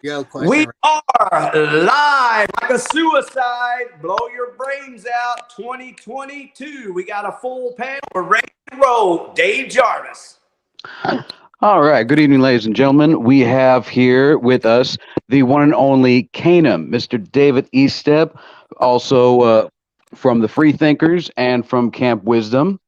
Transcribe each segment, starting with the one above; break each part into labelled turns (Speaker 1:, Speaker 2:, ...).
Speaker 1: Yo,
Speaker 2: we are live like a suicide. Blow your brains out 2022. We got a full panel. We're ready to roll. Dave Jarvis.
Speaker 3: All right. Good evening, ladies and gentlemen. We have here with us the one and only Canaan, Mr. David Eastep, also from the Free Thinkers and from Camp Wisdom.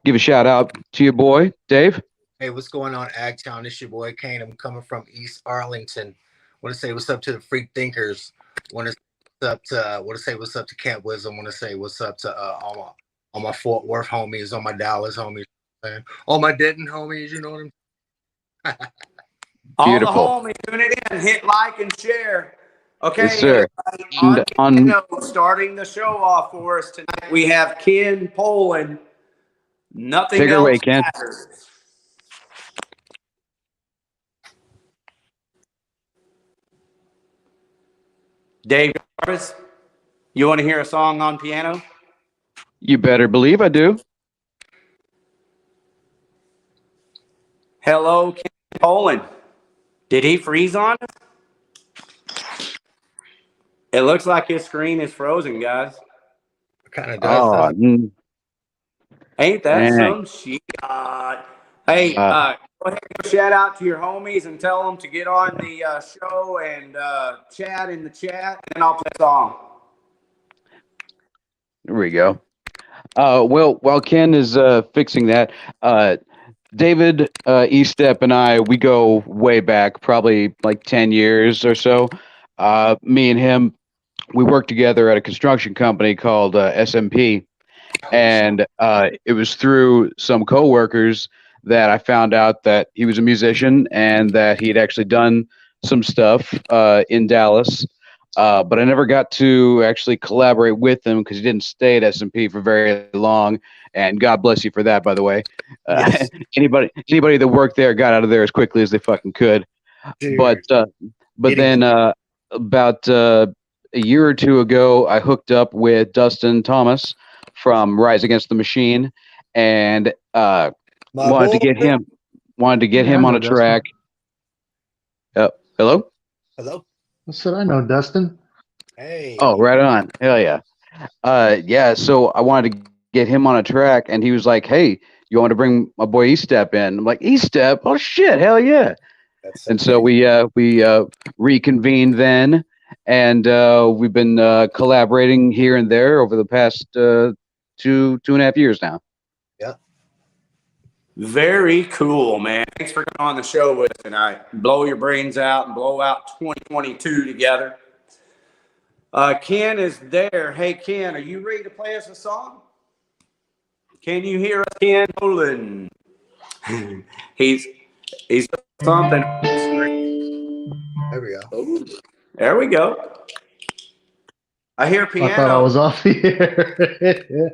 Speaker 3: Give a shout out to your boy, Dave.
Speaker 1: Hey, what's going on, Agtown? It's your boy Kane. I'm coming from East Arlington. Want to say what's up to the Free Thinkers. Want to say what's up to Camp Wisdom. Want to say what's up to all my Fort Worth homies, all my Dallas homies, all my Denton homies. You know what I'm saying?
Speaker 3: Beautiful.
Speaker 2: All the homies, tune it in, hit like and share. Okay,
Speaker 3: yes, sir.
Speaker 2: Starting the show off for us tonight, we have Ken Poland. Nothing
Speaker 3: Take her
Speaker 2: else
Speaker 3: away, Ken.
Speaker 2: matters. Dave Jarvis, you want to hear a song on piano?
Speaker 3: You better believe I do.
Speaker 2: Hello, Ken Poland. Did he freeze on us? It looks like his screen is frozen, guys.
Speaker 1: It kind of does.
Speaker 2: Ain't that some shit? Hey, go ahead and shout out to your homies and tell them to get on the show and chat in the chat, and I'll play a song.
Speaker 3: There we go. Well, while Ken is fixing that, David Eastep and I, we go way back, probably like 10 years or so. Me and him, we worked together at a construction company called SMP. And it was through some coworkers that I found out that he was a musician and that he'd actually done some stuff in Dallas. But I never got to actually collaborate with him because he didn't stay at SMP for very long. And God bless you for that, by the way.
Speaker 1: Yes.
Speaker 3: Anybody that worked there got out of there as quickly as they fucking could.
Speaker 1: Dude.
Speaker 3: But then about a year or two ago, I hooked up with Dustin Thomas from Rise Against the Machine, and wanted to get him on a track. Hello?
Speaker 1: Hello?
Speaker 4: I said, I know Dustin.
Speaker 1: Hey.
Speaker 3: Oh, right on. Hell yeah. Yeah, so I wanted to get him on a track, and he was like, hey, you want to bring my boy Eastep in? I'm like, Eastep? Oh, shit, hell yeah. And so we reconvened then, and we've been collaborating here and there over the past 2.5 years now.
Speaker 1: Yeah.
Speaker 2: Very cool, man. Thanks for coming on the show with us tonight. Blow your brains out and blow out 2022 together. Ken is there. Hey, Ken, are you ready to play us a song? Can you hear us, Ken Poland? he's something.
Speaker 1: There we go.
Speaker 2: Oh, there we go. I hear piano.
Speaker 4: I thought I was off the air.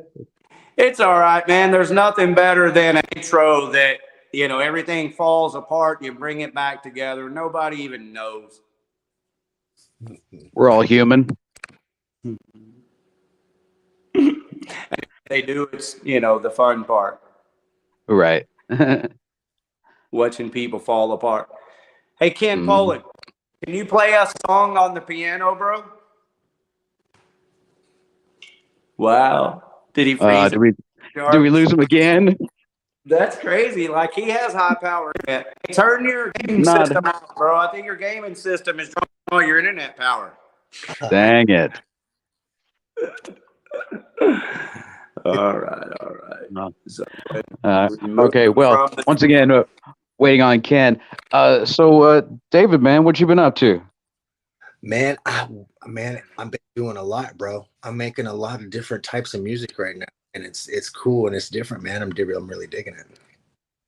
Speaker 2: It's all right, man. There's nothing better than an intro that, everything falls apart. You bring it back together. Nobody even knows.
Speaker 3: We're all human.
Speaker 2: They do. It's, the fun part.
Speaker 3: Right.
Speaker 2: Watching people fall apart. Hey, Ken Poland, can you play a song on the piano, bro? Wow. Did he freeze?
Speaker 3: Did we lose him again?
Speaker 2: That's crazy. Like, he has high power. Turn your gaming system out, bro. I think your gaming system is drawing all your internet power.
Speaker 3: Dang it.
Speaker 2: All right. So,
Speaker 3: okay, well, once again, waiting on Ken. So, David, man, what you been up to?
Speaker 1: Man, I've been doing a lot, bro. I'm making a lot of different types of music right now, and it's cool and it's different, man. I'm really digging it.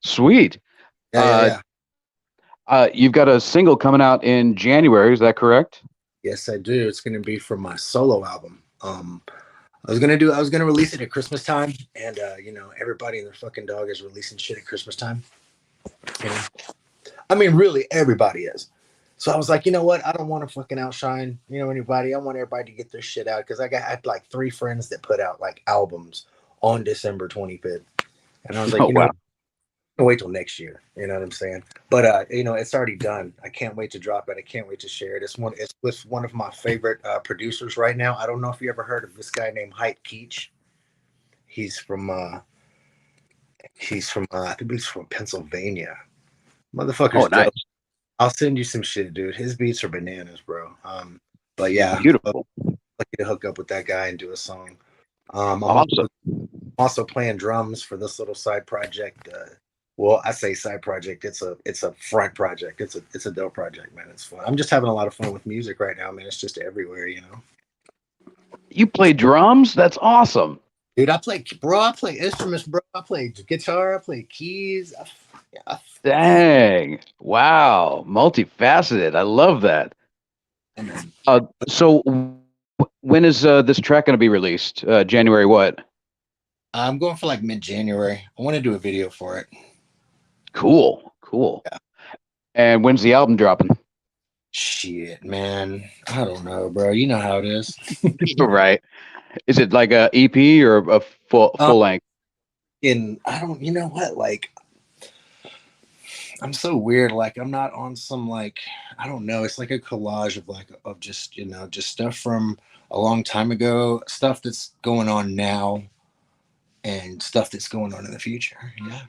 Speaker 3: Sweet.
Speaker 1: Yeah.
Speaker 3: You've got a single coming out in January, is that correct?
Speaker 1: Yes, I do. It's gonna be from my solo album. I was gonna release it at Christmas time, and everybody and their fucking dog is releasing shit at Christmas time. I mean, really, everybody is. So I was like, you know what? I don't want to fucking outshine, anybody. I want everybody to get their shit out because I had like 3 friends that put out like albums on December 25th, and I was like, I'll wait till next year. You know what I'm saying? But it's already done. I can't wait to drop it. I can't wait to share it. It's with one of my favorite producers right now. I don't know if you ever heard of this guy named Hype Keach. He's from I think he's from Pennsylvania. Motherfucker's
Speaker 3: Oh, nice.
Speaker 1: dope. I'll send you some shit, dude. His beats are bananas, bro. But yeah,
Speaker 3: Beautiful.
Speaker 1: lucky to hook up with that guy and do a song. I'm
Speaker 3: Awesome.
Speaker 1: also playing drums for this little side project. Well, I say side project. It's a front project. It's a dope project, man. It's fun. I'm just having a lot of fun with music right now, man. It's just everywhere, you know.
Speaker 3: You play drums? That's awesome.
Speaker 1: Dude, I play instruments, bro. I play guitar. I play keys.
Speaker 3: Dang. Wow. Multifaceted. I love that. So when is this track going to be released? January what?
Speaker 1: I'm going for like mid-January. I want to do a video for it.
Speaker 3: Cool.
Speaker 1: Yeah.
Speaker 3: And when's the album dropping?
Speaker 1: Shit, man. I don't know, bro. You know how it is.
Speaker 3: Right. Is it like a EP or a full length?
Speaker 1: I don't, you know what? Like, I'm so weird. Like, I'm not on some, like, I don't know. It's like a collage of just, just stuff from a long time ago, stuff that's going on now, and stuff that's going on in the future. Yeah.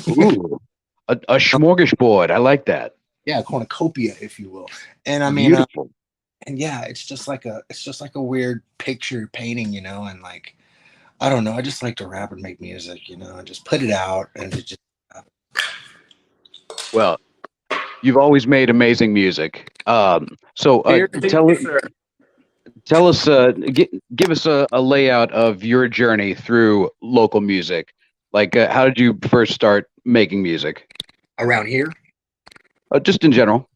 Speaker 3: Ooh, a smorgasbord. I like that.
Speaker 1: Yeah, a cornucopia, if you will. And I mean,
Speaker 3: Beautiful.
Speaker 1: and yeah, it's just like a weird picture painting, and like, I don't know. I just like to rap and make music, and just put it out and it just.
Speaker 3: Well, you've always made amazing music. So tell us, give us a layout of your journey through local music. Like, how did you first start making music?
Speaker 1: Around here?
Speaker 3: Just in general.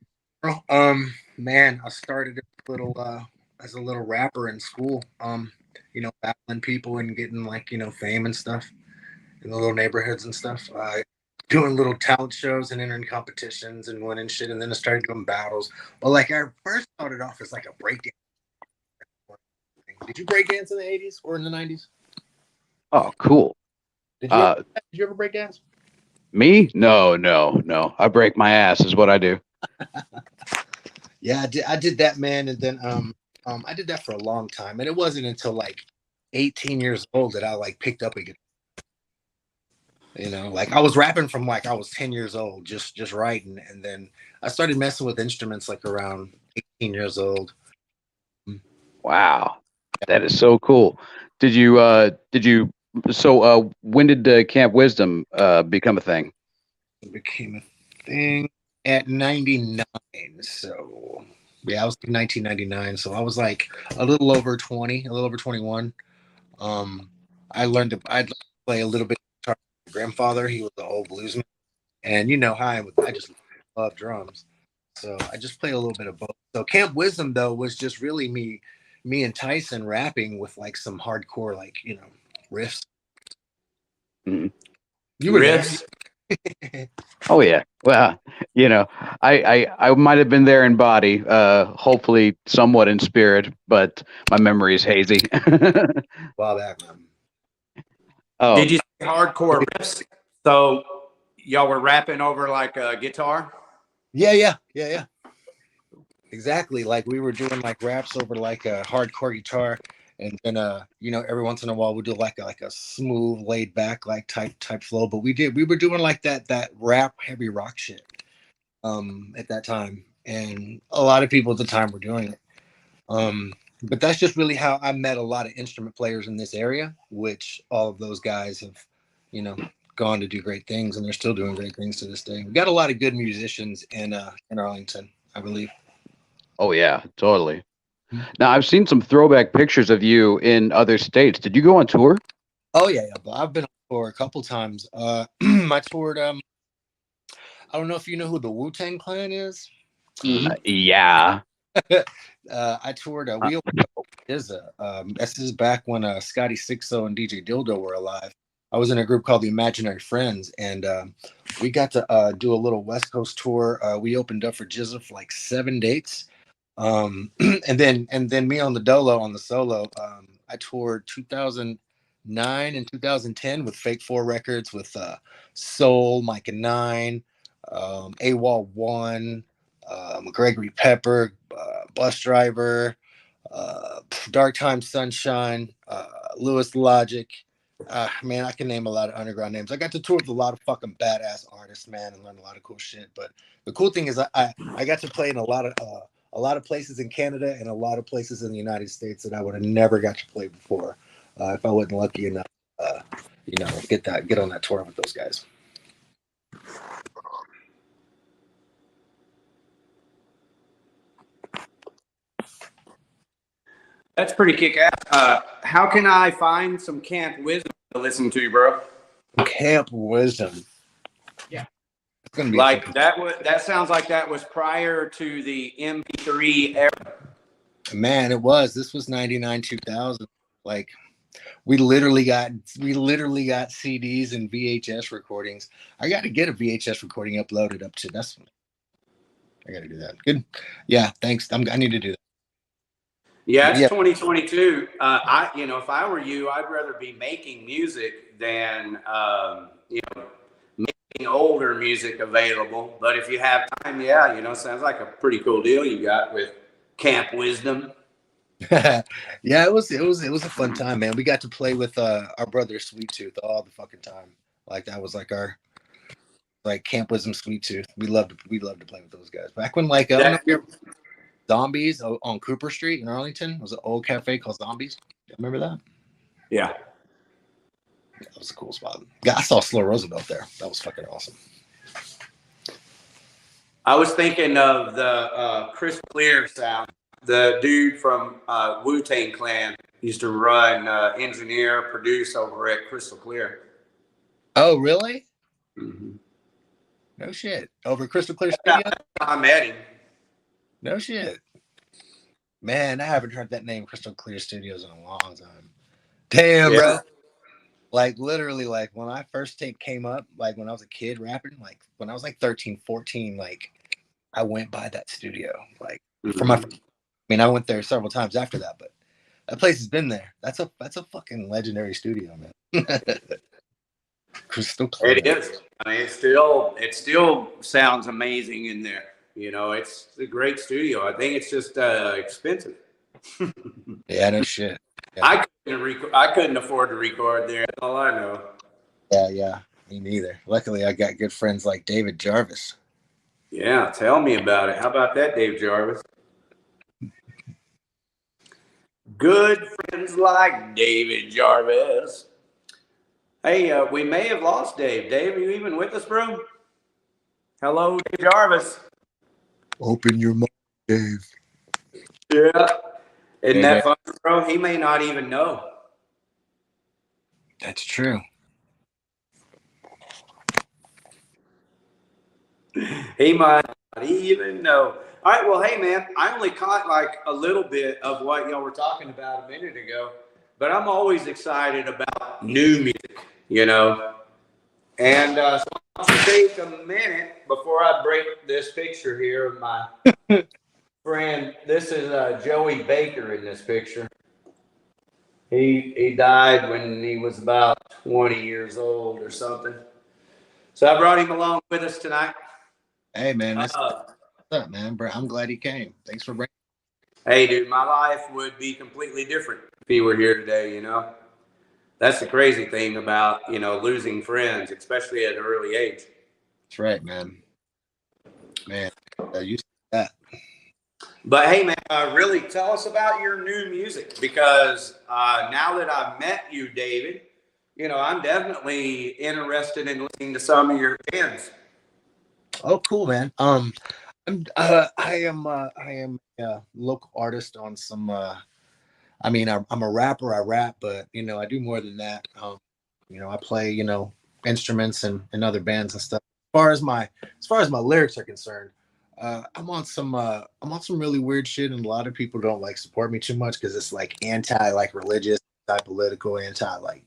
Speaker 1: Man, I started as a little rapper in school. Battling people and getting like, fame and stuff in the little neighborhoods and stuff. Doing little talent shows and entering competitions and winning shit. And then I started doing battles. But like, I first started off as like a breakdance. Did you break dance in the 80s or in the 90s?
Speaker 3: Oh, cool.
Speaker 1: Did you ever break dance?
Speaker 3: Me? No. I break my ass is what I do.
Speaker 1: Yeah, I did that, man. And then I did that for a long time. And it wasn't until like 18 years old that I like picked up a guitar. Like I was rapping from like I was 10 years old, just writing. And then I started messing with instruments like around 18 years old.
Speaker 3: Wow. That is so cool. So when did Camp Wisdom become a thing?
Speaker 1: It became a thing at 99. So yeah, I was in 1999. So I was like a little over 20, a little over 21. I'd play a little bit of guitar with my grandfather. He was an old bluesman. And you know how I just love drums. So I just play a little bit of both. So Camp Wisdom though was just really me and Tyson rapping with like some hardcore, like, riffs.
Speaker 3: Mm-hmm.
Speaker 1: You were
Speaker 2: riffs?
Speaker 3: Oh yeah. Well, I might have been there in body, hopefully somewhat in spirit, but my memory is hazy.
Speaker 1: Wow, back, man.
Speaker 3: Oh.
Speaker 2: Did you say hardcore riffs? So y'all were rapping over like a guitar?
Speaker 1: Yeah. Exactly. Like we were doing like raps over like a hardcore guitar, and then every once in a while we do like a smooth, laid back like type flow. But we were doing like that rap heavy rock shit at that time, and a lot of people at the time were doing it. But that's just really how I met a lot of instrument players in this area, which all of those guys have, gone to do great things, and they're still doing great things to this day. We got a lot of good musicians in Arlington, I believe.
Speaker 3: Oh yeah, totally. Now I've seen some throwback pictures of you in other states. Did you go on tour?
Speaker 1: Oh yeah. I've been on tour a couple times. I toured. I don't know if you know who the Wu-Tang Clan is.
Speaker 3: Yeah.
Speaker 1: I toured. We opened up Izza. This is back when Scotty Sixo and DJ Dildo were alive. I was in a group called the Imaginary Friends, and we got to do a little West Coast tour. We opened up for Jizza for like 7 dates. And then me on the solo, I toured 2000 2009 and 2010 with Fake 4 Records with Soul, Mike and Nine, AWOL 1, Gregory Pepper, Bus Driver, Dark Time Sunshine, Lewis Logic. Man, I can name a lot of underground names. I got to tour with a lot of fucking badass artists, man, and learn a lot of cool shit. But the cool thing is I got to play in a lot of places in Canada and a lot of places in the United States that I would have never got to play before if I wasn't lucky enough, get on that tour with those guys.
Speaker 2: That's pretty kick-ass. How can I find some Camp Wisdom to listen to, bro?
Speaker 1: Camp Wisdom.
Speaker 2: Yeah.
Speaker 1: It's gonna be
Speaker 2: like that sounds like that was prior to the MP3 era.
Speaker 1: Man, it was. This was 99, 2000. Like we literally got CDs and VHS recordings. I got to get a VHS recording uploaded up to this one. I got to do that. Good. Yeah, thanks. I need to do that.
Speaker 2: Yeah, it's 2022. If I were you, I'd rather be making music than making older music available. But if you have time, sounds like a pretty cool deal you got with Camp Wisdom.
Speaker 1: Yeah, it was a fun time, man. We got to play with our brother Sweet Tooth all the fucking time. Like that was like our Camp Wisdom Sweet Tooth. We loved to play with those guys. Back when Zombies on Cooper Street in Arlington. It was an old cafe called Zombies. You remember that?
Speaker 2: Yeah.
Speaker 1: That was a cool spot. Yeah, I saw Slow Roosevelt there. That was fucking awesome.
Speaker 2: I was thinking of the Chris Clear sound. The dude from Wu-Tang Clan used to run, engineer, produce over at Crystal Clear.
Speaker 1: Oh, really?
Speaker 2: Mm-hmm.
Speaker 1: No shit. Over Crystal Clear Studio?
Speaker 2: I met him.
Speaker 1: No shit. Man, I haven't heard that name Crystal Clear Studios in a long time. Damn, yeah. Bro. Like literally, like when I first came up, like when I was a kid rapping, like when I was like 13, 14, like I went by that studio. Like for my I went there several times after that, but that place has been there. That's a fucking legendary studio, man. Crystal Clear.
Speaker 2: It is. I mean, it still sounds amazing in there. It's a great studio. I think it's just expensive.
Speaker 1: Yeah, no shit. Yeah.
Speaker 2: I couldn't afford to record there. That's all I know.
Speaker 1: Yeah, me neither. Luckily, I got good friends like David Jarvis.
Speaker 2: Yeah, tell me about it. How about that, Dave Jarvis? Good friends like David Jarvis. Hey, we may have lost Dave. Dave, are you even with us, bro? Hello, Dave Jarvis.
Speaker 1: Open your mouth, Dave.
Speaker 2: Yeah. Isn't that fun, bro? He may not even know.
Speaker 1: That's true.
Speaker 2: He might not even know. All right, well, hey, man, I only caught like a little bit of what y'all were talking about a minute ago, but I'm always excited about new music, And so I'll take a minute before I break this picture here of my friend. This is Joey Baker in this picture. He died when he was about 20 years old or something. So I brought him along with us tonight.
Speaker 1: Hey, man. What's up, man? Bro, I'm glad he came. Thanks for bringing.
Speaker 2: Hey, dude, my life would be completely different if he were here today, That's the crazy thing about, losing friends, especially at an early age.
Speaker 1: That's right, man. Man, you said that.
Speaker 2: But hey, man, really tell us about your new music, because now that I've met you, David, I'm definitely interested in listening to some of your bands.
Speaker 1: Oh, cool, man. I am a local artist on some. I'm a rapper. I rap, but I do more than that. I play instruments and other bands and stuff. As far as my lyrics are concerned, I'm on some really weird shit, and a lot of people don't support me too much because it's anti religious, anti-political, anti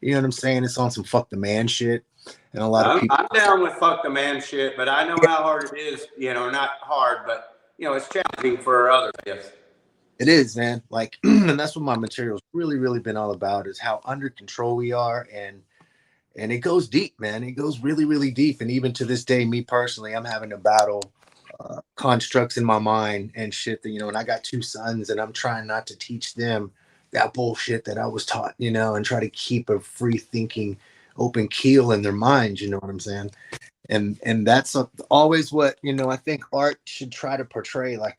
Speaker 1: you know what I'm saying? It's on some fuck the man shit. And a lot of people.
Speaker 2: I'm down with fuck the man shit, but I know how hard it is. Not hard, but it's challenging for others. Yes.
Speaker 1: It is, man. Like, and that's what my material's really been all about, is how under control we are. And it goes deep, man. It goes really deep. And even to this day, me personally, I'm having to battle constructs in my mind and shit that, and I got 2 sons, and I'm trying not to teach them that bullshit that I was taught, and try to keep a free thinking, open keel in their minds. You know what I'm saying? And that's always what, I think art should try to portray. Like,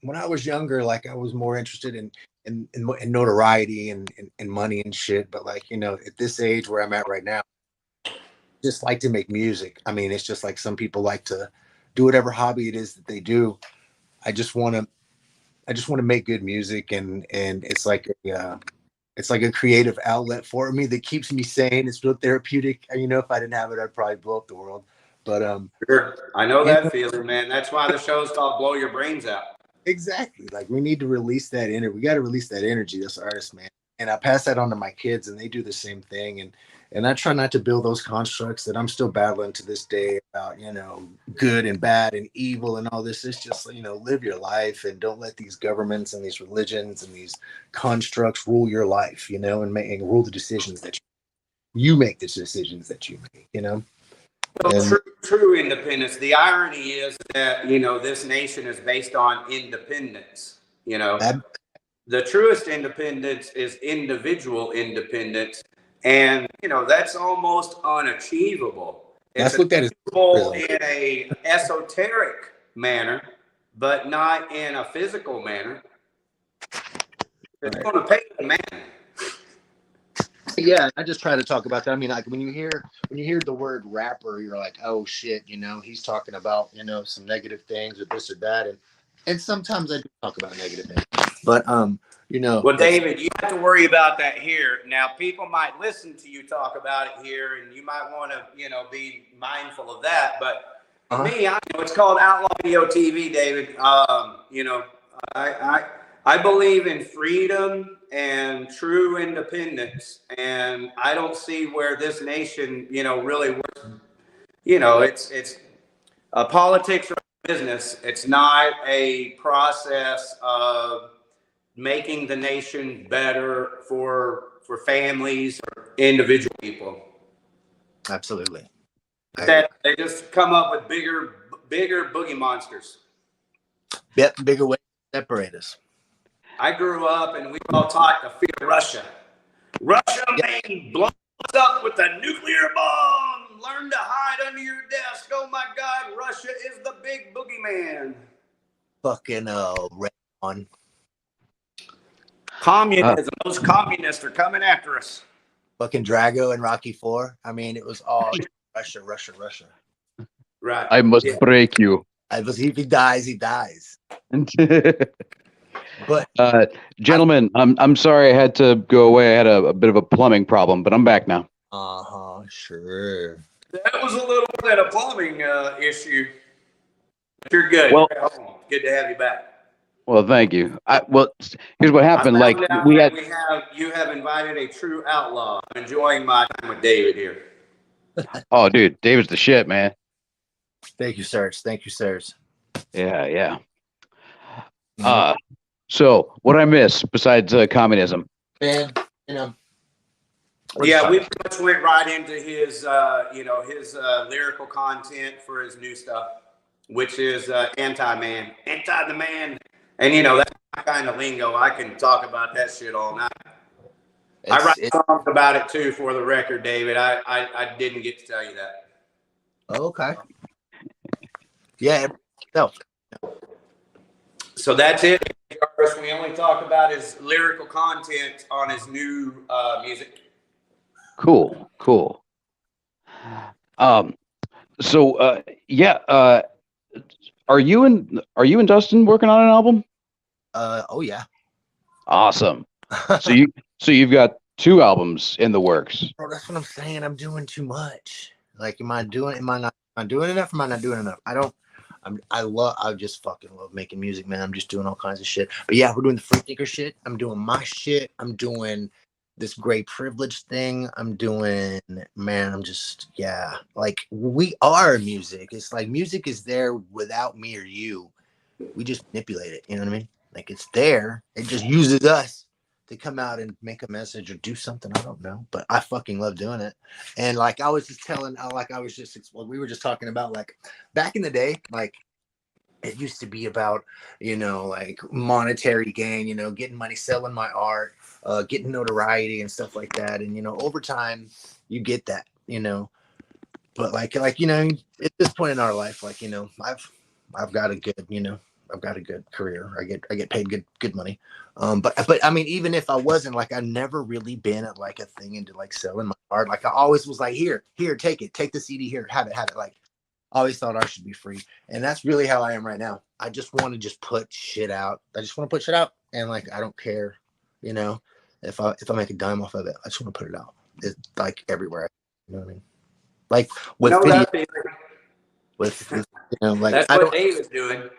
Speaker 1: when I was younger, like, I was more interested in notoriety and money and shit. But like, at this age where I'm at right now, just like to make music. I mean, it's just like some people like to do whatever hobby it is that they do. I just want to make good music, and it's like a creative outlet for me that keeps me sane. It's real therapeutic. If I didn't have it, I'd probably blow up the world. But
Speaker 2: Sure. I know that feeling, man. That's why the show's called Blow Your Brains Out.
Speaker 1: exactly. Like, we need to release that energy. We got to release that energy. That's artists, man. And I pass that on to my kids, and they do the same thing. And I try not to build those constructs that I'm still battling to this day about, good and bad and evil and all this. It's just, live your life, and don't let these governments and these religions and these constructs rule your life, and rule the decisions that you make, the decisions that you make.
Speaker 2: Well, true independence. The irony is that, this nation is based on independence. The truest independence is individual independence. And, that's almost unachievable.
Speaker 1: That's what that is.
Speaker 2: In a esoteric manner, but not in a physical manner. It's going to pay the man.
Speaker 1: Yeah, I just try to talk about that. I mean, like, when you hear the word rapper, you're like, oh shit, he's talking about, some negative things or this or that. And sometimes I do talk about negative things. But
Speaker 2: well, David, you have to worry about that here. Now, people might listen to you talk about it here, and you might want to, be mindful of that. But me, it's called Outlaw Video TV, David. I believe in freedom and true independence, and I don't see where this nation, really works. It's politics or business. It's not a process of making the nation better for families or individual people.
Speaker 1: Absolutely.
Speaker 2: They just come up with bigger boogie monsters.
Speaker 1: Yep, bigger ways to separate us.
Speaker 2: I grew up and we all taught to fear Russia. Russia may blow us up with a nuclear bomb. Learn to hide under your desk. Oh my God, Russia is the big boogeyman.
Speaker 1: Fucking red on.
Speaker 2: Communism. Those communists are coming after us.
Speaker 1: Fucking Drago and Rocky 4. I mean, it was all Russia.
Speaker 2: Right.
Speaker 3: I must break you.
Speaker 1: If he dies, he dies. But
Speaker 3: gentlemen, I'm sorry I had to go away. I had a bit of a plumbing problem, but I'm back now.
Speaker 1: Sure.
Speaker 2: That was a little bit of a plumbing issue. But you're good.
Speaker 3: Well,
Speaker 2: good to have you back.
Speaker 3: Well, thank you. Here's what happened. Like
Speaker 2: you have invited a true outlaw. I'm enjoying my time with David here.
Speaker 3: Oh, dude, David's the shit, man.
Speaker 1: Thank you, sirs.
Speaker 3: Yeah. So what I miss besides communism?
Speaker 1: Man,
Speaker 2: yeah, we pretty much went right into his, his lyrical content for his new stuff, which is anti the man. And, that's my kind of lingo. I can talk about that shit all night. I write songs about it, too, for the record, David. I didn't get to tell you that.
Speaker 1: Oh, okay. Yeah. No.
Speaker 2: So that's it, Jarvis. We only talk about his lyrical content on his new music.
Speaker 3: Cool. Are you and Dustin working on an album?
Speaker 1: Oh yeah.
Speaker 3: Awesome. So you've got 2 albums in the works.
Speaker 1: Bro, that's what I'm saying. I'm doing too much. Like, am I not doing enough? Am I not doing enough? I just fucking love making music, man. I'm just doing all kinds of shit. But yeah, we're doing the free thinker shit. I'm doing my shit. I'm doing this gray privilege thing. I'm just, like, we are music. It's like music is there without me or you. We just manipulate it. You know what I mean? Like it's there. It just uses us to come out and make a message or do something. I don't know, but I fucking love doing it. And like I was just telling, we were just talking about like back in the day, like it used to be about, like monetary gain, getting money, selling my art, getting notoriety and stuff like that. And, over time you get that, but like, at this point in our life, like, I've got a good, I've got a good career. I get paid good money. But I mean, even if I wasn't, like, I've never really been at like a thing into like selling my art. Like I always was like, here, take it, take the CD, here, have it. Like I always thought art should be free. And that's really how I am right now. I just want to just put shit out. I just want to put shit out. And like, I don't care, if I make a dime off of it, I just want to put it out. It's like everywhere. You know what I mean? Like with video, with like
Speaker 2: that's what David's doing.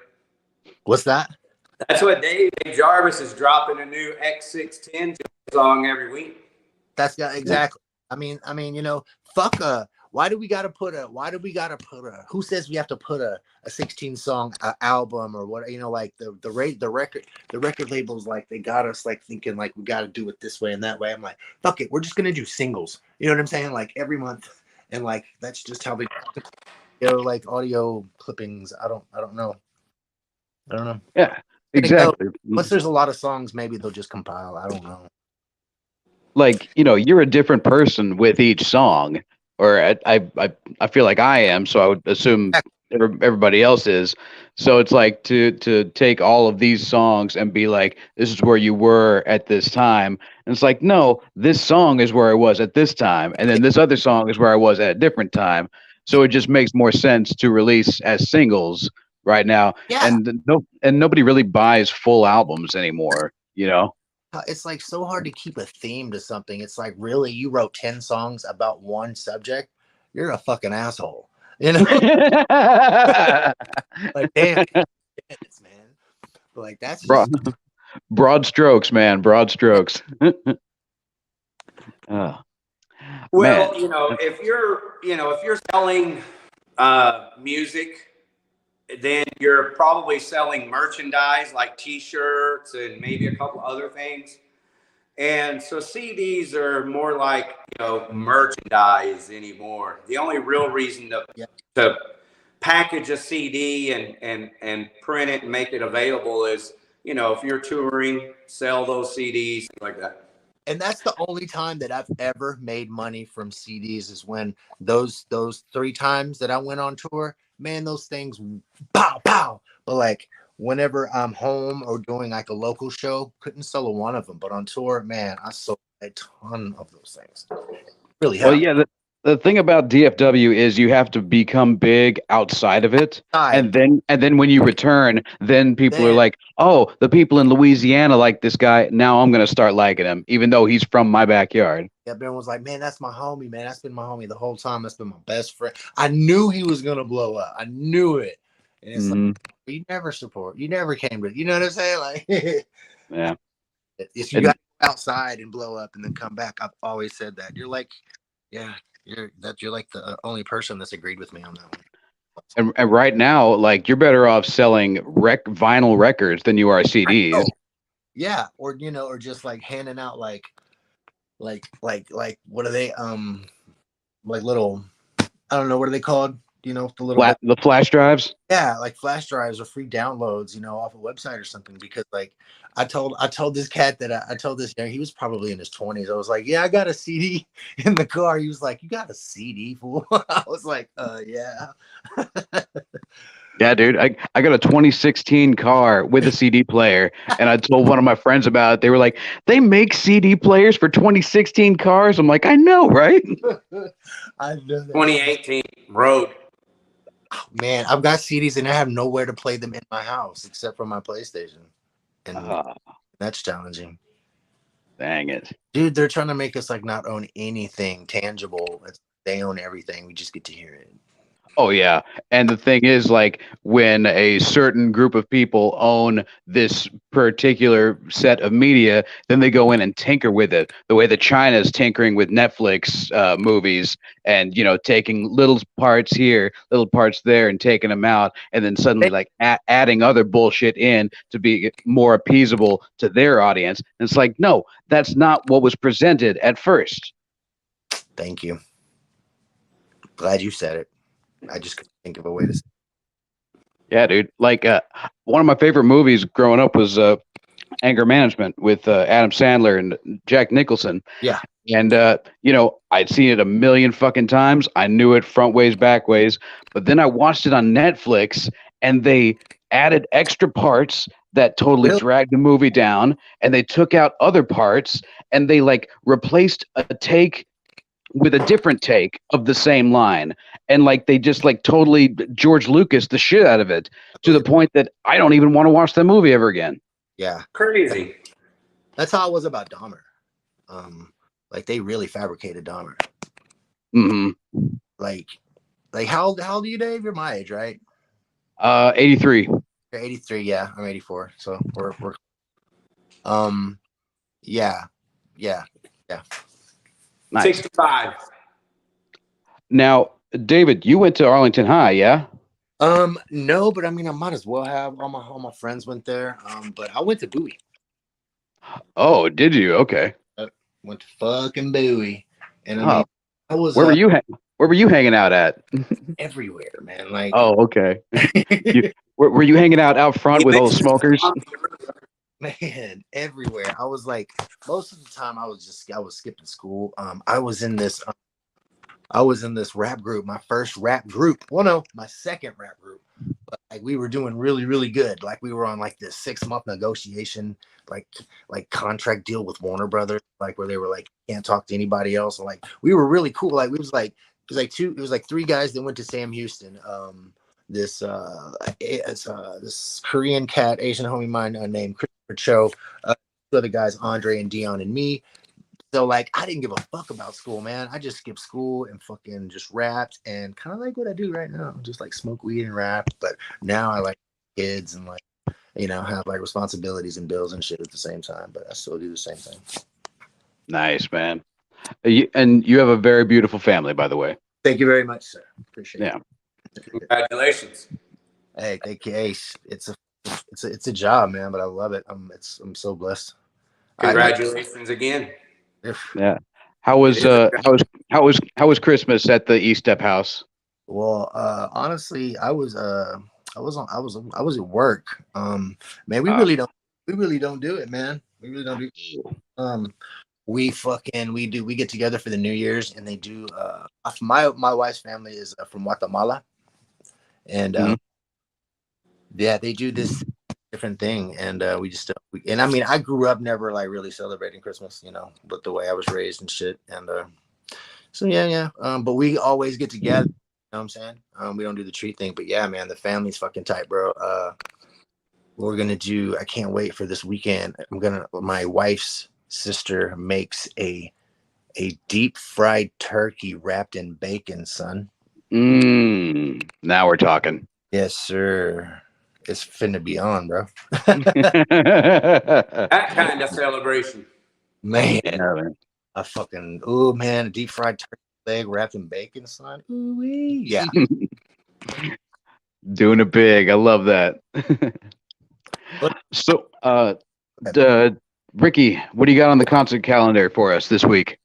Speaker 1: What's that?
Speaker 2: That's what Jarvis is dropping a new X610 song every week.
Speaker 1: That's exactly. I mean, fuck why do we gotta put a who says we have to put a 16 song album or what, like the record labels, like they got us like thinking like we gotta do it this way and that way. I'm like, fuck it, we're just gonna do singles. You know what I'm saying? Like every month. And like that's just how they like audio clippings. I don't know.
Speaker 3: Yeah, exactly.
Speaker 1: Unless there's a lot of songs, maybe they'll just compile. I don't know.
Speaker 3: Like, you're a different person with each song, or I feel like I am, so I would assume everybody else is. So it's like to take all of these songs and be like, this is where you were at this time. And it's like, no, this song is where I was at this time. And then this other song is where I was at a different time. So it just makes more sense to release as singles right now.
Speaker 1: Yeah.
Speaker 3: And nobody really buys full albums anymore,
Speaker 1: It's like so hard to keep a theme to something. It's like, really, you wrote 10 songs about one subject? You're a fucking asshole. Like, damn, man. Like that's just
Speaker 3: broad strokes, man. Broad strokes.
Speaker 2: Well,
Speaker 3: man.
Speaker 2: if you're selling music, then you're probably selling merchandise like T-shirts and maybe a couple other things. And so CDs are more like, merchandise anymore. The only real reason to package a CD and print it and make it available is, if you're touring, sell those CDs, things like that.
Speaker 1: And that's the only time that I've ever made money from CDs is when those 3 times that I went on tour, man, those things, pow, pow. But like whenever I'm home or doing like a local show, couldn't sell one of them. But on tour, man, I sold a ton of those things. Really helped.
Speaker 3: Well, yeah, the thing about DFW is you have to become big outside of it. And then when you return, then people are like, oh, the people in Louisiana like this guy. Now I'm going to start liking him, even though he's from my backyard.
Speaker 1: Yeah, everyone was like, man, that's my homie, man. That's been my homie the whole time. That's been my best friend. I knew he was going to blow up. I knew it. And it's like, you never support. You never came to, you know what I'm saying? Like,
Speaker 3: yeah.
Speaker 1: If you got to go outside and blow up and then come back, I've always said that. You're like, yeah, you're like the only person that's agreed with me on that one.
Speaker 3: And right now, like, you're better off selling vinyl records than you are CDs.
Speaker 1: Yeah, or or just like handing out like what are they like little, I don't know, what are they called? The little
Speaker 3: the flash drives.
Speaker 1: Yeah, like flash drives or free downloads, off a website or something. Because like I told this cat that I told this he was probably in his 20s. I was like, yeah, I got a CD in the car. He was like, you got a CD, fool? I was like, yeah.
Speaker 3: Yeah, dude, I got a 2016 car with a CD player, and I told one of my friends about it. They were like, they make CD players for 2016 cars? I'm like, I know, right?
Speaker 1: I know that.
Speaker 2: 2018 Road.
Speaker 1: Man, I've got CDs and I have nowhere to play them in my house except for my PlayStation. And that's challenging.
Speaker 3: Dang it.
Speaker 1: Dude, they're trying to make us like not own anything tangible. They own everything. We just get to hear it.
Speaker 3: Oh yeah. And the thing is, like, when a certain group of people own this particular set of media, then they go in and tinker with it. The way that China's tinkering with Netflix movies, and taking little parts here, little parts there, and taking them out, and then suddenly like adding other bullshit in to be more appeasable to their audience. And it's like, no, that's not what was presented at first.
Speaker 5: Thank you. Glad you said it. I just couldn't think of a way to say it.
Speaker 3: Yeah, dude. Like one of my favorite movies growing up was Anger Management with Adam Sandler and Jack Nicholson.
Speaker 5: Yeah.
Speaker 3: And I'd seen it a million fucking times. I knew it front ways, back ways. But then I watched it on Netflix, and they added extra parts that totally dragged the movie down, and they took out other parts, and they like replaced a take with a different take of the same line, and like they just like totally George Lucas the shit out of it, to the point that I don't even want to watch that movie ever again.
Speaker 5: Yeah,
Speaker 2: Crazy.
Speaker 5: that's how it was about Dahmer. Like they really fabricated Dahmer.
Speaker 3: Mm-hmm.
Speaker 5: Like how old are you, Dave? You're my age, right?
Speaker 3: 83.
Speaker 5: You're 83. Yeah, I'm 84. So we're yeah.
Speaker 3: Nice.
Speaker 2: 65.
Speaker 3: Now, David, you went to Arlington High, yeah?
Speaker 5: No, but I mean, I might as well have. All my friends went there. But I went to Bowie.
Speaker 3: Oh, did you? Okay.
Speaker 5: Went to fucking Bowie, and I mean, I was.
Speaker 3: Where were you hanging out at?
Speaker 5: Everywhere, man. Like,
Speaker 3: oh, okay. Were you hanging out front with all the smokers?
Speaker 5: Man, everywhere. I was like, most of the time I was skipping school. I was in this rap group, my first rap group. Well, no, my second rap group. But like we were doing really, really good. Like we were on like this 6-month negotiation, like contract deal with Warner Brothers, like where they were like, can't talk to anybody else. And like we were really cool. Like it was like 3 guys that went to Sam Houston. This Korean cat, Asian homie mine named Christopher Cho, 2 other guys, Andre and Dion and me. So like I didn't give a fuck about school, man. I just skipped school and fucking just rapped, and kind of like what I do right now, just like smoke weed and rap. But now I like kids and like have like responsibilities and bills and shit at the same time. But I still do the same thing.
Speaker 3: Nice, man. And you have a very beautiful family, by the way.
Speaker 5: Thank you very much, sir. Appreciate it.
Speaker 2: Congratulations.
Speaker 5: Hey, thank you. Hey, it's a job, man, but I love it. I'm so blessed.
Speaker 2: Congratulations again.
Speaker 3: Yeah. How was Christmas at the Eastep house?
Speaker 5: Well, honestly, I was at work. Man, we really don't do it, man. We really don't do. We get together for the New Year's, and they do. My wife's family is from Guatemala, and yeah, they do this different thing, and we just and I mean, I grew up never like really celebrating Christmas, but the way I was raised and shit, and so yeah. But we always get together. You know what I'm saying? We don't do the tree thing, but yeah, man, the family's fucking tight, bro. We're gonna do. I can't wait for this weekend. My wife's sister makes a deep fried turkey wrapped in bacon, son.
Speaker 3: Now we're talking.
Speaker 5: Yes, sir. It's finna be on, bro.
Speaker 2: That kind of celebration.
Speaker 5: Man,
Speaker 3: Yeah,
Speaker 5: a deep fried turkey leg wrapped in bacon, son. Ooh-wee. Yeah.
Speaker 3: Doing it big. I love that. So, Ricky, what do you got on the concert calendar for us this week?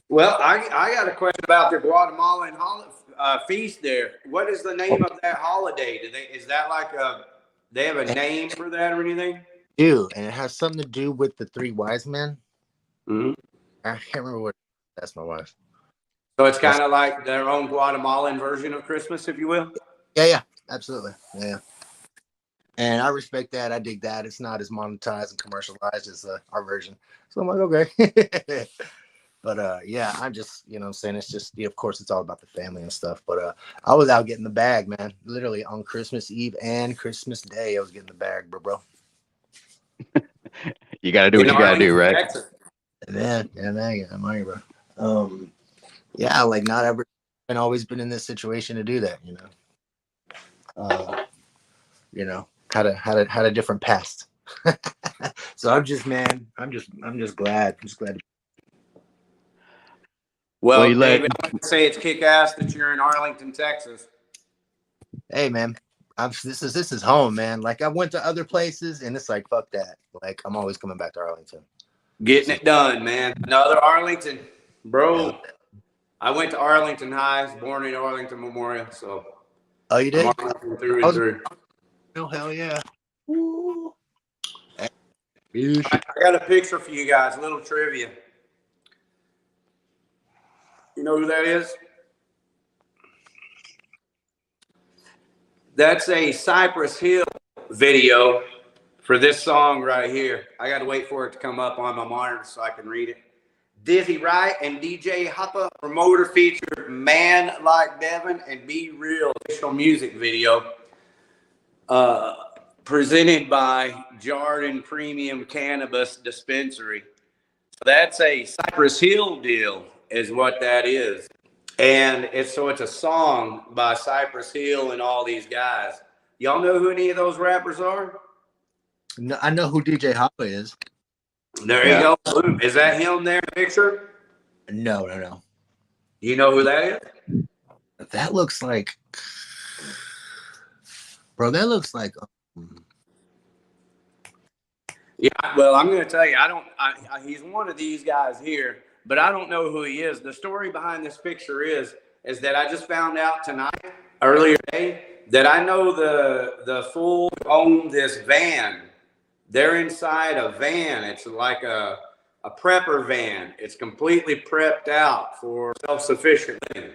Speaker 2: Well, I got a question about the Guatemalan feast there. What is the name of that holiday? Is that like they have a name for that or anything?
Speaker 5: Dude, and it has something to do with the 3 wise men.
Speaker 2: Mm-hmm.
Speaker 5: I can't remember what. That's my wife.
Speaker 2: So it's kind of like their own Guatemalan version of Christmas, if you will.
Speaker 5: Yeah, absolutely. Yeah. And I respect that. I dig that. It's not as monetized and commercialized as our version. So I'm like, okay. But yeah, I'm just, I'm saying, it's just, of course, it's all about the family and stuff. But I was out getting the bag, man. Literally on Christmas Eve and Christmas Day, I was getting the bag, bro.
Speaker 3: You got to do what you got to do, right?
Speaker 5: Man, yeah, I'm here, bro. Yeah, like not and always been in this situation to do that, had a different past. So I'm just glad. I'm just glad.
Speaker 2: Well,
Speaker 3: Well, you let
Speaker 2: David, I would say it's kick ass that you're in Arlington, Texas.
Speaker 5: Hey man, this is home, man. Like I went to other places and it's like fuck that. Like I'm always coming back to Arlington.
Speaker 2: Getting it done, man. Another Arlington, bro.
Speaker 5: Yeah.
Speaker 2: I went to Arlington High, was born in Arlington Memorial, so
Speaker 5: Oh, you did?
Speaker 2: I'm Arlington through and through.
Speaker 5: Oh hell yeah. Woo.
Speaker 2: I got a picture for you guys, a little trivia. You know who that is? That's a Cypress Hill video for this song right here. I got to wait for it to come up on my monitor so I can read it. Dizzy Wright and DJ Hoppa promoter featured Man Like Devin and Be Real official music video presented by Jarden Premium Cannabis Dispensary. So that's a Cypress Hill deal is what that is. And it's a song by Cypress Hill and all these guys. Y'all know who any of those rappers are?
Speaker 5: No, I know who DJ Hoppa is.
Speaker 2: There you go. Boom. Is that him there in the picture?
Speaker 5: No.
Speaker 2: You know who that is?
Speaker 5: That looks like, bro. That looks like.
Speaker 2: Yeah. Well, I'm going to tell you, he's one of these guys here, but I don't know who he is. The story behind this picture is that I just found out tonight, earlier today, that I know the fool who owned this van. They're inside a van. It's like a prepper van. It's completely prepped out for self-sufficient living.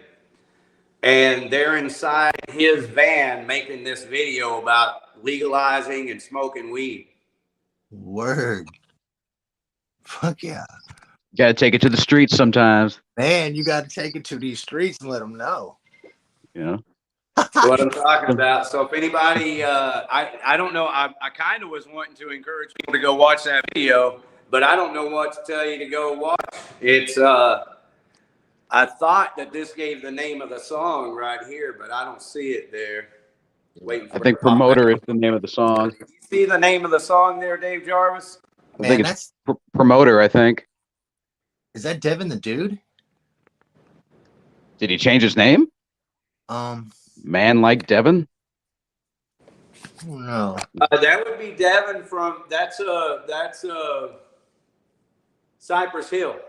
Speaker 2: And they're inside his van making this video about legalizing and smoking weed.
Speaker 5: Word. Fuck yeah.
Speaker 3: got to take it to the streets sometimes.
Speaker 5: Man, you got to take it to these streets and let them know.
Speaker 3: Yeah.
Speaker 2: What I'm talking about. So if anybody, I don't know, I kind of was wanting to encourage people to go watch that video, but I don't know what to tell you to go watch. It's, I thought that this gave the name of the song right here, but I don't see it there. Waiting for
Speaker 3: I think Promoter is the name of the song.
Speaker 2: You see the name of the song there, Dave Jarvis?
Speaker 3: I think it's Promoter, I think.
Speaker 5: Is that Devin the dude?
Speaker 3: Did he change his name? Man Like Devin?
Speaker 5: No.
Speaker 2: That would be Devin from, that's Cypress Hill.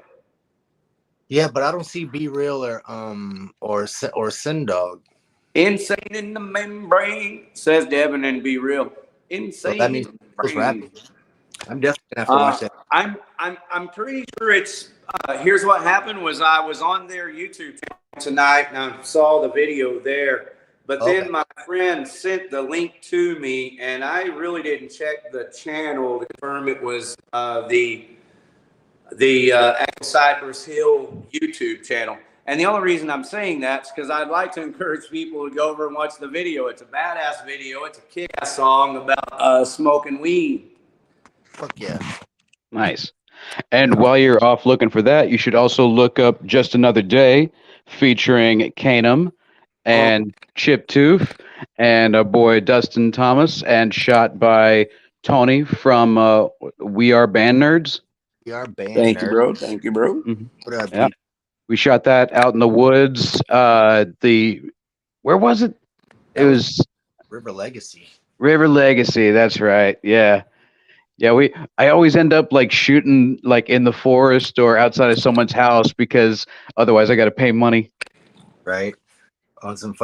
Speaker 5: Yeah, but I don't see Be Real or Sin Dog.
Speaker 2: Insane in the membrane, says Devin and Be Real. Insane.
Speaker 5: So that means it's rapping. I'm definitely gonna have to watch that.
Speaker 2: I'm pretty sure it's. Here's what happened: was I was on their YouTube channel tonight and I saw the video there, but then my friend sent the link to me, and I really didn't check the channel to confirm it was the Cypress Hill YouTube channel. And the only reason I'm saying that is because I'd like to encourage people to go over and watch the video. It's a badass video. It's a kick-ass song about smoking weed.
Speaker 5: Fuck yeah.
Speaker 3: Nice. And while you're off looking for that, you should also look up Just Another Day featuring Kanum and Chip Tooth and our boy Dustin Thomas, and shot by Tony from We Are Band Nerds.
Speaker 5: We Are Band
Speaker 2: Thank
Speaker 5: Nerds.
Speaker 2: you, bro. Thank you, bro.
Speaker 3: Mm-hmm.
Speaker 5: What up,
Speaker 3: Yeah. We shot that out in the woods. Where was it? It was
Speaker 5: River Legacy.
Speaker 3: River Legacy. That's right. Yeah. Yeah. I always end up like shooting like in the forest or outside of someone's house because otherwise I got to pay money.
Speaker 5: Right. On some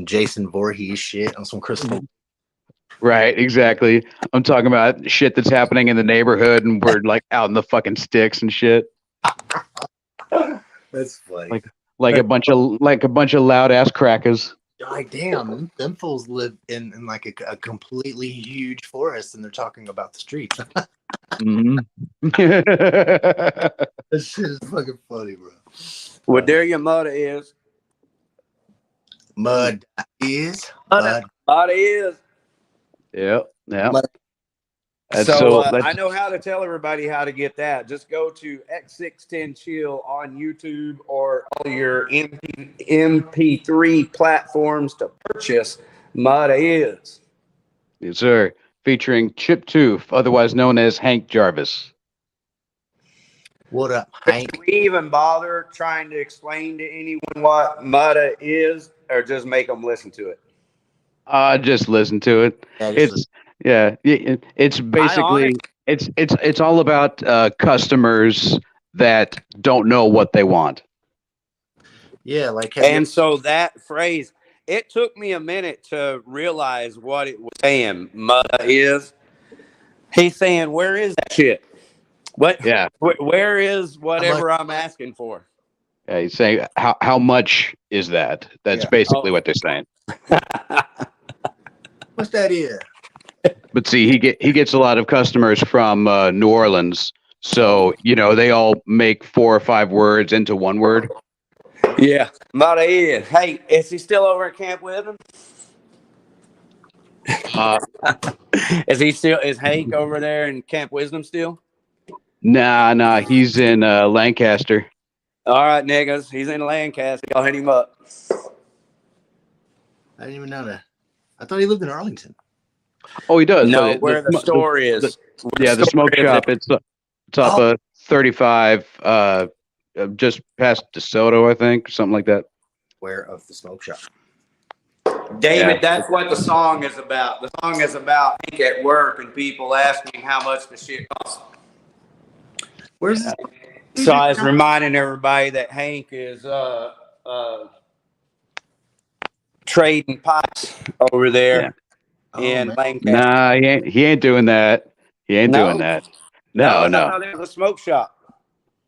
Speaker 5: Jason Voorhees shit, on some Crystal.
Speaker 3: Right. Exactly. I'm talking about shit that's happening in the neighborhood and we're like out in the fucking sticks and shit.
Speaker 5: That's funny.
Speaker 3: Like a bunch of loud ass crackers.
Speaker 5: Like, damn, them fools live in like a completely huge forest, and they're talking about the streets.
Speaker 3: Mm-hmm.
Speaker 5: That shit is fucking funny, bro.
Speaker 2: What there your mother is.
Speaker 5: Mud is.
Speaker 2: Mud is.
Speaker 3: Yeah. Yeah.
Speaker 2: I know how to tell everybody how to get that. Just go to X610 Chill on YouTube or all your MP3 platforms to purchase Mudda Is.
Speaker 3: Yes, sir. Featuring Chip Tooth, otherwise known as Hank Jarvis.
Speaker 5: What up, Hank?
Speaker 2: Do we even bother trying to explain to anyone what Mudda is, or just make them listen to it?
Speaker 3: Just listen to it. It's basically it's all about customers that don't know what they want.
Speaker 5: Yeah, like
Speaker 2: so that phrase, it took me a minute to realize what it was saying. Mudda is. He's saying, where is that shit? What?
Speaker 3: Yeah.
Speaker 2: Where is whatever I'm asking for?
Speaker 3: Yeah, he's saying how much is that? That's basically what they're saying.
Speaker 5: What's that is?
Speaker 3: But see, he gets a lot of customers from New Orleans, so they all make 4 or 5 words into one word.
Speaker 2: Yeah, Mudda is. Hey, is he still over at camp with him? Is Hank over there in Camp Wisdom still?
Speaker 3: Nah, he's in Lancaster.
Speaker 2: All right, niggas, he's in Lancaster. Y'all hit him up.
Speaker 5: I didn't even know that. I thought he lived in Arlington.
Speaker 3: Oh, he does.
Speaker 2: No, where the store is.
Speaker 3: The smoke shop. It's up 35, just past DeSoto, I think, something like that.
Speaker 5: Where of the smoke shop?
Speaker 2: David, that's what the song is about. The song is about Hank at work and people asking how much the shit costs.
Speaker 5: Where's this?
Speaker 2: So I was reminding everybody that Hank is trading pipes over there in Lancaster.
Speaker 3: Nah, he ain't doing that. He ain't doing that. No.
Speaker 2: There's a smoke shop.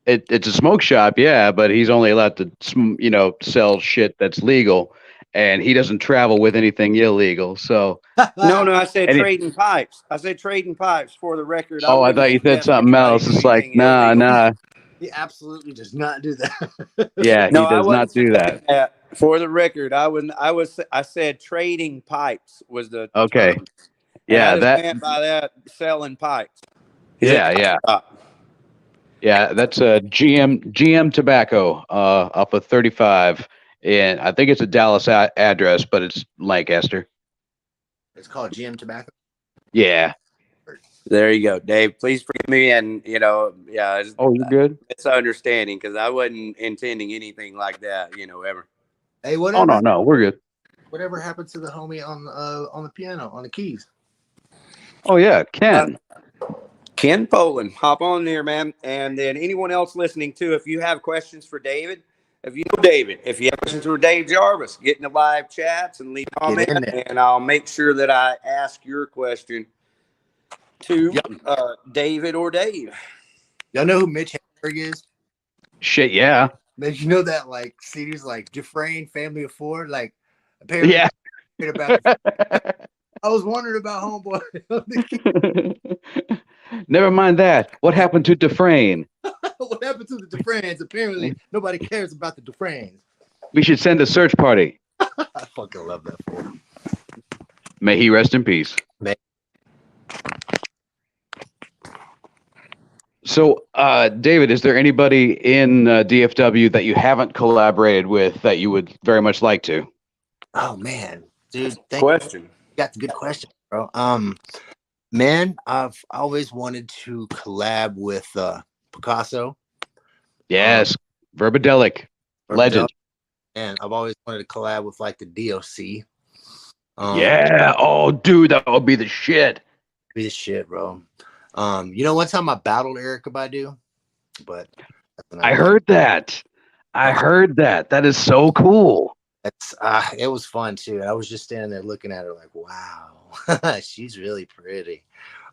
Speaker 3: It's a smoke shop, yeah, but he's only allowed to, sell shit that's legal, and he doesn't travel with anything illegal. So
Speaker 2: no, I said trading pipes. I said trading pipes for the record.
Speaker 3: Oh, I thought you said something else. It's like, nah.
Speaker 5: He absolutely does not do that.
Speaker 3: Yeah, he does not do that.
Speaker 2: For the record, I said trading pipes was the
Speaker 3: okay.
Speaker 2: Term.
Speaker 3: Yeah,
Speaker 2: and I meant by that selling pipes.
Speaker 3: Yeah. That's a GM Tobacco off of 35, and I think it's a Dallas address, but it's Lancaster.
Speaker 5: It's called GM Tobacco.
Speaker 3: Yeah.
Speaker 2: There you go, Dave. Please forgive me, and
Speaker 3: Oh, you're good.
Speaker 2: It's understanding because I wasn't intending anything like that, ever.
Speaker 5: Hey, whatever.
Speaker 3: Oh no, we're good.
Speaker 5: Whatever happened to the homie on the piano, on the keys?
Speaker 3: Oh yeah, Ken.
Speaker 2: Ken Poland, hop on there, man. And then anyone else listening too, if you have questions for David, if you have questions for Dave Jarvis, get in the live chats and leave comments, and I'll make sure that I ask your question to David or Dave.
Speaker 5: Y'all know who Mitch Hedberg is?
Speaker 3: Shit, yeah.
Speaker 5: But you know that CDs like Dufresne, Family of 4, apparently.
Speaker 3: Yeah.
Speaker 5: I was wondering about homeboy.
Speaker 3: Never mind that. What happened to Dufresne?
Speaker 5: What happened to the Dufresnes? Apparently, nobody cares about the Dufresnes.
Speaker 3: We should send a search party.
Speaker 5: I fucking love that for him.
Speaker 3: May he rest in peace. So, David, is there anybody in DFW that you haven't collaborated with that you would very much like to?
Speaker 5: Oh man, dude!
Speaker 2: Question.
Speaker 5: You got the good question, bro. Man, I've always wanted to collab with Picasso.
Speaker 3: Yes, Verbadelic, legend.
Speaker 5: And I've always wanted to collab with the DOC.
Speaker 3: Yeah. Oh, dude, that would be the shit.
Speaker 5: Be the shit, bro. One time I battled Erykah Badu, but
Speaker 3: I heard that. That is so cool.
Speaker 5: It was fun too. I was just standing there looking at her like, wow, she's really pretty.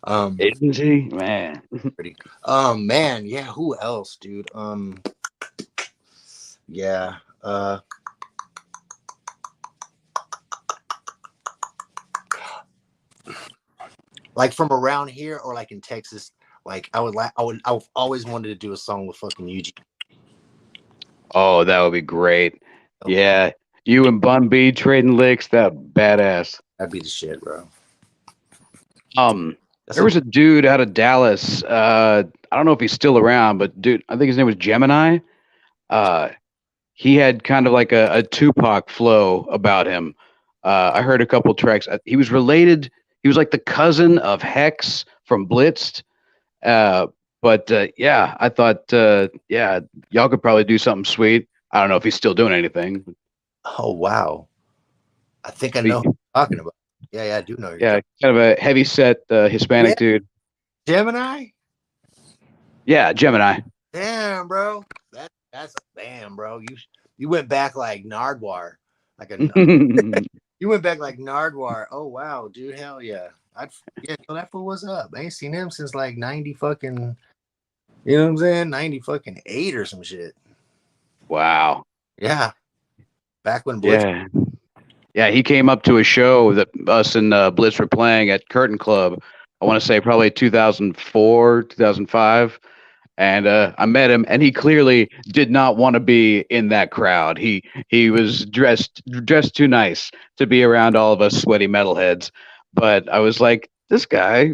Speaker 3: Isn't she? Man.
Speaker 5: Pretty. Man, yeah, who else, dude? Yeah. From around here or in Texas, I've always wanted to do a song with fucking Eugene.
Speaker 3: Oh, that would be great. Okay. Yeah. You and Bun B trading licks, that badass.
Speaker 5: That'd be the shit, bro.
Speaker 3: There was a dude out of Dallas. I don't know if he's still around, but dude, I think his name was Gemini. He had kind of like a Tupac flow about him. I heard a couple tracks. He was related. He was like the cousin of Hex from Blitzed. Yeah, I thought, yeah, y'all could probably do something sweet. I don't know if he's still doing anything.
Speaker 5: Oh wow, I think I know who you're talking about. Yeah, I do know.
Speaker 3: Yeah, kind of a heavy set Hispanic dude.
Speaker 5: Gemini.
Speaker 3: Yeah, Gemini.
Speaker 5: Damn, bro. That's damn, bro. You went back like Nardwar, like a. You went back like Nardwar. Oh wow, dude, hell yeah. Yeah, so that fool was up. I ain't seen him since like 90 fucking, you know what I'm saying? 90 fucking 8 or some shit.
Speaker 3: Wow.
Speaker 5: Yeah. Back when Blitz.
Speaker 3: Yeah. Yeah, he came up to a show that us and Blitz were playing at Curtain Club. I want to say probably 2004, 2005. And I met him, and he clearly did not want to be in that crowd. He was dressed too nice to be around all of us sweaty metalheads. But I was like, this guy,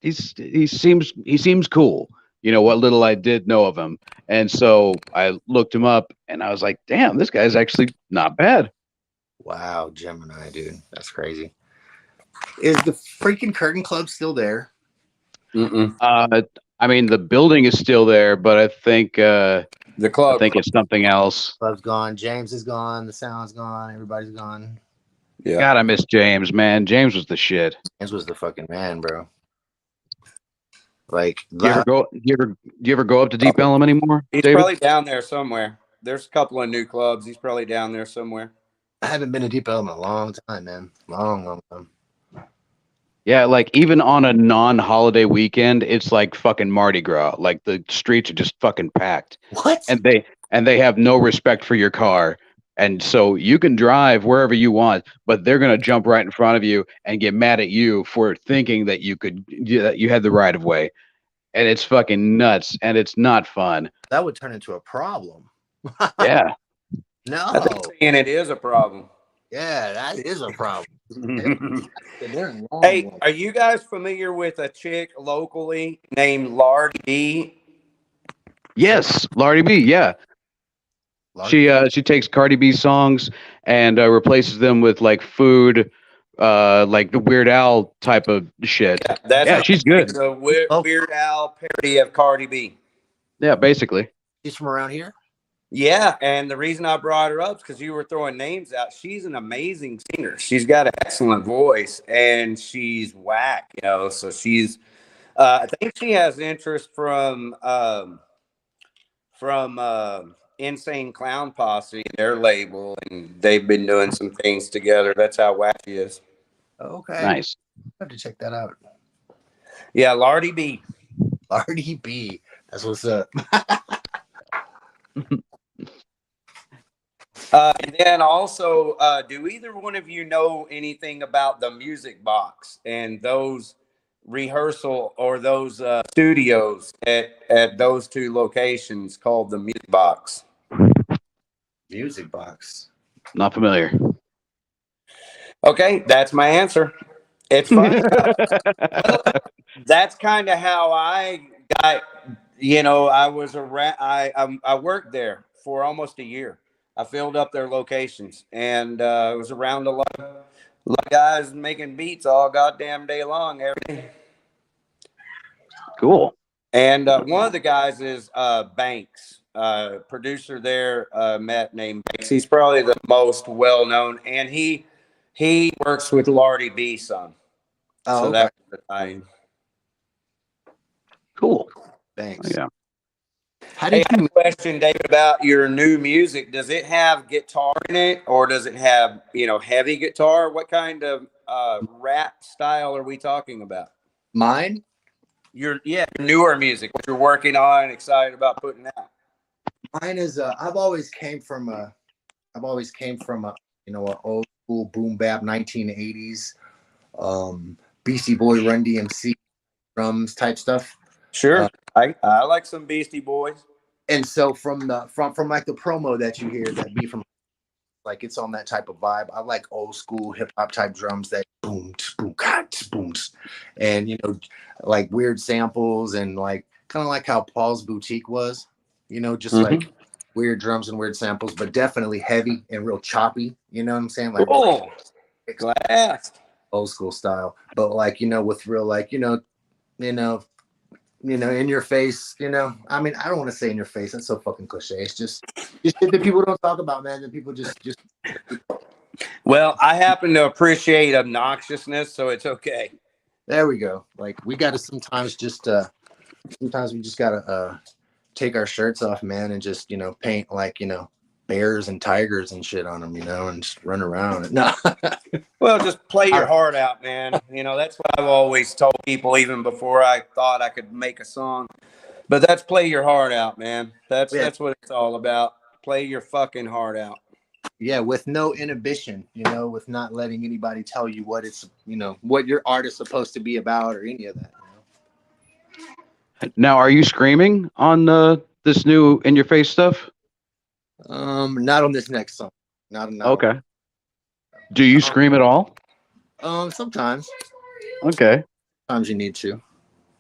Speaker 3: he seems cool. You know what little I did know of him, and so I looked him up, and I was like, damn, this guy's actually not bad.
Speaker 5: Wow, Gemini, dude. That's crazy. Is the freaking Curtain Club still there?
Speaker 3: I mean, the building is still there, but I think
Speaker 2: The club.
Speaker 3: I think it's something else.
Speaker 5: Club's gone. James is gone. The sound's gone. Everybody's gone.
Speaker 2: Yeah.
Speaker 3: God, I miss James, man. James was the shit.
Speaker 5: James was the fucking man, bro. Like,
Speaker 3: Do you ever go up to Deep Ellum anymore,
Speaker 2: He's
Speaker 3: David?
Speaker 2: probably down there somewhere. There's a couple of new clubs. He's probably down there somewhere.
Speaker 5: I haven't been to Deep Ellum in a long time, man. Long time.
Speaker 3: Yeah, like even on a non-holiday weekend, it's like fucking Mardi Gras. Like the streets are just fucking packed.
Speaker 5: What?
Speaker 3: And they have no respect for your car. And so you can drive wherever you want, but they're gonna jump right in front of you and get mad at you for thinking that you had the right of way. And it's fucking nuts, and it's not fun.
Speaker 5: That would turn into a problem.
Speaker 3: Yeah.
Speaker 5: No.
Speaker 2: I think saying it is a problem.
Speaker 5: Yeah, that is a problem.
Speaker 2: Hey, are you guys familiar with a chick locally named Lardy B?
Speaker 3: Yes, Lardy B. Yeah, she takes Cardi B songs and replaces them with like food, like the Weird Al type of shit. Yeah, she's good.
Speaker 2: It's a Weird Al parody of Cardi B.
Speaker 3: Yeah, basically.
Speaker 5: She's from around here?
Speaker 2: Yeah, and the reason I brought her up is because you were throwing names out. She's an amazing singer. She's got an excellent voice, and she's whack, you know. So she's, I think she has interest from Insane Clown Posse, their label, and they've been doing some things together. That's how whack she is.
Speaker 5: Okay.
Speaker 3: Nice.
Speaker 5: I have to check that out.
Speaker 2: Yeah, Lardy B.
Speaker 5: Lardy B. That's what's up.
Speaker 2: And then also, do either one of you know anything about the Music Box and those rehearsal or those studios at those two locations called the Music Box?
Speaker 5: Music Box.
Speaker 3: Not familiar.
Speaker 2: Okay, that's my answer. It's fun. That's kind of how I got. You know, I was around. I worked there for almost a year. I filled up their locations, and I was around a lot of guys making beats all goddamn day long every day.
Speaker 3: Cool.
Speaker 2: And one of the guys is Banks, producer there, Matt named Banks. He's probably the most well known, and he works with Lardy B some.
Speaker 5: Oh,
Speaker 2: so
Speaker 5: okay.
Speaker 2: that's the time.
Speaker 3: Cool.
Speaker 5: Thanks.
Speaker 3: Yeah.
Speaker 2: Hey, I have a question, David, about your new music. Does it have guitar in it, or does it have, heavy guitar? What kind of rap style are we talking about?
Speaker 5: Mine?
Speaker 2: Your newer music, what you're working on, excited about putting out.
Speaker 5: Mine is I've always came from a old school boom bap 1980s Beastie Boy, Run DMC drums type stuff.
Speaker 2: Sure. I like some Beastie Boys.
Speaker 5: And so from like the promo that you hear, that beat from, like, it's on that type of vibe. I like old school hip hop type drums that boom, boom, boom. and like weird samples and like kind of like how Paul's Boutique was, just like weird drums and weird samples, but definitely heavy and real choppy. You know what I'm saying? Like
Speaker 2: Cool. Glass.
Speaker 5: old school style, but like with real like in your face. I mean, I don't want to say in your face. That's so fucking cliche. It's just shit that people don't talk about, man. That people just.
Speaker 2: Well, I happen to appreciate obnoxiousness, so it's okay.
Speaker 5: There we go. Like we got to sometimes we just gotta take our shirts off, man, and just paint like bears and tigers and shit on them, and just run around. No.
Speaker 2: Well, just play your heart out, man. That's what I've always told people, even before I thought I could make a song. But that's play your heart out, man. That's what it's all about. Play your fucking heart out.
Speaker 5: Yeah, with no inhibition, with not letting anybody tell you what it's, what your art is supposed to be about or any of that.
Speaker 3: Now, are you screaming on this new In Your Face stuff?
Speaker 5: Not on this next song. Not
Speaker 3: okay. Do you scream at all?
Speaker 5: Sometimes.
Speaker 3: Okay.
Speaker 5: Sometimes you need to.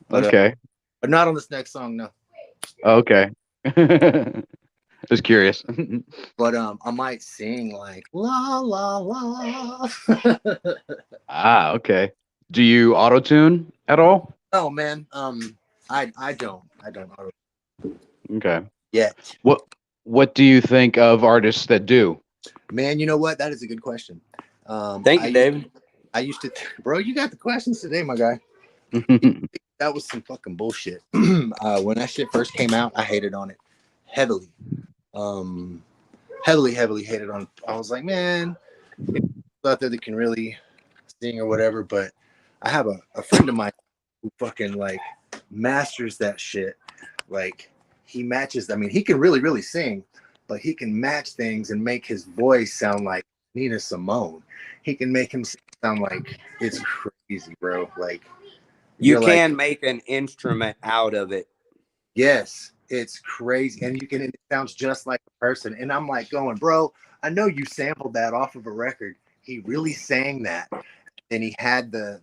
Speaker 5: But,
Speaker 3: okay.
Speaker 5: But not on this next song, no.
Speaker 3: Okay. Just curious.
Speaker 5: But I might sing like la la la.
Speaker 3: Okay. Do you auto tune at all?
Speaker 5: Oh man, I don't auto.
Speaker 3: Okay.
Speaker 5: Yeah.
Speaker 3: What do you think of artists that do?
Speaker 5: Man, you know what? That is a good question.
Speaker 2: Thank you, David.
Speaker 5: I used to, bro. You got the questions today, my guy. That was some fucking bullshit. When that shit first came out, I hated on it heavily. Heavily hated on it. I was like, man, out there that can really sing or whatever. But I have a friend of mine who fucking like masters that shit. Like he matches. I mean, he can really, really sing, but he can match things and make his voice sound like Nina Simone. He can make him sound like it's crazy, bro. Like
Speaker 2: you can make an instrument out of it.
Speaker 5: Yes, it's crazy, and it sounds just like a person. And I'm like going, bro, I know you sampled that off of a record. He really sang that, and he had the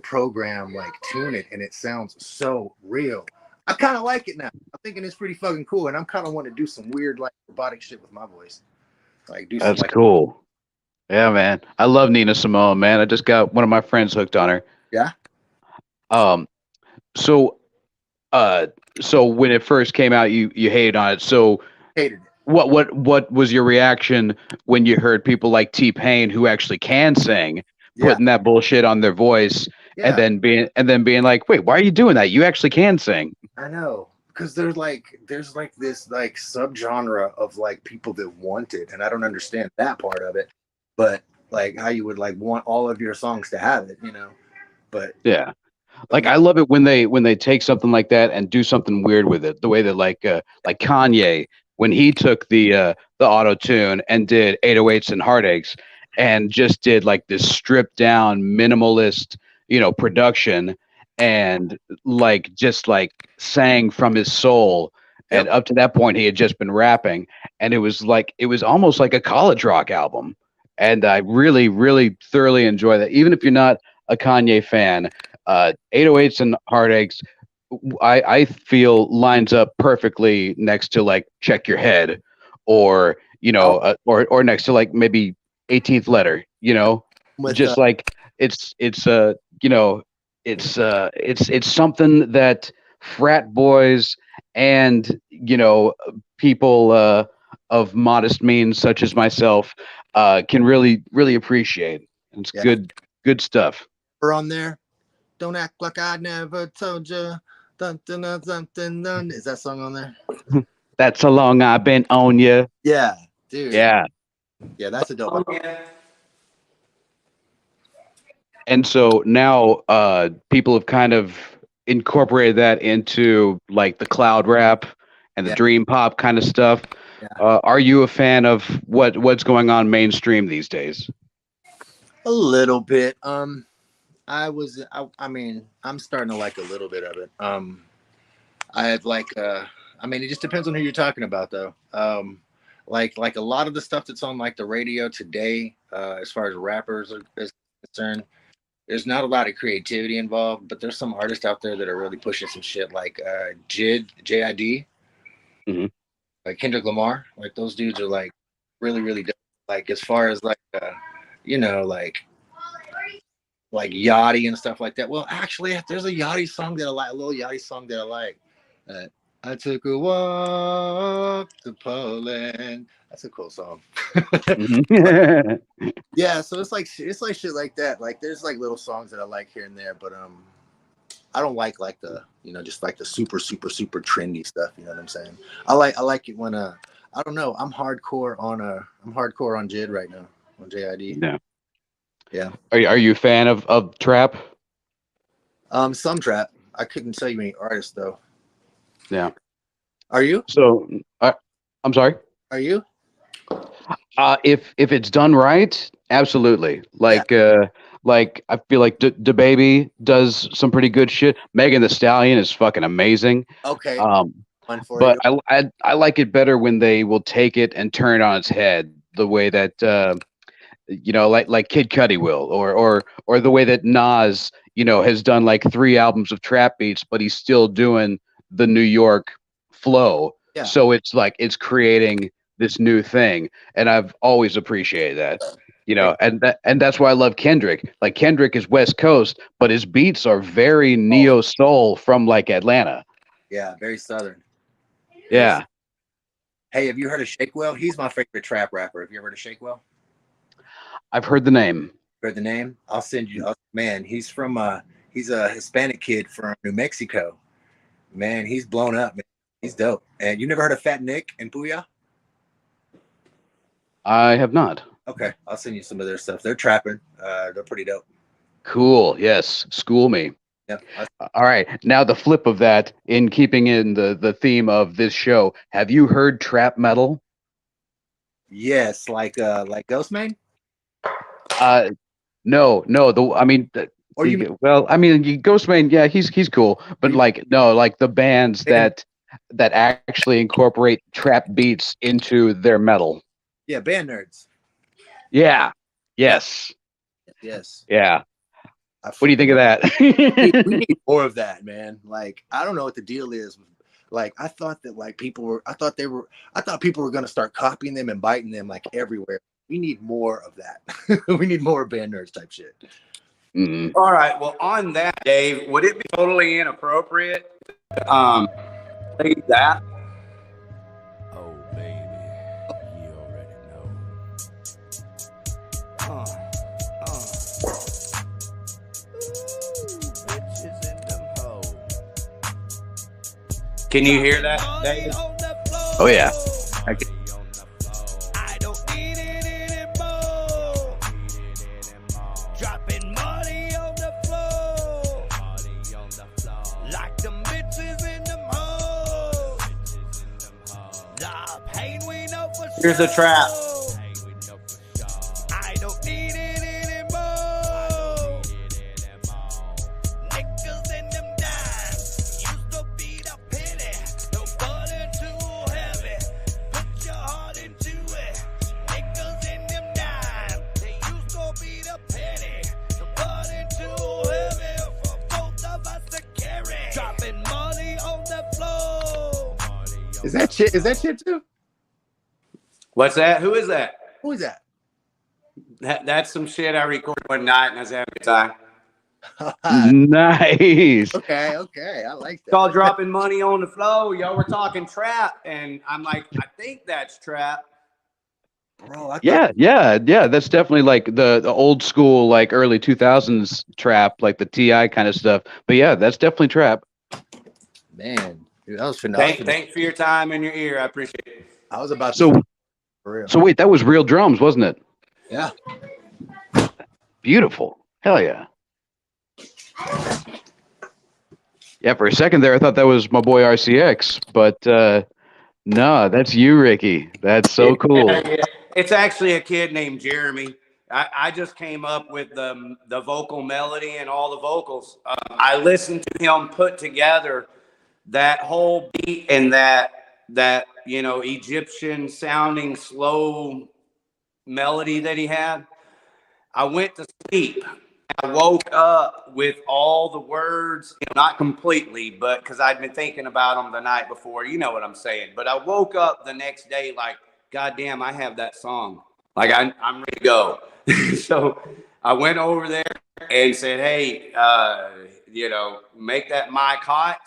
Speaker 5: program like tune it, and it sounds so real. I kind of like it now. I'm thinking it's pretty fucking cool, and I'm kind of want to do some weird like robotic shit with my voice. Like do
Speaker 3: That's
Speaker 5: some, like,
Speaker 3: cool. Yeah, man. I love Nina Simone, man. I just got one of my friends hooked on her.
Speaker 5: Yeah.
Speaker 3: So when it first came out, you hated on it. So
Speaker 5: Hated it.
Speaker 3: What was your reaction when you heard people like T-Pain, who actually can sing, putting that bullshit on their voice, and then being like, wait, why are you doing that? You actually can sing.
Speaker 5: I know, because there's like this like subgenre of like people that want it, and I don't understand that part of it. But like how you would like want all of your songs to have it, But
Speaker 3: yeah. Like I love it when they take something like that and do something weird with it. The way that like Kanye, when he took the auto tune and did 808s and heartaches and just did like this stripped down minimalist, production, and like just like sang from his soul. And up to that point he had just been rapping, and it was almost like a college rock album. And I really, really thoroughly enjoy that. Even if you're not a Kanye fan, 808s and heartaches, I feel lines up perfectly next to like Check Your Head, or or next to like maybe 18th Letter, just like it's something that frat boys and people of modest means such as myself can really, really appreciate. It's good stuff.
Speaker 5: We're on there. Don't act like I never told you. Dun, dun, dun, dun, dun, dun. Is that song on there?
Speaker 3: That's how long I've been on you.
Speaker 5: Yeah, dude.
Speaker 3: Yeah.
Speaker 5: Yeah, that's a dope.
Speaker 3: And so now people have kind of incorporated that into like the cloud rap and the dream pop kind of stuff. Yeah. Are you a fan of what's going on mainstream these days?
Speaker 5: A little bit. I mean, I'm starting to like a little bit of it. I have like, I mean, it just depends on who you're talking about, though. Like a lot of the stuff that's on like the radio today, as far as rappers are concerned, there's not a lot of creativity involved, but there's some artists out there that are really pushing some shit like JID,
Speaker 3: Mhm.
Speaker 5: like Kendrick Lamar. Like those dudes are like really, really dope. Like as far as like you know, like Yachty and stuff like that. Well, actually, there's a Yachty song that I like, a little Yachty song that I like. I took a walk to Poland. That's a cool song.
Speaker 3: Mhm.
Speaker 5: Yeah, so it's like shit like that. Like there's like little songs that I like here and there, but I don't like the just like the super trendy stuff. You know what I'm saying? I like it when I don't know. I'm hardcore on JID right now on JID.
Speaker 3: Yeah.
Speaker 5: Yeah.
Speaker 3: Are you a fan of trap?
Speaker 5: Some trap. I couldn't tell you any artists though.
Speaker 3: Yeah.
Speaker 5: Are you?
Speaker 3: So, I'm sorry.
Speaker 5: Are you?
Speaker 3: If it's done right, absolutely. Like I feel like DaBaby does some pretty good shit. Megan Thee Stallion is fucking amazing.
Speaker 5: Okay. One for
Speaker 3: But
Speaker 5: you.
Speaker 3: I like it better when they will take it and turn it on its head, the way that like Kid Cudi will, or the way that Nas, has done like 3 albums of trap beats, but he's still doing the New York flow.
Speaker 5: Yeah.
Speaker 3: So it's like it's creating this new thing, and I've always appreciated that. And that's why I love Kendrick. Like Kendrick is West Coast, but his beats are very neo soul from like Atlanta.
Speaker 5: Yeah, very southern.
Speaker 3: Yeah.
Speaker 5: Hey, have you heard of Shakewell? He's my favorite trap rapper. Have you ever heard of Shakewell?
Speaker 3: I've heard the name.
Speaker 5: Heard the name? I'll send you. Man, he's from he's a Hispanic kid from New Mexico. Man, he's blown up. Man. He's dope. And you never heard of Fat Nick and Booyah?
Speaker 3: I have not.
Speaker 5: Okay, I'll send you some of their stuff. They're trapping. They're pretty dope.
Speaker 3: Cool. Yes. School me.
Speaker 5: Yeah.
Speaker 3: All right. Now the flip of that, in keeping in the theme of this show, have you heard trap metal?
Speaker 5: Yes, like Ghostman?
Speaker 3: No. Ghostman, yeah, he's cool, but like the bands that actually incorporate trap beats into their metal.
Speaker 5: Yeah, band nerds.
Speaker 3: Yeah. Yes.
Speaker 5: Yes.
Speaker 3: Yeah. What do you think of that?
Speaker 5: We need more of that, man. Like, I don't know what the deal is. Like, I thought that like I thought people were gonna start copying them and biting them like everywhere. We need more of that. We need more band nerds type shit.
Speaker 3: Mm-hmm.
Speaker 2: All right. Well, on that, Dave, would it be totally inappropriate? Play that.
Speaker 6: Oh, baby, you already know. Bitches in them hoes.
Speaker 2: Can you hear that, Dave?
Speaker 3: Oh yeah.
Speaker 6: I don't need it anymore. Dropping money on the floor. Like them bitches in them hoes. Nah, pain we know for
Speaker 2: Here's the trap.
Speaker 6: I don't need it anymore. Nickels in them dimes. Used to be the penny. No butter too heavy. Put your heart into it. Nickels in them dimes. They used to be the penny. No butter too heavy for both of us to carry. Dropping money on the floor.
Speaker 5: Is that shit? Is that shit too?
Speaker 2: What's that? Who is that?
Speaker 5: Who is that?
Speaker 2: That's some shit I recorded one night and I was having a good time.
Speaker 3: Nice.
Speaker 5: Okay, I like
Speaker 2: It's
Speaker 5: that.
Speaker 2: called Dropping Money on the Flow. Y'all were talking trap, and I'm like, I think that's trap.
Speaker 5: Bro, I thought,
Speaker 3: Yeah. That's definitely like the old school, like early 2000s trap, like the TI kind of stuff. But yeah, that's definitely trap.
Speaker 5: man, dude, that was phenomenal.
Speaker 2: Thanks for your time and your ear. I appreciate it.
Speaker 5: I was about to
Speaker 3: So
Speaker 5: for real.
Speaker 3: wait, that was real drums, wasn't it?
Speaker 5: Yeah.
Speaker 3: Beautiful. Hell yeah. Yeah, for a second there, I thought that was my boy RCX, but no, that's you, Ricky. That's so cool.
Speaker 2: Yeah. It's actually a kid named Jeremy. I just came up with the vocal melody and all the vocals. I listened to him put together that whole beat and that Egyptian sounding slow melody that he had. I went to sleep I woke up with all the words, not completely, but because I'd been thinking about them the night before. You know what I'm saying? But I woke up the next day like, God damn, I have that song. Like I'm ready to go. So I went over there and said, hey, make that mic hot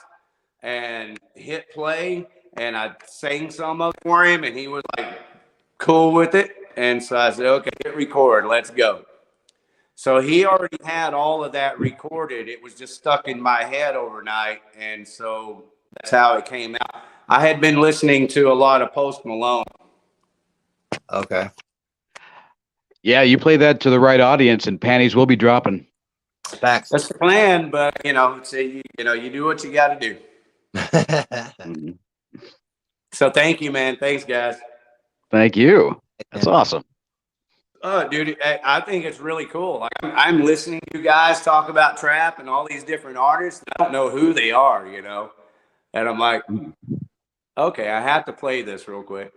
Speaker 2: and hit play. And I sang some of it for him, and he was like cool with it. And so I said, okay, hit record, let's go. So he already had all of that recorded. It was just stuck in my head overnight. And so that's how it came out. I had been listening to a lot of Post Malone.
Speaker 5: Okay.
Speaker 3: Yeah, you play that to the right audience, and panties will be dropping.
Speaker 5: Facts.
Speaker 2: That's the plan, but you do what you got to do.
Speaker 3: Mhm.
Speaker 2: So thank you, man. Thanks, guys.
Speaker 3: Thank you. That's awesome.
Speaker 2: Oh, dude, I think it's really cool. Like I'm listening to you guys talk about trap and all these different artists. I don't know who they are, and I'm like, okay, I have to play this real quick.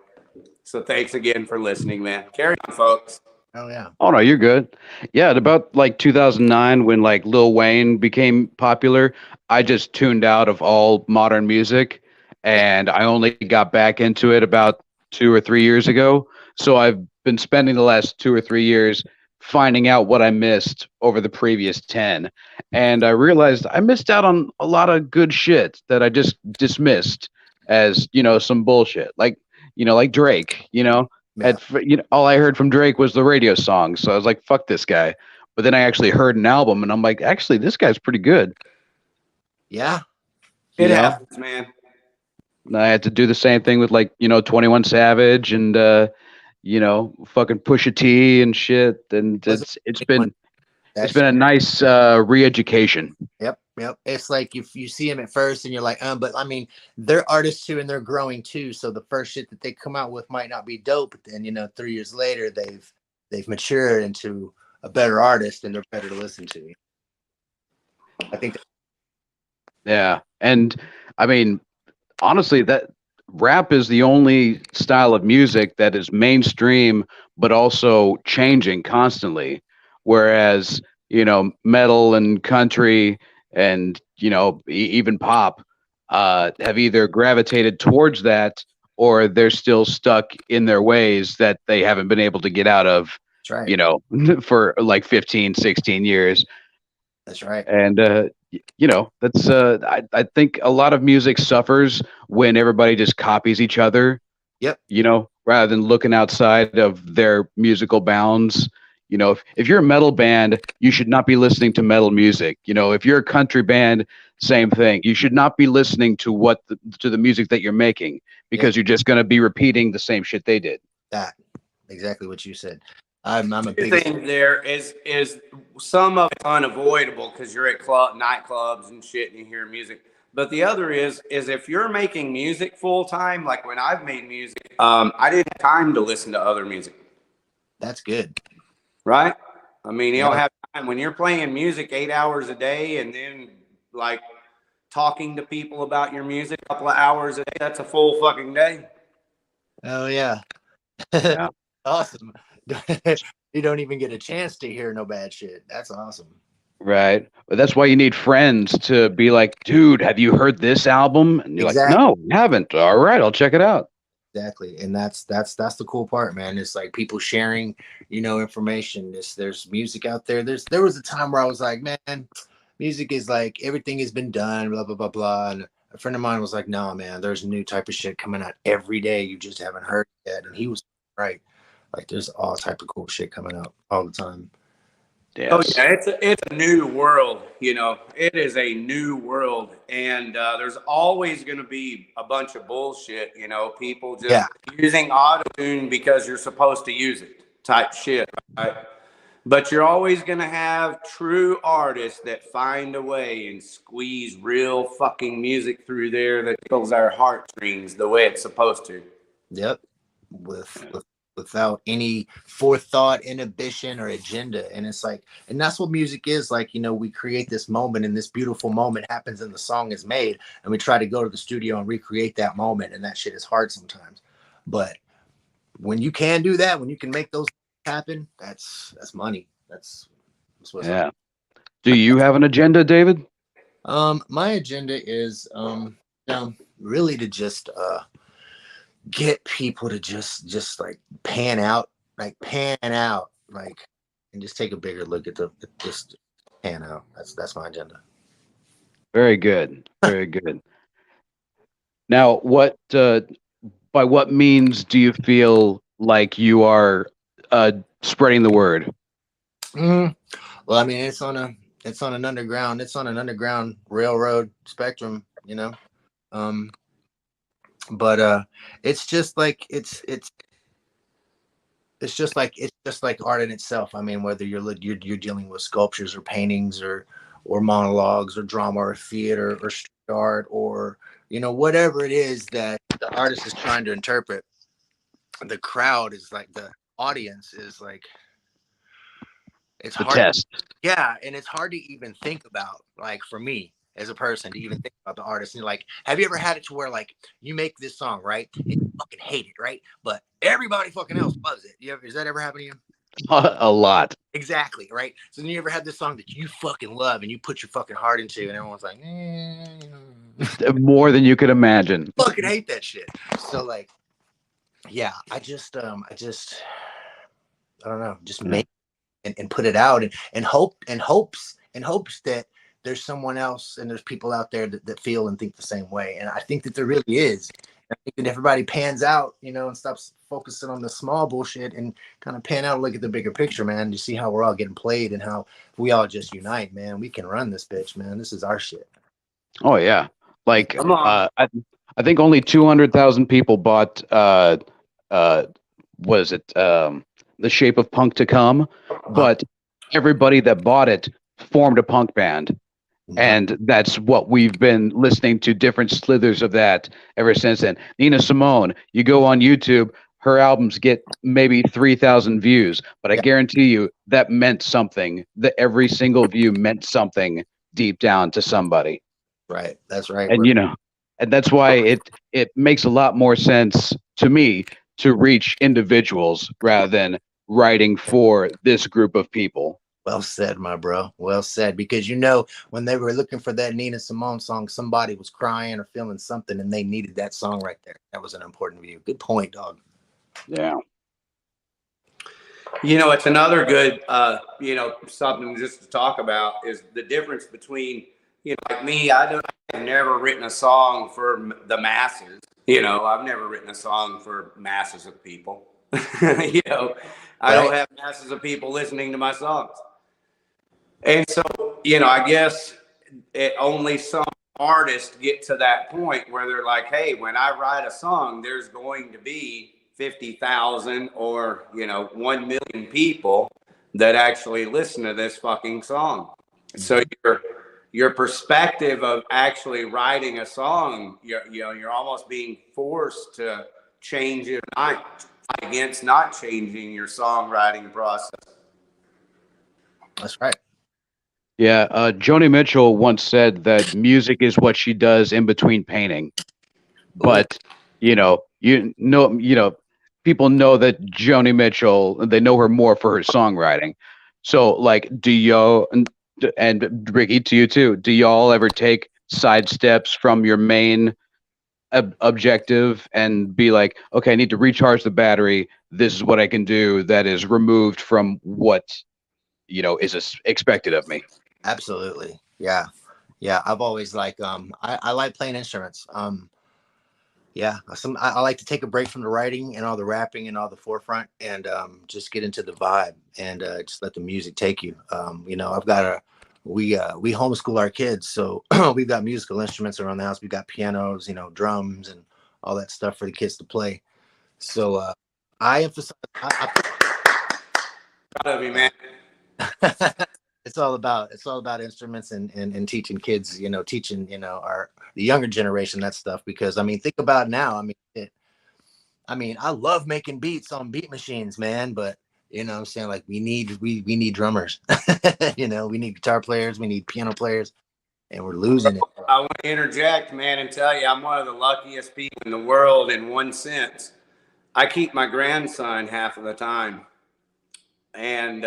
Speaker 2: So thanks again for listening, man. Carry on, folks.
Speaker 5: Oh yeah.
Speaker 3: Oh no, you're good. Yeah, at about like 2009, when like Lil Wayne became popular, I just tuned out of all modern music, and I only got back into it about 2 or 3 years ago. So I've been spending the last 2 or 3 years finding out what I missed over the previous 10, and I realized I missed out on a lot of good shit that I just dismissed as some bullshit, like Drake.
Speaker 5: Yeah.
Speaker 3: All I heard from Drake was the radio song, so I was like, "Fuck this guy." But then I actually heard an album, and I'm like, "Actually, this guy's pretty good."
Speaker 5: Yeah.
Speaker 2: It
Speaker 3: Yeah.
Speaker 2: happens, man.
Speaker 3: And I had to do the same thing with 21 Savage and fucking Pusha T and shit. And it's been a nice re-education.
Speaker 5: Yep. It's like you see them at first and you're like, but I mean, they're artists too, and they're growing too. So the first shit that they come out with might not be dope, but then 3 years later they've matured into a better artist and they're better to listen to. I think.
Speaker 3: Yeah, and I mean, honestly, that rap is the only style of music that is mainstream, but also changing constantly. Whereas, metal and country and, even pop have either gravitated towards that, or they're still stuck in their ways that they haven't been able to get out of,
Speaker 5: That's right.
Speaker 3: for like 15, 16 years.
Speaker 5: That's right.
Speaker 3: And, that's, I think a lot of music suffers when everybody just copies each other.
Speaker 5: Yep.
Speaker 3: Rather than looking outside of their musical bounds. If you're a metal band, you should not be listening to metal music. If you're a country band, same thing. You should not be listening to the music that you're making, because you're just going to be repeating the same shit they did.
Speaker 5: That exactly what you said. I'm a big
Speaker 2: thing there is some of it's unavoidable because you're at nightclubs and shit and you hear music. But the other is if you're making music full time, like when I've made music, I didn't have time to listen to other music.
Speaker 5: That's good.
Speaker 2: Right? I mean, you don't have time when you're playing music 8 hours a day and then like talking to people about your music a couple of hours a day. That's a full fucking day.
Speaker 5: Oh yeah.
Speaker 3: Yeah.
Speaker 5: Awesome. You don't even get a chance to hear no bad shit. That's awesome.
Speaker 3: Right. But that's why you need friends to be like, dude, have you heard this album? And you're like, no, I haven't. All right, I'll check it out.
Speaker 5: Exactly. And that's the cool part, man. It's like people sharing, information. There's music out there. There was a time where I was like, man, music is like everything has been done, blah, blah, blah, blah. And a friend of mine was like, no, man, there's a new type of shit coming out every day. You just haven't heard it yet. And he was right. Like there's all type of cool shit coming out all the time.
Speaker 3: Yes.
Speaker 2: Oh yeah, it's a new world. It is a new world, and there's always going to be a bunch of bullshit. People just using auto-tune because you're supposed to use it, type shit. Right? But you're always going to have true artists that find a way and squeeze real fucking music through there that tickles our heartstrings the way it's supposed to.
Speaker 5: Yep. Without any forethought, inhibition, or agenda. And it's like, and that's what music is like. We create this moment, and this beautiful moment happens and the song is made, and we try to go to the studio and recreate that moment, and that shit is hard sometimes. But when you can do that, when you can make those happen, that's money. That's what's up.
Speaker 3: Do you have an agenda, David?
Speaker 5: My agenda is really to just get people to just like pan out, like and just take a bigger look at just pan out. That's my agenda.
Speaker 3: Very good. Very good. Now, what by what means do you feel like you are spreading the word?
Speaker 5: Well, I mean, it's on an underground railroad spectrum, you know. But it's just like it's just like art in itself. I mean, whether you're dealing with sculptures or paintings or monologues or drama or theater or street art or whatever it is that the artist is trying to interpret, the crowd is like the audience is like it's
Speaker 3: The
Speaker 5: hard.
Speaker 3: test.
Speaker 5: Yeah, and it's hard to even think about, like for me as a person, to even think about the artist. And like, have you ever had it to where like you make this song, right? And you fucking hate it, right? But everybody fucking else loves it. Has that ever happened to you?
Speaker 3: A lot.
Speaker 5: Exactly, right? So then you ever had this song that you fucking love and you put your fucking heart into, and everyone's like,
Speaker 3: More than you could imagine.
Speaker 5: fucking hate that shit. So like, yeah, I don't know, just make and put it out and hopes that there's someone else and there's people out there that feel and think the same way. And I think that there really is. I think that everybody pans out, and stops focusing on the small bullshit and kind of pan out and look at the bigger picture, man. You see how we're all getting played and how we all just unite, man. We can run this bitch, man. This is our shit.
Speaker 3: Oh yeah. Like
Speaker 2: Come on.
Speaker 3: I think only 200,000 people bought was it The Shape of Punk to Come, but everybody that bought it formed a punk band. And that's what we've been listening to, different slithers of that ever since then. Nina Simone, you go on YouTube, her albums get maybe 3,000 views, but I guarantee you that meant something. That every single view meant something deep down to somebody.
Speaker 5: Right. That's right.
Speaker 3: And and that's why it makes a lot more sense to me to reach individuals rather than writing for this group of people.
Speaker 5: Well said, my bro. Well said. Because when they were looking for that Nina Simone song, somebody was crying or feeling something, and they needed that song right there. That was an important view. Good point, dog.
Speaker 3: Yeah.
Speaker 2: It's another good, something just to talk about is the difference between, like me, I've never written a song for the masses. I've never written a song for masses of people. I don't have masses of people listening to my songs. And so, I guess only some artists get to that point where they're like, hey, when I write a song, there's going to be 50,000 or 1 million people that actually listen to this fucking song. So your perspective of actually writing a song, you're almost being forced to change it against not changing your songwriting process.
Speaker 5: That's right.
Speaker 3: Yeah, Joni Mitchell once said that music is what she does in between painting. But people know that Joni Mitchell, they know her more for her songwriting. So like, do y'all and Ricky, to you too, do y'all ever take side steps from your main objective and be like, okay, I need to recharge the battery. This is what I can do that is removed from what is expected of me.
Speaker 5: Absolutely. Yeah. I've always like I like playing instruments. I like to take a break from the writing and all the rapping and all the forefront and just get into the vibe and just let the music take you. We homeschool our kids, so we've got musical instruments around the house. We've got pianos, drums and all that stuff for the kids to play. So I emphasize.
Speaker 2: Proud of you, man.
Speaker 5: It's all about instruments and teaching kids, teaching, the younger generation that stuff. Because think about it now. I love making beats on beat machines, man. But I'm saying, like, we need drummers. We need guitar players, we need piano players, and we're losing it.
Speaker 2: I want to interject, man, and tell you I'm one of the luckiest people in the world in one sense. I keep my grandson half of the time, and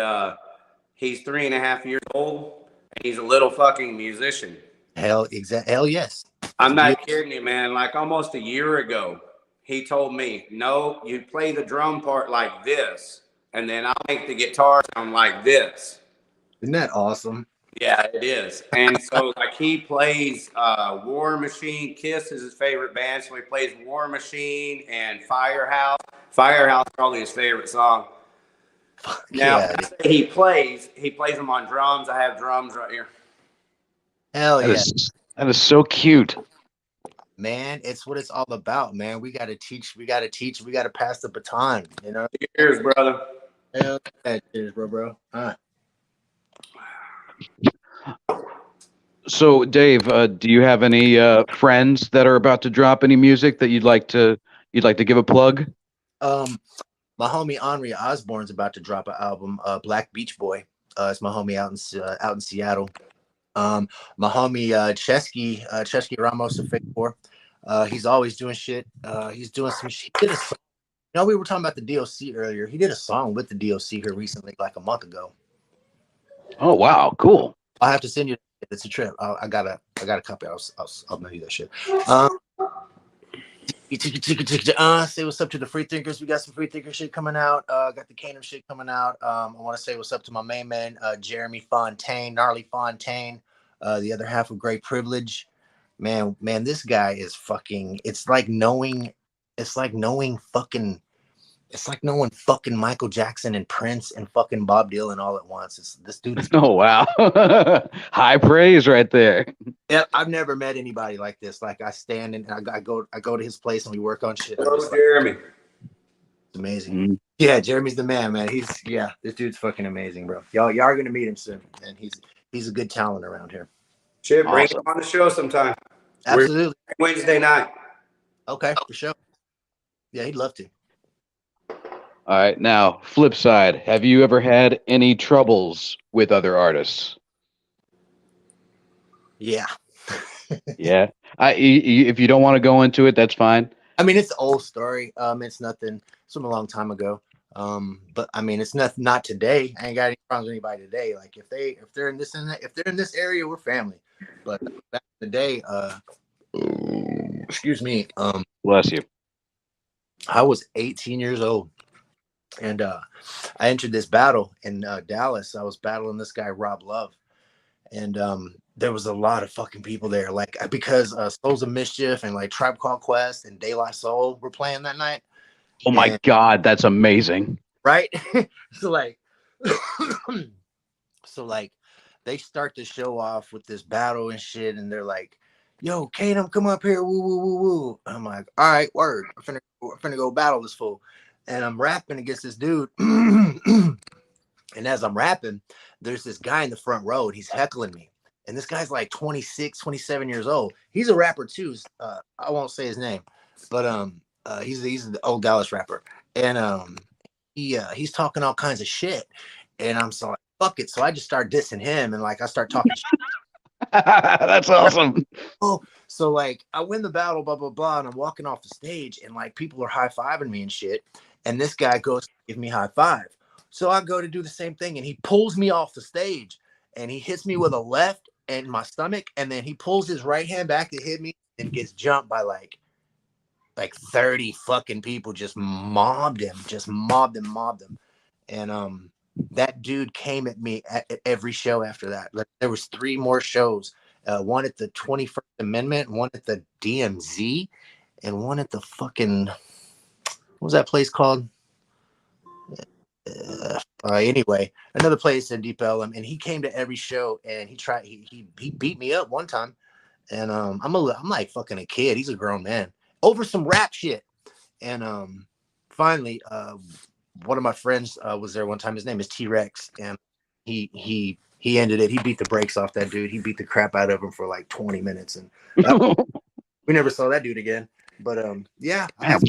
Speaker 2: he's 3.5 years old, He's a little fucking musician.
Speaker 5: Hell yes.
Speaker 2: I'm
Speaker 5: It's
Speaker 2: not kidding you, man. Like almost a year ago, he told me, no, you play the drum part like this, and then I'll make the guitar sound like this.
Speaker 5: Isn't that awesome?
Speaker 2: Yeah, it is. And so like he plays War Machine. Kiss is his favorite band, so he plays War Machine and Firehouse. Firehouse is probably his favorite song. Now
Speaker 5: Yeah,
Speaker 2: he plays them on drums. I have drums right here.
Speaker 5: hell
Speaker 3: That
Speaker 5: yeah.
Speaker 3: that is so cute.
Speaker 5: Man, it's what it's all about, man. We gotta teach, we gotta pass the baton, you know.
Speaker 2: Cheers, brother.
Speaker 5: Hell yeah, cheers, bro. All right.
Speaker 3: So, Dave, do you have any friends that are about to drop any music that you'd like to give a plug?
Speaker 5: My homie Henri Osborne's about to drop an album, Black Beach Boy. It's my homie out in Seattle. My homie Chesky Ramos of Fake 4. He's always doing shit. He's doing some shit. He did a song. You know, we were talking about the DOC earlier. He did a song with the DOC here recently, like a month ago.
Speaker 3: Oh wow, cool.
Speaker 5: I'll have to send you. It's a trip. I got a copy. I'll mail you that shit. Say what's up to the free thinkers. We got some free thinker shit coming out. Got the Kingdom shit coming out. I want to say what's up to my main man, Jeremy Fontaine, Gnarly Fontaine, the other half of Great Privilege. Man, this guy is fucking. It's like knowing fucking Michael Jackson and Prince and fucking Bob Dylan all at once. This dude is.
Speaker 3: Oh wow, high praise right there.
Speaker 5: Yeah, I've never met anybody like this. Like I stand and I go to his place and we work on shit.
Speaker 2: Hello, Jeremy.
Speaker 5: It's amazing. Yeah, Jeremy's the man, man. This dude's fucking amazing, bro. Y'all are gonna meet him soon, and he's a good talent around here.
Speaker 2: Shit, bring him on the show sometime.
Speaker 5: Absolutely.
Speaker 2: Wednesday night.
Speaker 5: Okay, for sure. Yeah, he'd love to.
Speaker 3: All right, now flip side. Have you ever had any troubles with other artists?
Speaker 5: Yeah.
Speaker 3: Yeah. If you don't want to go into it, that's fine.
Speaker 5: I mean, it's an old story. It's nothing. It's from a long time ago. But I mean, it's not today. I ain't got any problems with anybody today. Like if they're in this area, we're family. But back in the day, excuse me.
Speaker 3: Bless you.
Speaker 5: I was 18 years old, and I entered this battle in Dallas. I was battling this guy Rob Love, and there was a lot of fucking people there. Like because Souls of Mischief and like Tribe Called Quest and De La Soul were playing that night.
Speaker 3: Oh my God, that's amazing.
Speaker 5: Right? so like they start the show off with this battle and shit, and they're like, yo, Kayla, come up here, woo, woo, woo, woo. I'm like, all right, word. I'm finna go battle this fool. And I'm rapping against this dude. And as I'm rapping, there's this guy in the front row, and he's heckling me. And this guy's like 26, 27 years old. He's a rapper too. I won't say his name, but he's the old Dallas rapper. And he's talking all kinds of shit. And I'm so like, fuck it. So I just start dissing him, and like I start talking shit.
Speaker 3: That's awesome.
Speaker 5: Oh, so like I win the battle, blah blah blah, and I'm walking off the stage, and like people are high-fiving me and shit. And this guy goes to give me high five. So I go to do the same thing, and he pulls me off the stage, and he hits me with a left in my stomach, and then he pulls his right hand back to hit me and gets jumped by like 30 fucking people. Just mobbed him. And that dude came at me at every show after that. Like, there was 3 more shows. One at the 21st Amendment, one at the DMZ, and one at the fucking, what was that place called? Anyway, another place in Deep Ellum, and he came to every show, and he beat me up one time, and I'm like fucking a kid. He's a grown man over some rap shit, and finally, one of my friends was there one time. His name is T-Rex, and he ended it. He beat the brakes off that dude. He beat the crap out of him for like 20 minutes, and we never saw that dude again. But yeah.
Speaker 3: Man,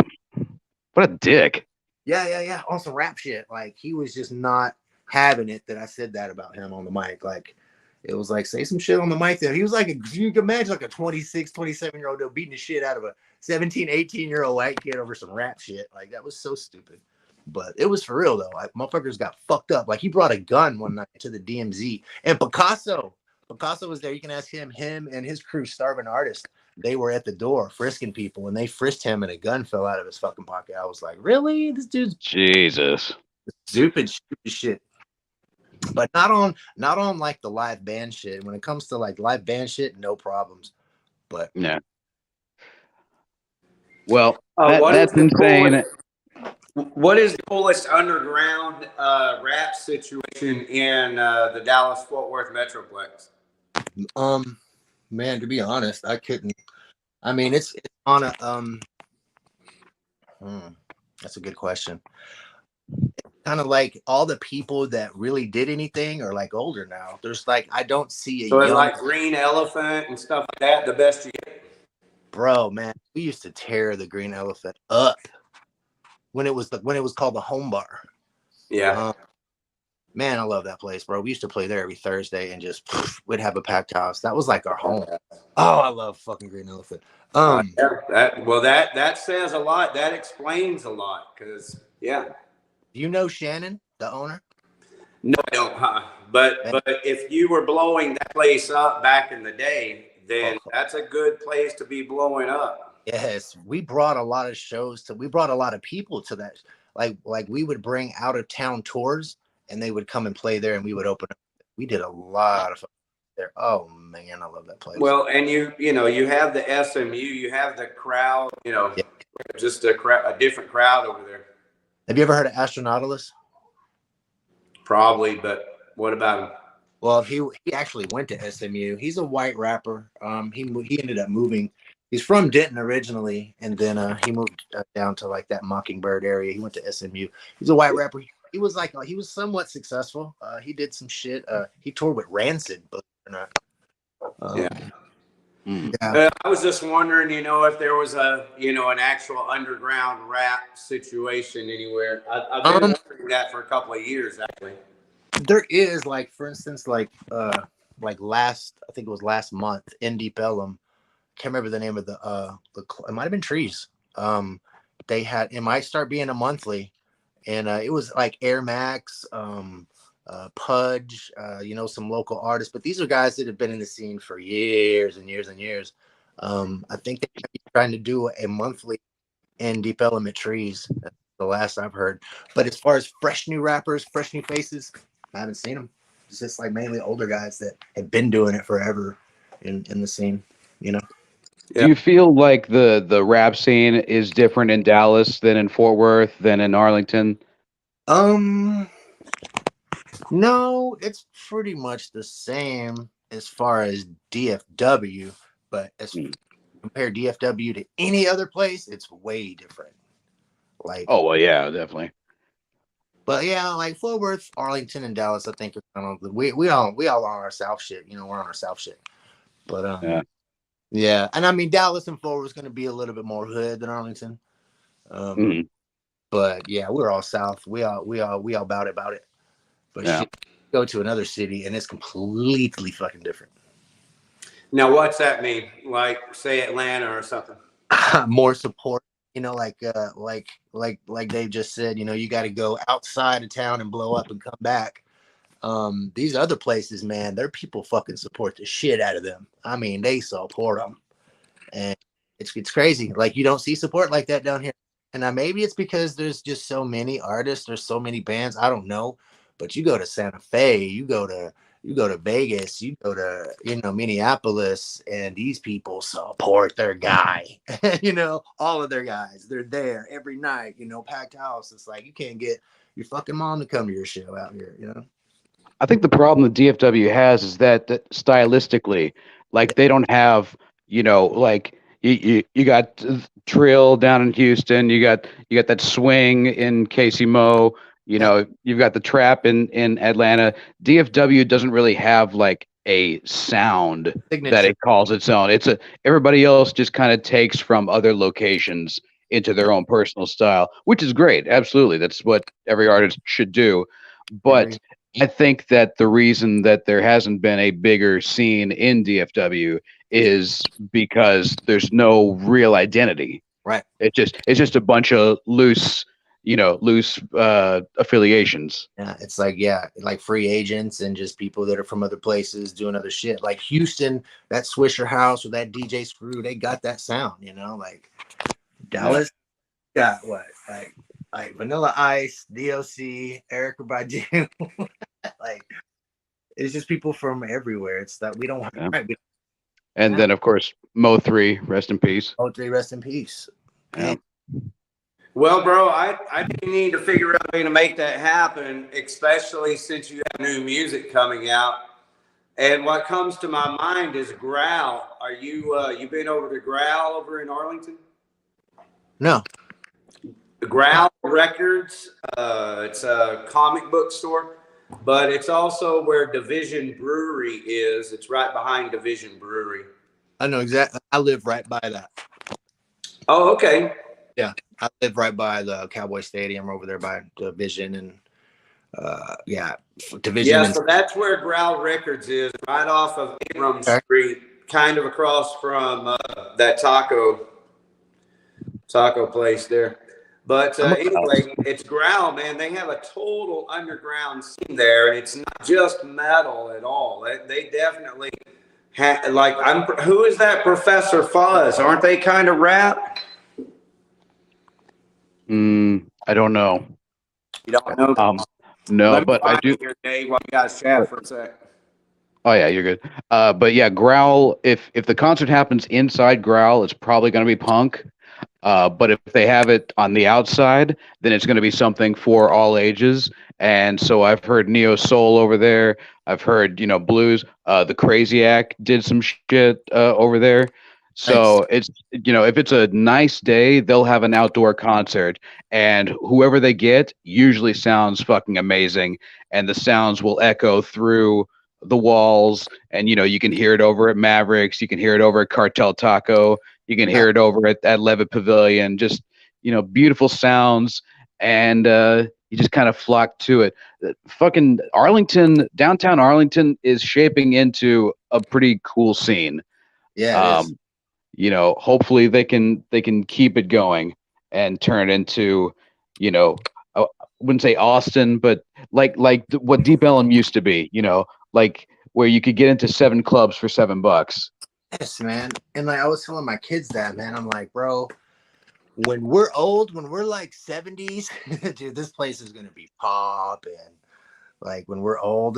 Speaker 3: what a dick.
Speaker 5: Yeah. On some rap shit. Like he was just not having it that I said that about him on the mic. Like it was like, say some shit on the mic there. He was like, you can imagine like a 26, 27-year-old dude beating the shit out of a 17, 18-year-old white kid over some rap shit. Like that was so stupid. But it was for real though. Like motherfuckers got fucked up. Like he brought a gun one night to the DMZ, and Picasso Picasso was there. You can ask him. Him and his crew, Starving Artist, they were at the door frisking people, and they frisked him, and a gun fell out of his fucking pocket. I was like, really? This dude's
Speaker 3: Jesus.
Speaker 5: stupid shit. But not on like the live band shit. When it comes to like live band shit, no problems. But
Speaker 3: Yeah. Well,
Speaker 2: What
Speaker 3: that's
Speaker 2: is the
Speaker 3: insane.
Speaker 2: What is the coolest underground rap situation in the Dallas-Fort Worth Metroplex?
Speaker 5: man, to be honest, I couldn't. I mean, it's on a that's a good question. Kind of like all the people that really did anything are like older now. There's like I don't see a
Speaker 2: So it's
Speaker 5: young
Speaker 2: like Green Elephant and stuff like that. The best you get.
Speaker 5: bro, man. We used to tear the Green Elephant up when it was called the Home Bar.
Speaker 2: Yeah.
Speaker 5: Man, I love that place, bro. We used to play there every Thursday and just we'd have a packed house. That was like our home. Oh, I love fucking Green Elephant.
Speaker 2: That says a lot. That explains a lot. Because
Speaker 5: you know Shannon, the owner?
Speaker 2: No, I don't. But if you were blowing that place up back in the day, then that's a good place to be blowing up.
Speaker 5: Yes, we brought a lot of shows we brought a lot of people to that. Like we would bring out of town tours and they would come and play there and we would open up. We did a lot of there. Oh man, I love that place.
Speaker 2: Well, and you know, you have the SMU, you have the crowd, just a different crowd over there.
Speaker 5: Have you ever heard of Astronautilus?
Speaker 2: Probably, but what about him?
Speaker 5: Well, he actually went to SMU. He's a white rapper. He ended up moving. He's from Denton originally, and then he moved down to like that Mockingbird area. He went to SMU. He's a white rapper. He was somewhat successful. He did some shit. He toured with Rancid, but
Speaker 2: I was just wondering, if there was an actual underground rap situation anywhere. I've been wondering that for a couple of years, actually.
Speaker 5: There is, like, for instance, like last, I think it was last month in Deep Ellum. Can't remember the name of it might have been Trees. They had, it might start being a monthly, and it was like Air Max, Pudge, some local artists, but these are guys that have been in the scene for years and years and years. I think they're trying to do a monthly in Deep Element Trees. That's the last I've heard. But as far as fresh new rappers, fresh new faces, I haven't seen them. It's just like mainly older guys that have been doing it forever in the scene,
Speaker 3: Do you feel like the rap scene is different in Dallas than in Fort Worth than in Arlington?
Speaker 5: No, it's pretty much the same as far as DFW, but as compare DFW to any other place, it's way different. Like,
Speaker 3: oh well, yeah, definitely.
Speaker 5: But yeah, like Fort Worth, Arlington, and Dallas, I think we all on our South shit. We're on our South shit. But yeah, and I mean Dallas and Fort Worth is going to be a little bit more hood than Arlington. But yeah, we're all South. We all about it. But shit, go to another city and it's completely fucking different.
Speaker 2: Now, what's that mean? Like, say Atlanta or something?
Speaker 5: More support. Like Dave just said, you got to go outside of town and blow up and come back. These other places, man, their people fucking support the shit out of them. I mean, they support them, and it's crazy. Like, you don't see support like that down here. And maybe it's because there's just so many artists, there's so many bands. I don't know, but you go to Santa Fe, you go to Vegas, you go to Minneapolis, and these people support their guy. All of their guys, they're there every night. Packed house. It's like you can't get your fucking mom to come to your show out here.
Speaker 3: I think the problem that DFW has is that stylistically, like they don't have, like you got Trill down in Houston, you got that swing in Casey Mo. You've got the trap in Atlanta. DFW doesn't really have like a sound that it calls its own. Everybody else just kind of takes from other locations into their own personal style, which is great. Absolutely. That's what every artist should do. But I think that the reason that there hasn't been a bigger scene in DFW is because there's no real identity.
Speaker 5: Right.
Speaker 3: It's just a bunch of loose loose affiliations.
Speaker 5: Yeah, it's like, like free agents and just people that are from other places doing other shit. Like Houston, that Swisher House or that DJ Screw, they got that sound, like Dallas got what? Like Vanilla Ice, DOC, Erica Badu. Like it's just people from everywhere. It's that we don't
Speaker 3: Yeah.
Speaker 5: right,
Speaker 3: And then, of course, Mo3, rest in peace.
Speaker 5: Mo3, rest in peace.
Speaker 3: Yeah.
Speaker 2: Well, bro, I think you need to figure out a way to make that happen, especially since you have new music coming out. And what comes to my mind is Growl. Are you you been over to Growl over in Arlington?
Speaker 5: No.
Speaker 2: Growl Records. It's a comic book store, but it's also where Division Brewery is. It's right behind Division Brewery.
Speaker 5: I know exactly. I live right by that.
Speaker 2: Oh, okay.
Speaker 5: Yeah, I live right by the Cowboy Stadium over there by Division and Division.
Speaker 2: Yeah, so that's where Growl Records is, right off of Abram Street, kind of across from that taco place there. But anyway, it's Growl, man. They have a total underground scene there, and it's not just metal at all. They definitely have, who is that Professor Fuzz? Aren't they kind of rap?
Speaker 3: I don't know.
Speaker 2: You don't know?
Speaker 3: No, but I do.
Speaker 2: Here, Dave, while you guys chat for a sec.
Speaker 3: Oh yeah, you're good. But yeah, Growl. If the concert happens inside Growl, it's probably going to be punk. But if they have it on the outside, then it's going to be something for all ages. And so I've heard neo soul over there. I've heard blues. The Craziac did some shit over there. So it's if it's a nice day, they'll have an outdoor concert, and whoever they get usually sounds fucking amazing, and the sounds will echo through the walls, and you can hear it over at Mavericks, you can hear it over at Cartel Taco, you can hear it over at Levitt Pavilion. Just beautiful sounds, and you just kind of flock to it. Fucking Arlington, downtown Arlington is shaping into a pretty cool scene.
Speaker 5: Yeah.
Speaker 3: Hopefully they can keep it going and turn it into, I wouldn't say Austin, but like what Deep Ellum used to be, like where you could get into 7 clubs for $7.
Speaker 5: Yes, man. And I was telling my kids that, man. I'm like, bro, when we're old, when we're like 70s, dude, this place is gonna be popping. Like when we're old,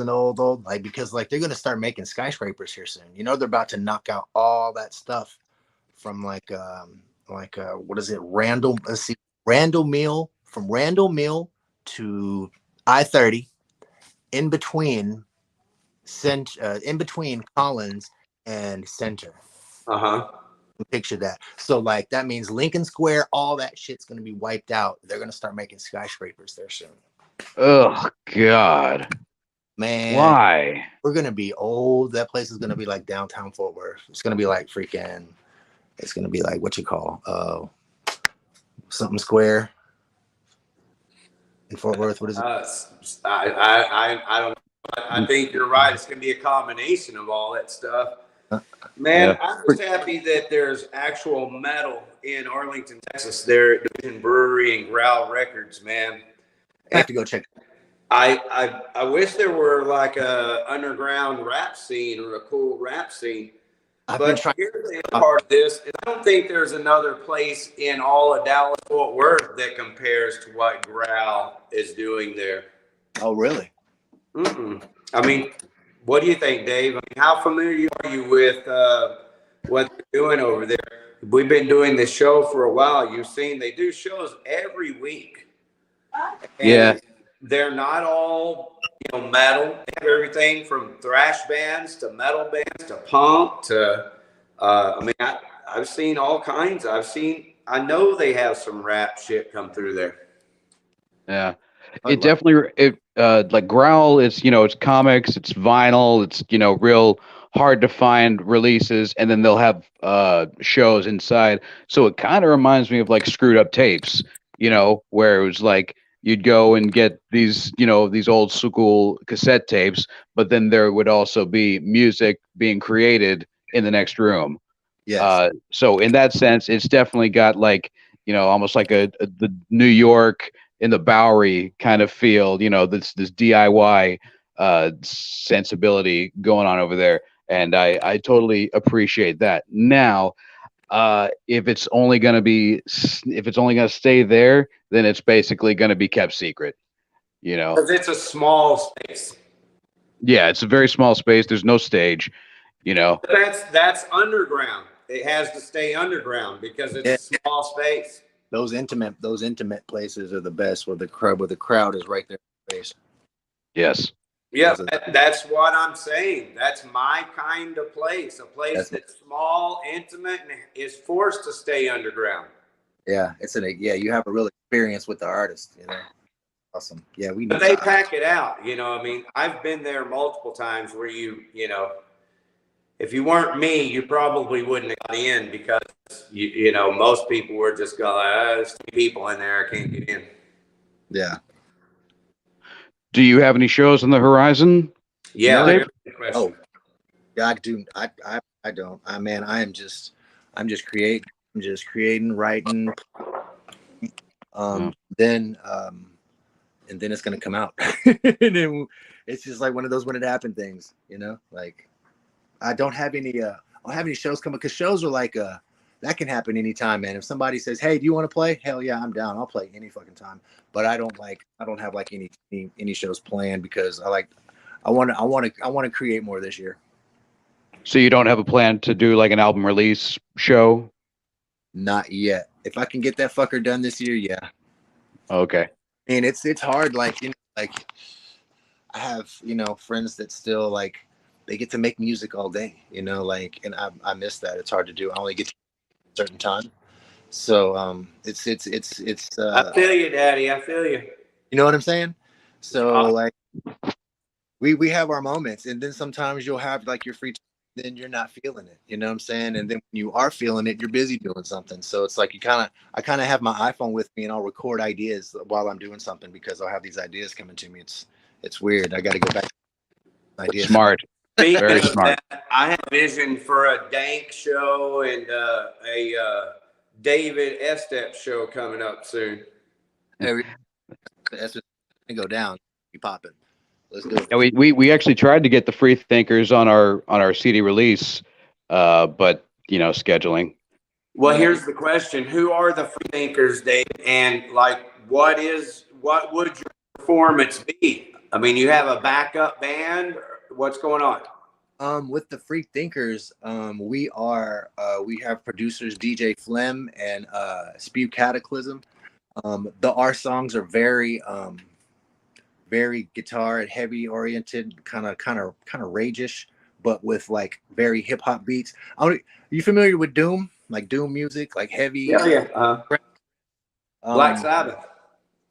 Speaker 5: like because like they're gonna start making skyscrapers here soon. They're about to knock out all that stuff from what is it, Randall? Let's see, Randall Mill, from Randall Mill to I-30, in between Collins and Center. Picture that. So like that means Lincoln Square, all that shit's gonna be wiped out. They're gonna start making skyscrapers there soon.
Speaker 3: Oh God,
Speaker 5: man!
Speaker 3: Why?
Speaker 5: We're gonna be old. That place is gonna be like downtown Fort Worth. It's gonna be like freaking. It's gonna be like what you call something square in Fort Worth. What is it?
Speaker 2: I don't know. I think you're right. It's gonna be a combination of all that stuff. Man, yeah. I'm just happy that there's actual metal in Arlington, Texas. There at Division Brewery and Growl Records, man.
Speaker 5: I have to go check.
Speaker 2: I wish there were like a underground rap scene or a cool rap scene. But here's the other part of this. I don't think there's another place in all of Dallas Fort Worth that compares to what Growl is doing there.
Speaker 5: Oh, really?
Speaker 2: I mean, what do you think, Dave? I mean, how familiar are you with what they're doing over there? We've been doing this show for a while. You've seen they do shows every week. And
Speaker 3: yeah.
Speaker 2: They're not all, metal. They have everything from thrash bands to metal bands to punk to, I've seen all kinds. I know they have some rap shit come through there.
Speaker 3: Yeah. Like Growl, it's comics, it's vinyl, it's real hard to find releases, and then they'll have shows inside. So it kind of reminds me of like Screwed Up Tapes, where it was like you'd go and get these these old school cassette tapes, but then there would also be music being created in the next room.
Speaker 5: Yeah.
Speaker 3: So in that sense, it's definitely got like almost like the New York in the Bowery kind of feel, you know, this DIY sensibility going on over there, and I totally appreciate that. Now, if it's only going to stay there, then it's basically going to be kept secret, you know.
Speaker 2: Because it's a small space.
Speaker 3: Yeah, it's a very small space. There's no stage, you know.
Speaker 2: That's underground. It has to stay underground because it's a small space.
Speaker 5: Those intimate places are the best, where the crowd is right there in your face.
Speaker 3: Yes.
Speaker 2: Yeah, that's what I'm saying. That's my kind of place. A place that's small, intimate, and is forced to stay underground.
Speaker 5: Yeah, you have a real experience with the artist, you know. Awesome. Yeah,
Speaker 2: But they pack it out, you know. I mean, I've been there multiple times where you know, if you weren't me, you probably wouldn't have got in, because you know, most people were just going, there's 2 people in there, I can't get in.
Speaker 5: Yeah.
Speaker 3: Do you have any shows on the horizon?
Speaker 2: Yeah.
Speaker 3: Dave?
Speaker 5: Oh, yeah, I do. I don't. I'm just creating. I'm just creating, writing. And then it's gonna come out. And then it's just like one of those when it happened things, you know. Like I don't have any shows coming, because shows are like that can happen anytime, man. If somebody says, "Hey, do you want to play?" Hell yeah, I'm down. I'll play any fucking time. But I don't have like any shows planned, because I want to create more this year.
Speaker 3: So you don't have a plan to do like an album release show?
Speaker 5: Not yet. If I can get that fucker done this year, yeah.
Speaker 3: Okay.
Speaker 5: And it's hard, like, you know, like I have, you know, friends that still like they get to make music all day, you know, like, and I miss that. It's hard to do. I only get to a certain time. So it's
Speaker 2: I feel you, Daddy. I feel you.
Speaker 5: You know what I'm saying? So like we have our moments, and then sometimes you'll have like your free time, then you're not feeling it. You know what I'm saying? And then when you are feeling it, you're busy doing something. So it's like I kind of have my iPhone with me, and I'll record ideas while I'm doing something, because I'll have these ideas coming to me. It's weird. I got to go back to ideas.
Speaker 3: Smart. Very smart.
Speaker 2: That, I have vision for a Dank show and a David Eastep show coming up soon.
Speaker 5: That's just gonna go down. Be popping. Let's do it.
Speaker 3: And we actually tried to get the Free Thinkers on our CD release, but you know, scheduling.
Speaker 2: Well, here's the question: who are the Free Thinkers, Dave? And like, what would your performance be? I mean, you have a backup band. What's going on?
Speaker 5: With the Free Thinkers, we have producers DJ Flem and Spew Cataclysm. Our songs are very guitar and heavy oriented, kind of rage-ish, but with like very hip hop beats. Are you familiar with Doom? Like Doom music, like heavy.
Speaker 2: Yeah. Black Sabbath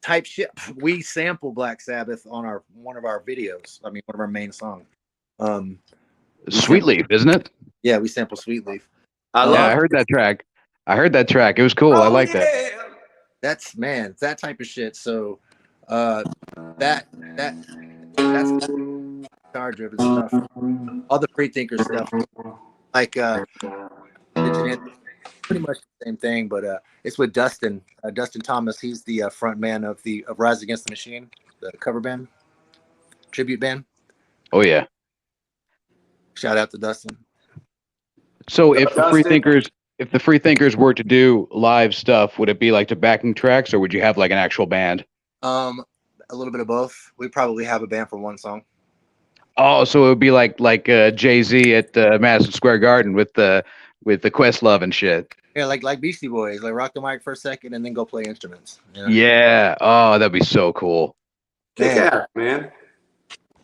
Speaker 5: type shit. We sample Black Sabbath on one of our videos. I mean, one of our main songs.
Speaker 3: Sweet Leaf, isn't it?
Speaker 5: Yeah, we sample Sweet Leaf.
Speaker 3: I heard that track. It was cool. I like that.
Speaker 5: That's that type of shit. So that's guitar driven stuff. All the Free Thinker stuff, like pretty much the same thing, but it's with Dustin Thomas. He's the front man of Rise Against the Machine, the cover band, tribute band.
Speaker 3: Oh yeah.
Speaker 5: Shout out to Dustin.
Speaker 3: So if the Free Thinkers were to do live stuff, would it be like to backing tracks, or would you have like an actual band?
Speaker 5: A little bit of both. We probably have a band for one song.
Speaker 3: Oh, so it would be like Jay-Z at Madison Square Garden with the Questlove and shit.
Speaker 5: Yeah, like Beastie Boys, like rock the mic for a second and then go play instruments. You know?
Speaker 3: Yeah. Oh, that'd be so cool.
Speaker 2: Yeah, man.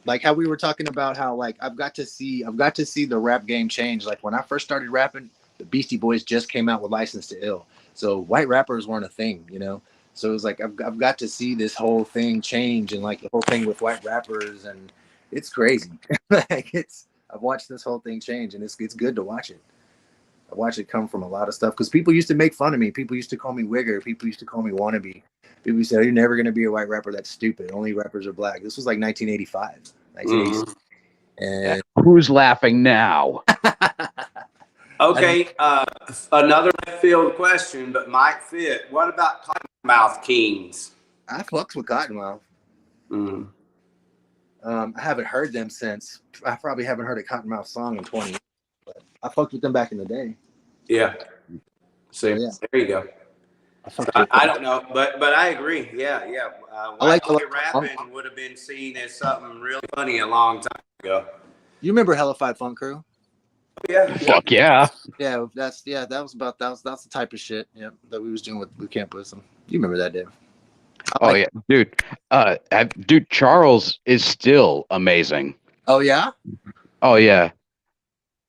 Speaker 5: Like how we were talking about how like I've got to see the rap game change. Like when I first started rapping, the Beastie Boys just came out with License to Ill. So white rappers weren't a thing, you know? So it was like I've got to see this whole thing change, and like the whole thing with white rappers, and it's crazy. Like I've watched this whole thing change, and it's good to watch it. I watch it come from a lot of stuff, because people used to make fun of me. People used to call me wigger. People used to call me wannabe. People used to say, "You're never going to be a white rapper. That's stupid. Only rappers are black." This was like 1985, 1986. And
Speaker 3: who's laughing now?
Speaker 2: Okay, another left field question, but might fit. What about Mouth Kings?
Speaker 5: I fucks with Cottonmouth.
Speaker 2: Mm.
Speaker 5: I haven't heard them since. I probably haven't heard a Cottonmouth song in 20 years. But I fucked with them back in the day.
Speaker 2: Yeah. So
Speaker 5: Yeah.
Speaker 2: there you go. I don't know, but I agree. Yeah.
Speaker 5: I like
Speaker 2: White boy rapping would have been seen as something really funny a long time ago.
Speaker 5: You remember Hellified Funk Crew?
Speaker 2: Yeah.
Speaker 3: Fuck yeah.
Speaker 5: Yeah, that's the type of shit that we was doing with Boot Camp Wisdom. You remember that, Dave?
Speaker 3: Oh yeah, dude. Dude, Charles is still amazing.
Speaker 5: Oh yeah?
Speaker 3: Oh yeah,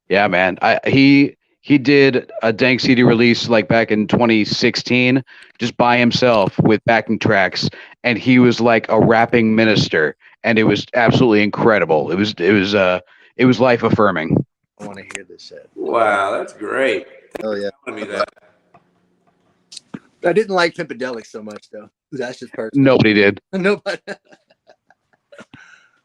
Speaker 3: yeah, man. He did a dank CD release like back in 2016, just by himself with backing tracks, and he was like a rapping minister, and it was absolutely incredible. It was life affirming.
Speaker 5: I want to hear this shit.
Speaker 2: Wow, that's great.
Speaker 5: Oh yeah.
Speaker 2: Telling me that.
Speaker 5: I didn't like Pimpedelic so much though. That's just personal.
Speaker 3: Nobody did.
Speaker 5: Nobody.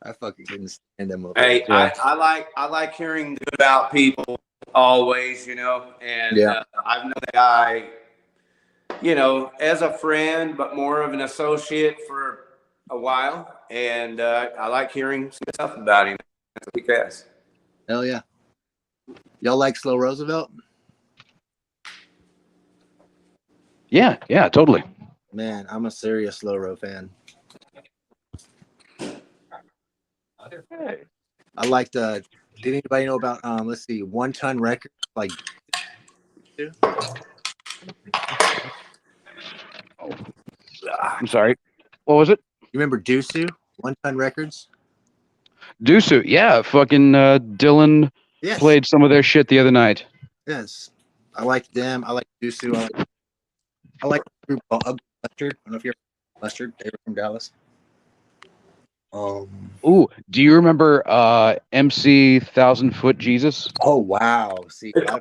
Speaker 5: I fucking couldn't stand them.
Speaker 2: Hey,
Speaker 3: Yeah.
Speaker 2: I like hearing good about people always, and I've known the guy, as a friend, but more of an associate for a while, and I like hearing some stuff about him. That's a big ass.
Speaker 5: Hell yeah. Y'all like Slow Roosevelt?
Speaker 3: Yeah, totally.
Speaker 5: Man, I'm a serious Slow Ro fan. I liked did anybody know about let's see, 1 Ton Records? Like
Speaker 3: I'm sorry. What was it?
Speaker 5: you remember Dusu? 1 Ton Records?
Speaker 3: Dusu. Yeah, fucking Dylan
Speaker 5: Yes.
Speaker 3: played some of their shit the other night.
Speaker 5: Yes. I like them. I like Dusu. I like the group called Ugly Mustard. I don't know if you're Mustard. They were from Dallas.
Speaker 3: Ooh, do you remember MC 1,000-Foot Jesus?
Speaker 5: Oh wow. See, yeah,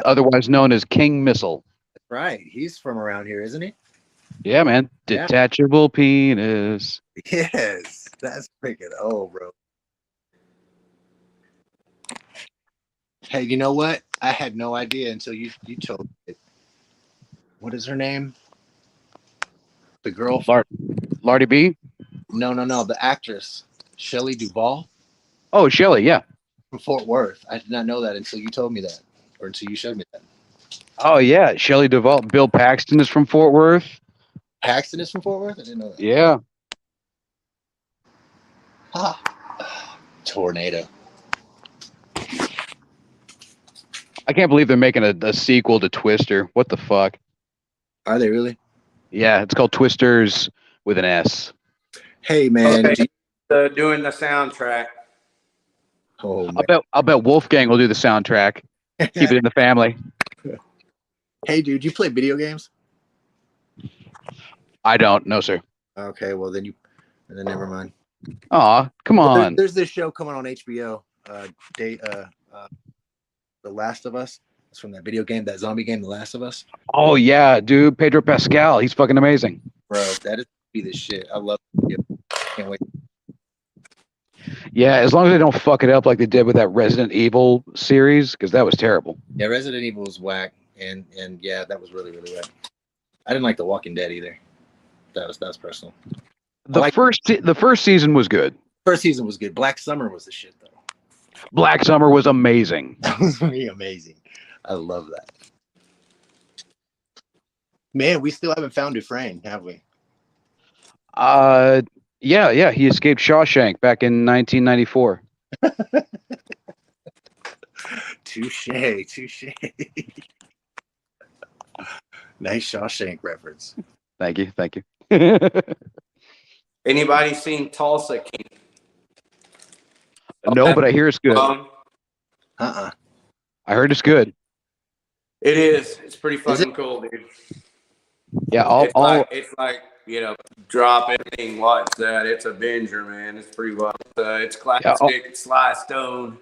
Speaker 3: Otherwise known as King Missile.
Speaker 5: that's right. He's from around here, isn't he?
Speaker 3: Yeah, man.
Speaker 5: Yeah.
Speaker 3: Detachable penis.
Speaker 5: Yes. That's freaking old, bro. Hey, you know what? I had no idea until you told me. What is her name? The girl.
Speaker 3: Lardy B?
Speaker 5: No. The actress, Shelley Duvall
Speaker 3: Oh, Shelly, yeah.
Speaker 5: from Fort Worth. I did not know that until you told me that, or until you showed me that.
Speaker 3: Oh, yeah. Shelly Duvall. Bill Paxton is from Fort Worth.
Speaker 5: Paxton is from Fort Worth. I didn't know that.
Speaker 3: Yeah.
Speaker 5: Tornado.
Speaker 3: I can't believe they're making a sequel to Twister. What the fuck?
Speaker 5: Are they really?
Speaker 3: Yeah, it's called Twisters with an S.
Speaker 5: Hey man.
Speaker 2: Okay. Doing the soundtrack.
Speaker 5: Oh man.
Speaker 3: I'll bet Wolfgang will do the soundtrack. Keep it in the family.
Speaker 5: Hey dude, you play video games?
Speaker 3: I don't. No, sir.
Speaker 5: Okay, well then never mind.
Speaker 3: Aw, come on.
Speaker 5: There's this show coming on HBO. The Last of Us. It's from that video game, that zombie game, The Last of Us.
Speaker 3: Oh, yeah, dude. Pedro Pascal. He's fucking amazing.
Speaker 5: Bro, that is be the shit. I love it. Can't wait.
Speaker 3: Yeah, as long as they don't fuck it up like they did with that Resident Evil series, because that was terrible.
Speaker 5: Yeah, Resident Evil was whack, and yeah, that was really, really whack. I didn't like The Walking Dead either. That's personal.
Speaker 3: The first season was good.
Speaker 5: First season was good. Black Summer was the shit though.
Speaker 3: Black Summer was amazing.
Speaker 5: That was really amazing. I love that. Man, we still haven't found Dufresne, have we?
Speaker 3: Yeah. He escaped Shawshank back in 1994.
Speaker 5: Touche. Nice Shawshank reference.
Speaker 3: Thank you.
Speaker 2: Anybody seen Tulsa King?
Speaker 3: No, but I hear it's good.
Speaker 5: Uh-uh.
Speaker 3: I heard it's good.
Speaker 2: It is. It's pretty fucking cool, dude.
Speaker 3: Yeah,
Speaker 2: it's like drop anything, watch that. It's a binger, man. It's pretty well. It's classic Sly Stone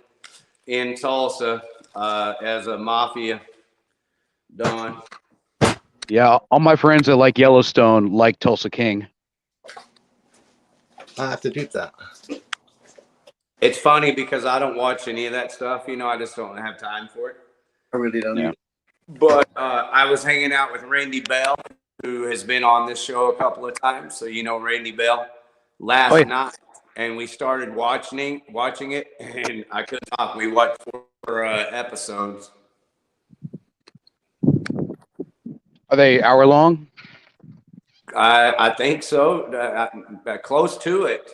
Speaker 2: in Tulsa as a mafia don.
Speaker 3: Yeah, all my friends that like Yellowstone like Tulsa King.
Speaker 5: I have to do that.
Speaker 2: It's funny because I don't watch any of that stuff. I just don't have time for it.
Speaker 5: I really don't.
Speaker 3: Yeah.
Speaker 2: But I was hanging out with Randy Bell, who has been on this show a couple of times, so you know Randy Bell, last night, and we started watching it, and I couldn't stop. We watched 4 episodes.
Speaker 3: Are they hour long?
Speaker 2: I think so, close to it.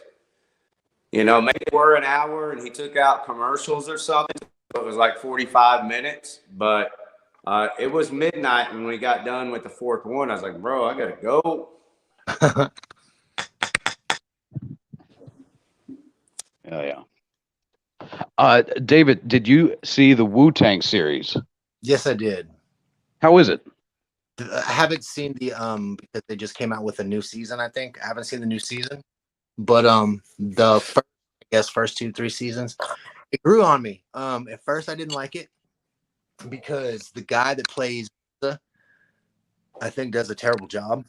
Speaker 2: You know, maybe we're an hour, and he took out commercials or something. So it was like 45 minutes, but it was midnight when we got done with the 4th one. I was like, bro, I gotta go.
Speaker 3: Yeah. David, did you see the Wu-Tang series?
Speaker 5: Yes, I did.
Speaker 3: How is it?
Speaker 5: I haven't seen the because they just came out with a new season. I think I haven't seen the new season, but the first 2-3 seasons, it grew on me. At first I didn't like it because the guy that plays, I think, does a terrible job.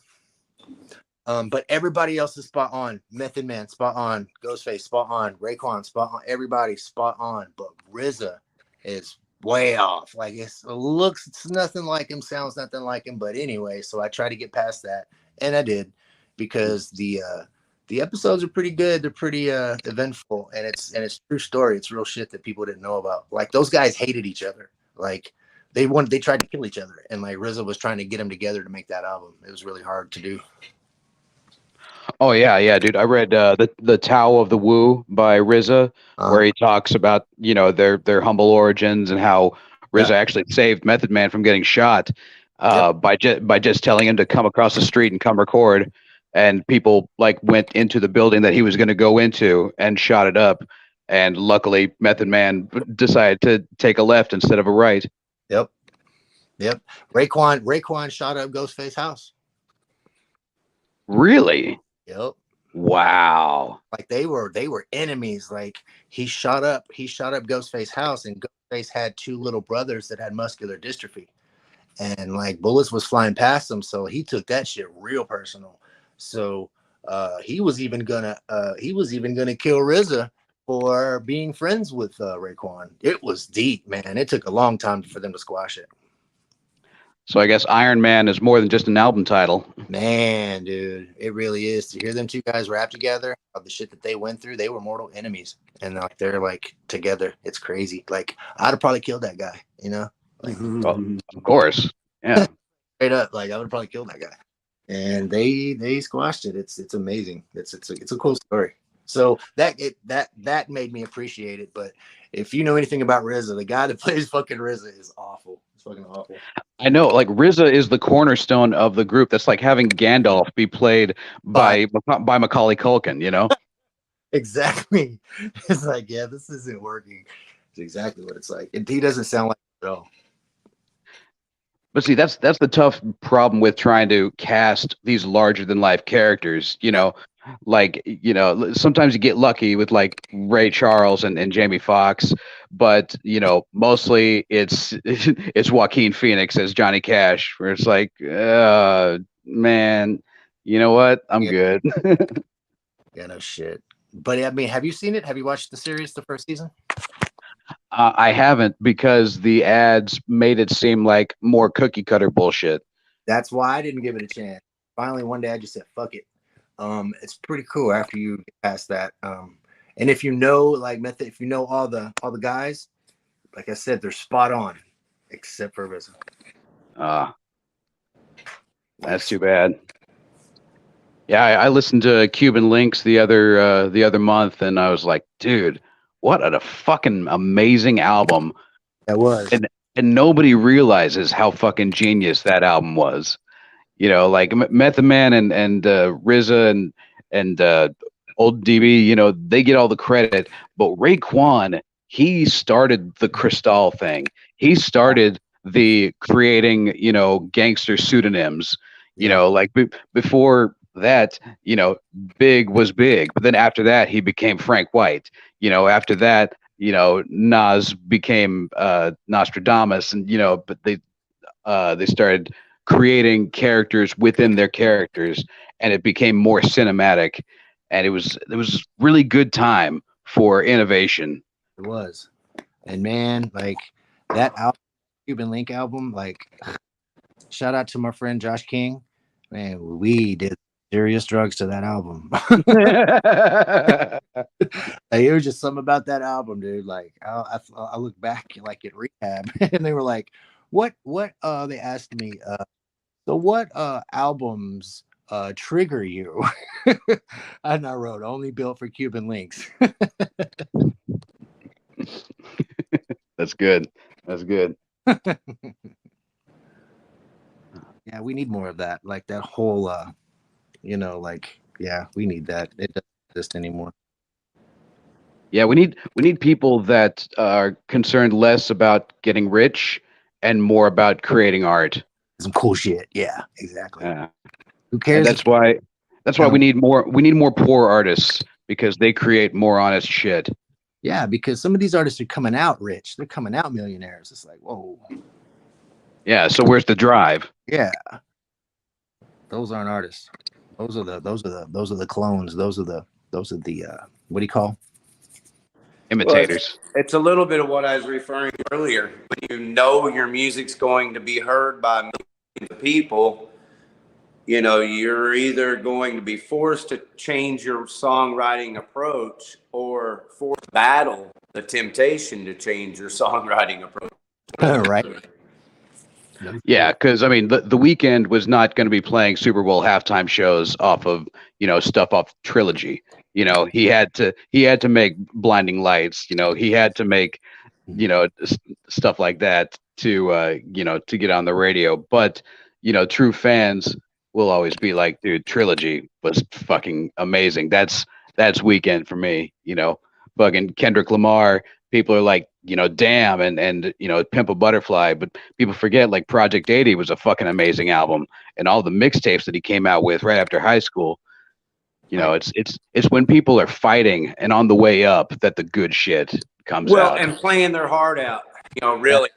Speaker 5: But everybody else is spot on. Method Man, spot on. Ghostface, spot on. Raekwon, spot on. Everybody, spot on. But RZA is way off. Like, it's nothing like him, sounds nothing like him. But anyway, so I tried to get past that, and I did, because the episodes are pretty good. They're pretty eventful, and it's true story. It's real shit that people didn't know about. Like, those guys hated each other. Like, they tried to kill each other, and like RZA was trying to get them together to make that album. It was really hard to do.
Speaker 3: Oh yeah, dude. I read the Tao of the Wu by RZA, where he talks about, you know, their humble origins and how RZA actually saved Method Man from getting shot by just telling him to come across the street and come record, and people like went into the building that he was going to go into and shot it up, and luckily Method Man decided to take a left instead of a right.
Speaker 5: Yep. Raekwon shot up Ghostface's house.
Speaker 3: Really?
Speaker 5: Yep.
Speaker 3: Wow.
Speaker 5: Like they were enemies. Like he shot up Ghostface's house, and Ghostface had 2 little brothers that had muscular dystrophy, and like bullets was flying past them, so he took that shit real personal. So he was even gonna kill RZA for being friends with Raekwon. It was deep, man. It took a long time for them to squash it.
Speaker 3: So I guess Iron Man is more than just an album title.
Speaker 5: Man, dude, it really is. To hear them 2 guys rap together, of the shit that they went through, they were mortal enemies, and like they're like together. It's crazy. Like, I'd have probably killed that guy, you know? Like,
Speaker 3: well, of course, yeah.
Speaker 5: Straight up, like I would have probably killed that guy. And they squashed it. It's amazing. It's a cool story. So that made me appreciate it. But if you know anything about RZA, the guy that plays fucking RZA is awful. It's fucking awful.
Speaker 3: I know, like RZA is the cornerstone of the group. That's like having Gandalf be played by Macaulay Culkin, you know?
Speaker 5: Exactly. It's like, yeah, this isn't working. It's exactly what it's like. And he doesn't sound like it at all.
Speaker 3: But see, that's the tough problem with trying to cast these larger than life characters, you know. Like, you know, sometimes you get lucky with like Ray Charles and Jamie Foxx, but you know, mostly it's Joaquin Phoenix as Johnny Cash, where it's like, man, you know what? I'm good.
Speaker 5: Yeah, no shit. But I mean, have you seen it? Have you watched the series, the first season?
Speaker 3: I haven't, because the ads made it seem like more cookie cutter bullshit.
Speaker 5: That's why I didn't give it a chance. Finally, one day I just said, fuck it. It's pretty cool after you get past that. And if you know, like Method, if you know all the guys, like I said, they're spot on, except for RZA.
Speaker 3: That's too bad. Yeah, I listened to Cuban Links the other month, and I was like, dude, what a fucking amazing album.
Speaker 5: That was.
Speaker 3: And nobody realizes how fucking genius that album was. You know, like Method Man and RZA and Old DB, you know, they get all the credit, but Raekwon, he started the Cristal thing. He started the creating, you know, gangster pseudonyms. You know, like before that, you know, Big was Big, but then after that, he became Frank White. You know, after that, you know, Nas became Nostradamus, and you know, but they started creating characters within their characters, and it became more cinematic, and it was really good time for innovation.
Speaker 5: It was. And man, like that album, Cuban Link album, like shout out to my friend Josh King. Man, we did serious drugs to that album. Like, it was just something about that album, dude. Like, I look back like at rehab, and they were like, "What?" They asked me, "So what albums trigger you?" And I wrote, "Only built for Cuban links."
Speaker 3: That's good. That's good.
Speaker 5: Yeah, we need more of that. Like that whole, like, yeah, we need that. It doesn't exist anymore.
Speaker 3: Yeah, we need people that are concerned less about getting rich and more about creating art.
Speaker 5: Some cool shit. Yeah, exactly.
Speaker 3: Yeah.
Speaker 5: Who
Speaker 3: And
Speaker 5: cares?
Speaker 3: that's why we need more poor artists, because they create more honest shit.
Speaker 5: Yeah, because some of these artists are coming out rich. They're coming out millionaires. It's like, whoa.
Speaker 3: Yeah, so where's the drive?
Speaker 5: Yeah. Those aren't artists. Those are the clones. Those are the what do you call?
Speaker 3: Imitators.
Speaker 2: Well, it's a little bit of what I was referring to earlier. When you know your music's going to be heard by millions of people, you're either going to be forced to change your songwriting approach or forced to battle the temptation to change your songwriting approach.
Speaker 5: Right.
Speaker 3: Yeah, because I mean, the Weeknd was not going to be playing Super Bowl halftime shows off of stuff off Trilogy. He had to make Blinding Lights. He had to make stuff like that to to get on the radio. But true fans will always be like, dude, Trilogy was fucking amazing. That's Weeknd for me. Fucking Kendrick Lamar. People are like, damn, and Pimp a Butterfly, but people forget like Project 80 was a fucking amazing album, and all the mixtapes that he came out with right after high school. It's when people are fighting and on the way up that the good shit comes out.
Speaker 2: And playing their heart out. Really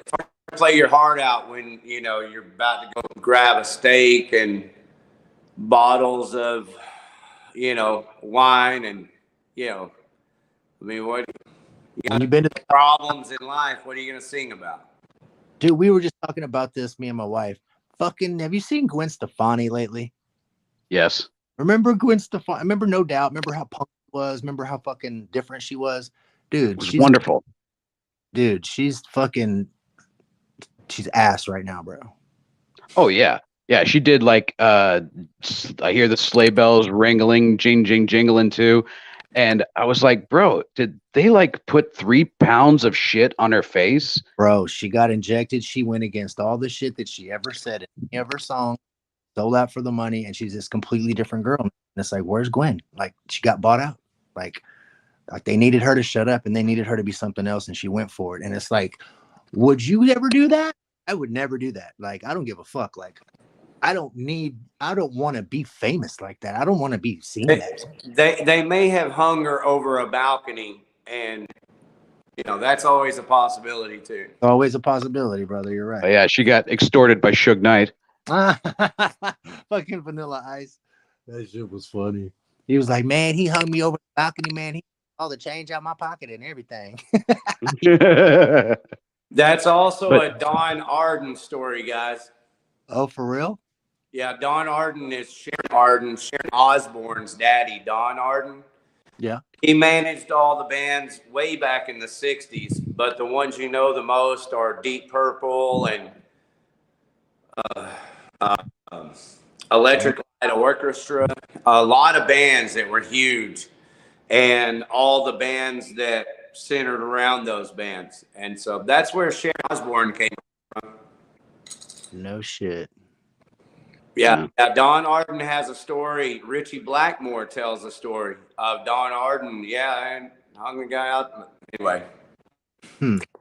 Speaker 2: play your heart out when you're about to go grab a steak and bottles of wine, and I mean, what?
Speaker 5: When you've been to
Speaker 2: problems in life, what are you going to sing about?
Speaker 5: Dude, we were just talking about this, me and my wife. Fucking, have you seen Gwen Stefani lately?
Speaker 3: Yes.
Speaker 5: Remember Gwen Stefani? Remember No Doubt? Remember how punk she was? Remember how fucking different she was? Dude, she's
Speaker 3: wonderful.
Speaker 5: Dude, she's ass right now, bro.
Speaker 3: Oh, yeah. Yeah, she did like, I hear the sleigh bells ringling, jingling too. And I was like, bro, did they like put 3 pounds of shit on her face?
Speaker 5: Bro, she got injected. She went against all the shit that she ever said in any of her songs, sold out for the money, and she's this completely different girl. And it's like, where's Gwen? Like, she got bought out. Like they needed her to shut up, and they needed her to be something else, and she went for it. And it's like, would you ever do that? I would never do that. Like, I don't give a fuck. Like, I don't want to be famous like that. I don't want to be seen that.
Speaker 2: They may have hung her over a balcony, and that's always a possibility too.
Speaker 5: Always a possibility, brother. You're right.
Speaker 3: Oh, yeah, she got extorted by Suge Knight.
Speaker 5: Fucking Vanilla Ice. That shit was funny. He was like, man, he hung me over the balcony, man. He all the change out my pocket and everything.
Speaker 2: That's also a Don Arden story, guys.
Speaker 5: Oh, for real?
Speaker 2: Yeah, Don Arden is Sharon Osbourne's daddy, Don Arden.
Speaker 5: Yeah.
Speaker 2: He managed all the bands way back in the 60s, but the ones you know the most are Deep Purple and Electric Light Orchestra. A lot of bands that were huge, and all the bands that centered around those bands. And so that's where Sharon Osbourne came from.
Speaker 5: No shit.
Speaker 2: Yeah. Don Arden has a story. Richie Blackmore tells a story of Don Arden. Yeah, and hung the guy out. Anyway,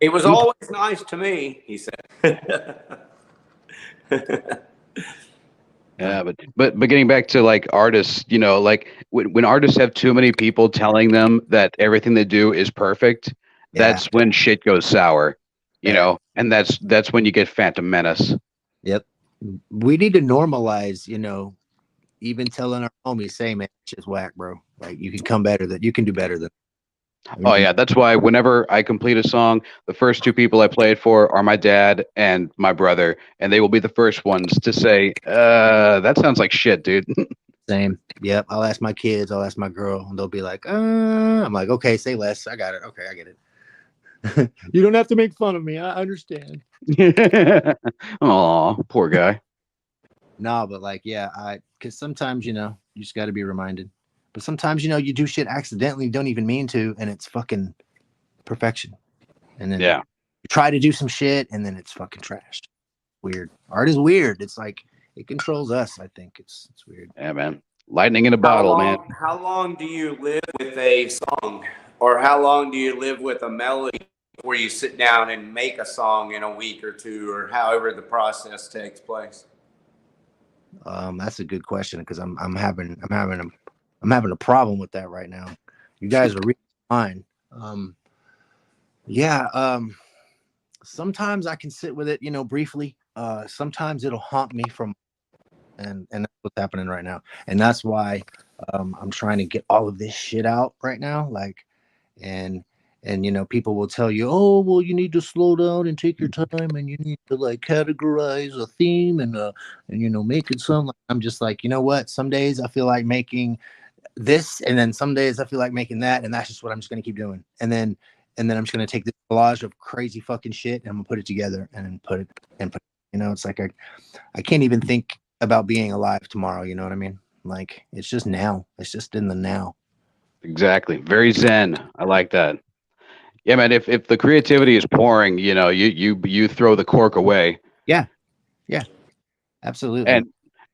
Speaker 2: He was always nice to me, he said.
Speaker 3: Yeah, but getting back to like artists, like when artists have too many people telling them that everything they do is perfect, that's when shit goes sour, and that's when you get Phantom Menace.
Speaker 5: Yep. We need to normalize, even telling our homies, say, man, shit's whack, bro. Like, you can do better than.
Speaker 3: Oh yeah, that's why whenever I complete a song, the first two people I play it for are my dad and my brother, and they will be the first ones to say, that sounds like shit, dude."
Speaker 5: Same. Yep. I'll ask my kids. I'll ask my girl, and they'll be like, I'm like, okay, say less. I got it. Okay, I get it. You don't have to make fun of me. I understand.
Speaker 3: Aw, poor guy.
Speaker 5: No, but like, yeah, because sometimes, you just got to be reminded. But sometimes, you do shit accidentally, don't even mean to, and it's fucking perfection. And then
Speaker 3: Yeah.
Speaker 5: you try to do some shit, and then it's fucking trashed. Weird. Art is weird. It's like it controls us. I think it's weird.
Speaker 3: Yeah, man. Lightning in a bottle, man.
Speaker 2: How long do you live with a song, or how long do you live with a melody before you sit down and make a song in a week or two, or however the process takes place?
Speaker 5: That's a good question because I'm having a problem with that right now. You guys are really fine. Sometimes I can sit with it, briefly. Sometimes it'll haunt me and that's what's happening right now. And that's why I'm trying to get all of this shit out right now. Like, and people will tell you, oh, well, you need to slow down and take your time, and you need to like categorize a theme and make it sound like. I'm just like, you know what? Some days I feel like making this, and then some days I feel like making that, and that's just what I'm just gonna keep doing. And then I'm just gonna take this collage of crazy fucking shit and I'm gonna put it together and then put. It's like I can't even think about being alive tomorrow. You know what I mean? Like it's just now. It's just in the now.
Speaker 3: Exactly. Very zen. I like that. Yeah, man. If the creativity is pouring, you throw the cork away.
Speaker 5: Yeah. Absolutely.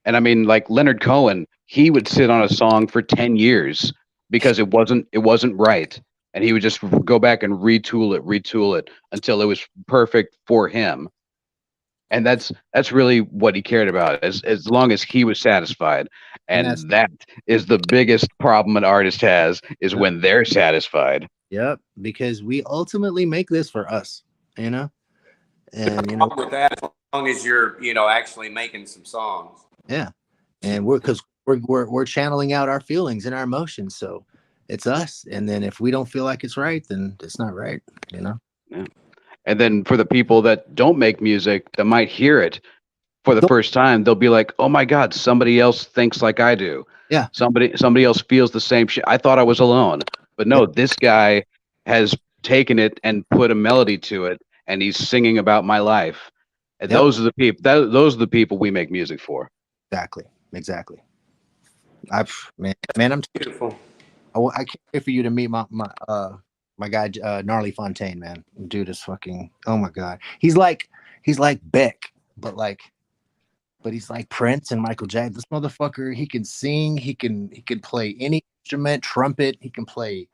Speaker 3: And I mean, like Leonard Cohen, he would sit on a song for 10 years because it wasn't right, and he would just go back and retool it until it was perfect for him. And that's really what he cared about, as long as he was satisfied. And that is the biggest problem an artist has, is when they're satisfied.
Speaker 5: Yep, because we ultimately make this for us, and
Speaker 2: with that, as long as you're actually making some songs.
Speaker 5: Yeah, and we're channeling out our feelings and our emotions, so it's us. And then if we don't feel like it's right, then it's not right.
Speaker 3: Yeah. And then for the people that don't make music, that might hear it for the first time, they'll be like, "Oh my God, somebody else thinks like I do."
Speaker 5: Yeah.
Speaker 3: Somebody else feels the same shit. I thought I was alone, but no, this guy has taken it and put a melody to it, and he's singing about my life. And those are the people. Those are the people we make music for.
Speaker 5: Exactly. Man, I'm
Speaker 2: beautiful.
Speaker 5: I can't wait for you to meet my guy Gnarly Fontaine, man. Dude is fucking, oh my God. He's like Beck, but he's like Prince and Michael Jackson. This motherfucker, he can sing, he can play any instrument, trumpet, he can play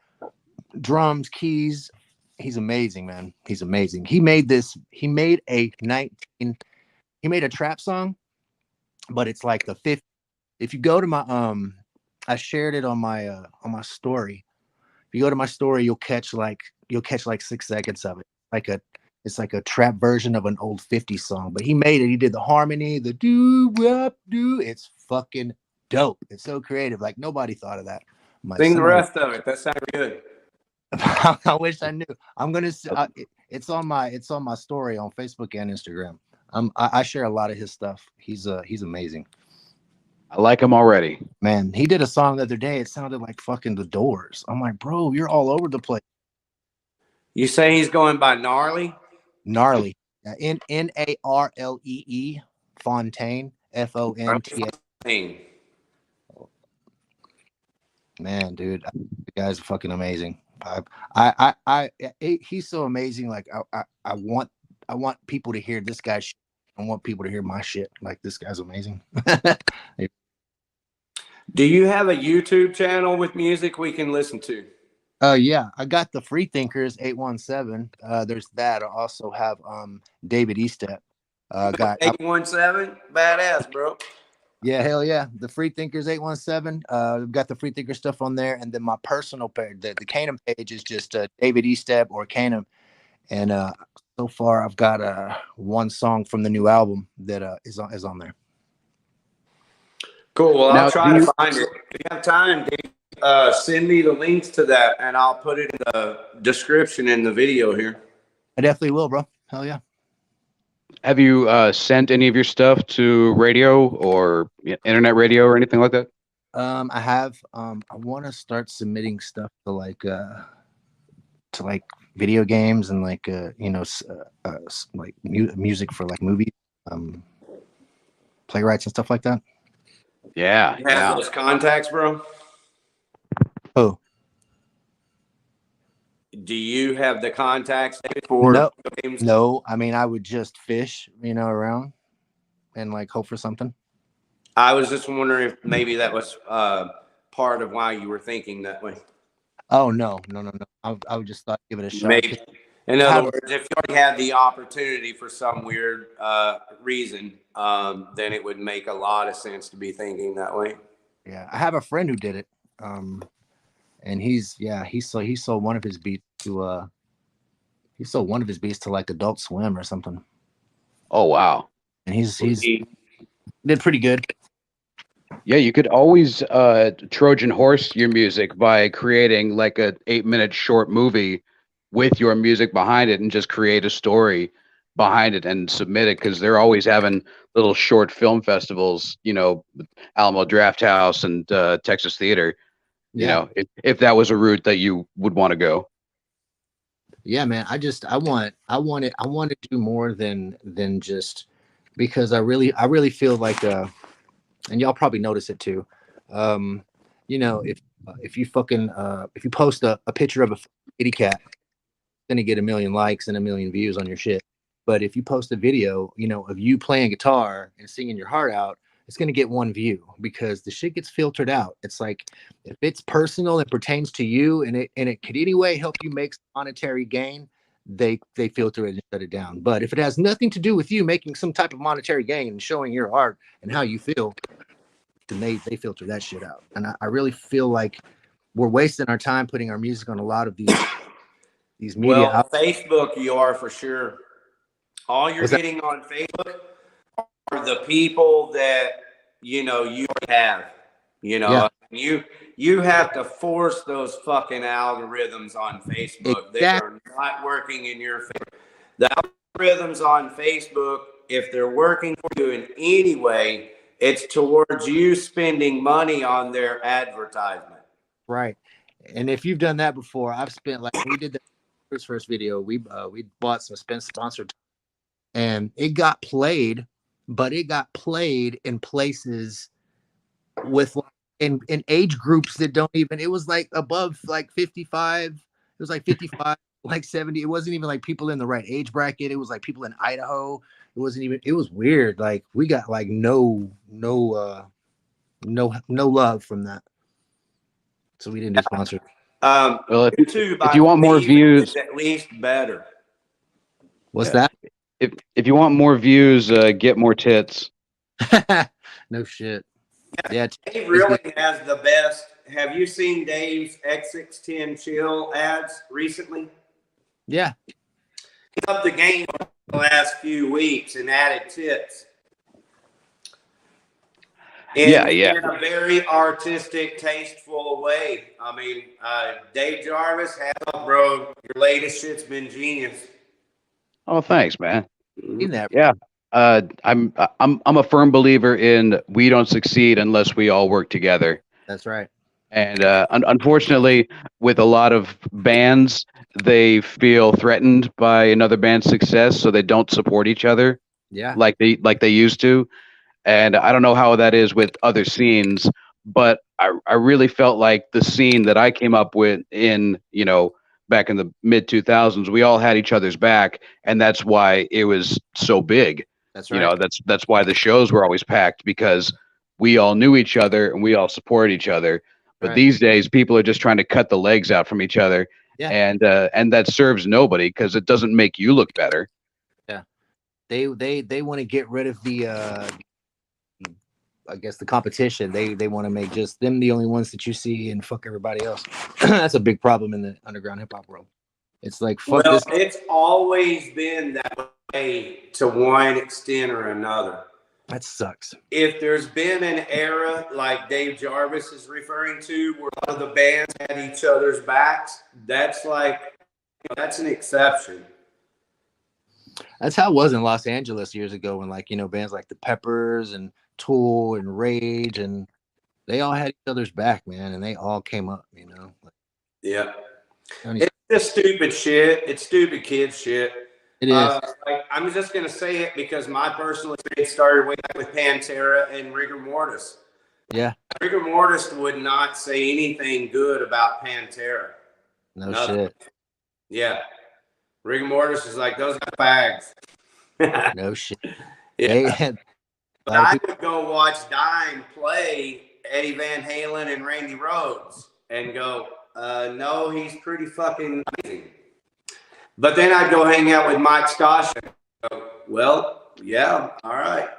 Speaker 5: drums, keys. He's amazing, man. He's amazing. He made a trap song, but it's like the fifth. If you go to my I shared it on my story. If you go to my story, you'll catch like 6 seconds of it. It's like a trap version of an old 50s song, but he made it. He did the harmony, the do wop do. It's fucking dope. It's so creative. Like nobody thought of that.
Speaker 2: Sing the rest of it. That sounds good.
Speaker 5: I wish I knew. I'm gonna. It's on my story on Facebook and Instagram. I share a lot of his stuff. He's amazing.
Speaker 3: I like him already.
Speaker 5: Man, he did a song the other day. It sounded like fucking The Doors. I'm like, bro, you're all over the place.
Speaker 2: You say he's going by Gnarly?
Speaker 5: Gnarly. Narlee Fontaine. Fontaine. Man, dude, the guy's fucking amazing. He's so amazing. Like I want people to hear this guy's shit. I want people to hear my shit. Like this guy's amazing.
Speaker 2: Do you have a YouTube channel with music we can listen to?
Speaker 5: Yeah, I got the Freethinkers 817. There's that. I also have David Eastep. Got
Speaker 2: 817, badass, bro.
Speaker 5: Yeah, hell yeah. The Freethinkers 817. We've got the Freethinker stuff on there, and then my personal page, the Canum page, is just David Eastep or Canum. And so far, I've got one song from the new album that is on there.
Speaker 2: Cool. Well, I'll try to find it. If you have time, Dave, send me the links to that, and I'll put it in the description in the video here.
Speaker 5: I definitely will, bro. Hell yeah.
Speaker 3: Have you sent any of your stuff to radio or internet radio or anything like that?
Speaker 5: I have. I want to start submitting stuff to like video games and like like music for like movies, playwrights and stuff like that.
Speaker 3: Yeah.
Speaker 2: You have those contacts, bro?
Speaker 5: Oh,
Speaker 2: Do you have the contacts for
Speaker 5: no,
Speaker 2: games?
Speaker 5: no. I mean, I would just fish, around and like hope for something.
Speaker 2: I was just wondering if maybe that was part of why you were thinking that way.
Speaker 5: Oh no. I would just thought give it a shot.
Speaker 2: Maybe. In other words, if you already had the opportunity for some weird reason, then it would make a lot of sense to be thinking that way.
Speaker 5: Yeah, I have a friend who did it, and he sold one of his beats to like Adult Swim or something,
Speaker 3: Oh, wow.
Speaker 5: and he's did pretty good.
Speaker 3: Yeah, you could always Trojan horse your music by creating like a 8-minute short movie with your music behind it and just create a story behind it and submit it, because they're always having little short film festivals, Alamo Draft House and Texas Theater.
Speaker 5: Yeah.
Speaker 3: If that was a route that you would want to go.
Speaker 5: Yeah, man. I want to do more than just, because I really feel like and y'all probably notice it too. If you post a picture of a kitty cat, it's gonna get 1 million likes and 1 million views on your shit. But if you post a video, of you playing guitar and singing your heart out, it's gonna get 1 view, because the shit gets filtered out. It's like, if it's personal and pertains to you and it could anyway help you make monetary gain, they filter it and shut it down. But if it has nothing to do with you making some type of monetary gain and showing your art and how you feel, then they filter that shit out. And I really feel like we're wasting our time putting our music on a lot of these media.
Speaker 2: Well, Facebook, you are for sure. All you're getting on Facebook are the people that you have.
Speaker 5: Yeah.
Speaker 2: You have to force those fucking algorithms on Facebook. They are not working in your favor. The algorithms on Facebook, if they're working for you in any way, it's towards you spending money on their advertisement.
Speaker 5: Right. And if you've done that before, I've spent, like, we did the first video, we bought some sponsored, and it got played, but it got played in places with in age groups that don't even, it was like above like 55, it was like 55 like 70. It wasn't even like people in the right age bracket. It was like people in Idaho. It wasn't even, it was weird. Like, we got like no love from that, so we didn't do sponsored.
Speaker 3: Well, if
Speaker 2: If
Speaker 3: you want more views,
Speaker 2: at least better.
Speaker 5: What's that?
Speaker 3: if you want more views, get more tits.
Speaker 5: No shit. Yeah,
Speaker 2: Dave really has the best. Have you seen Dave's X610 chill ads recently?
Speaker 5: yeah.
Speaker 2: He's up the game the last few weeks and added tits. In a very artistic, tasteful way. I mean, Dave Jarvis, bro, your latest shit's been genius.
Speaker 3: Oh, thanks, man.
Speaker 5: Seen that.
Speaker 3: Yeah. I'm a firm believer in we don't succeed unless we all work together.
Speaker 5: That's right.
Speaker 3: And unfortunately, with a lot of bands, they feel threatened by another band's success, so they don't support each other.
Speaker 5: Yeah.
Speaker 3: Like they used to. And I don't know how that is with other scenes, but I really felt like the scene that I came up with in, back in the mid 2000s, we all had each other's back, and that's why it was so big.
Speaker 5: That's right.
Speaker 3: That's why the shows were always packed, because we all knew each other and we all supported each other. But these days, people are just trying to cut the legs out from each other, and that serves nobody, because it doesn't make you look better.
Speaker 5: Yeah, they want to get rid of the I guess the competition. They want to make just them the only ones that you see and fuck everybody else. That's a big problem in the underground hip hop world. It's like, fuck this.
Speaker 2: It's always been that way to one extent or another.
Speaker 5: That sucks.
Speaker 2: If there's been an era like Dave Jarvis is referring to, where a lot of the bands had each other's backs, that's like, that's an exception.
Speaker 5: That's how it was in Los Angeles years ago when, like, bands like the Peppers and Tool and Rage, and they all had each other's back, man, and they all came up,
Speaker 2: Yeah.
Speaker 5: Like,
Speaker 2: It's just stupid shit. It's stupid kid shit.
Speaker 5: it is.
Speaker 2: Like, I'm just going to say it because my personal experience started way back with Pantera and Rigor Mortis.
Speaker 5: Yeah.
Speaker 2: Rigor Mortis would not say anything good about Pantera.
Speaker 5: No
Speaker 2: Nothing.
Speaker 5: shit.
Speaker 2: Yeah. Rigor Mortis is like, those are fags.
Speaker 5: No shit.
Speaker 2: Yeah.
Speaker 5: They had,
Speaker 2: But I would go watch Dime play Eddie Van Halen and Randy Rhoads and go, no, he's pretty fucking amazing. But then I'd go hang out with Mike Stosh and go, well, yeah, all right.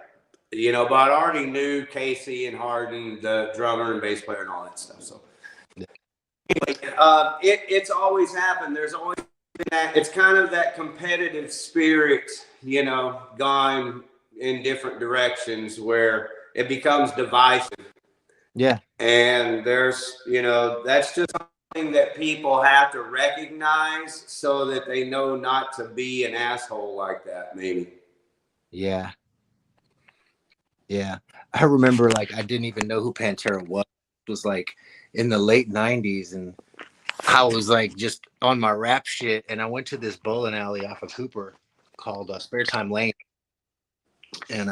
Speaker 2: But I already knew Casey and Harden, the drummer and bass player and all that stuff. So anyway, it's always happened. There's always been that. It's kind of that competitive spirit, gone in different directions where it becomes divisive.
Speaker 5: Yeah.
Speaker 2: And there's, that's just something that people have to recognize so that they know not to be an asshole like that, maybe.
Speaker 5: Yeah. Yeah. I remember, like, I didn't even know who Pantera was. It was like in the late 90s, and I was like just on my rap shit, and I went to this bowling alley off of Cooper called Spare Time Lane, and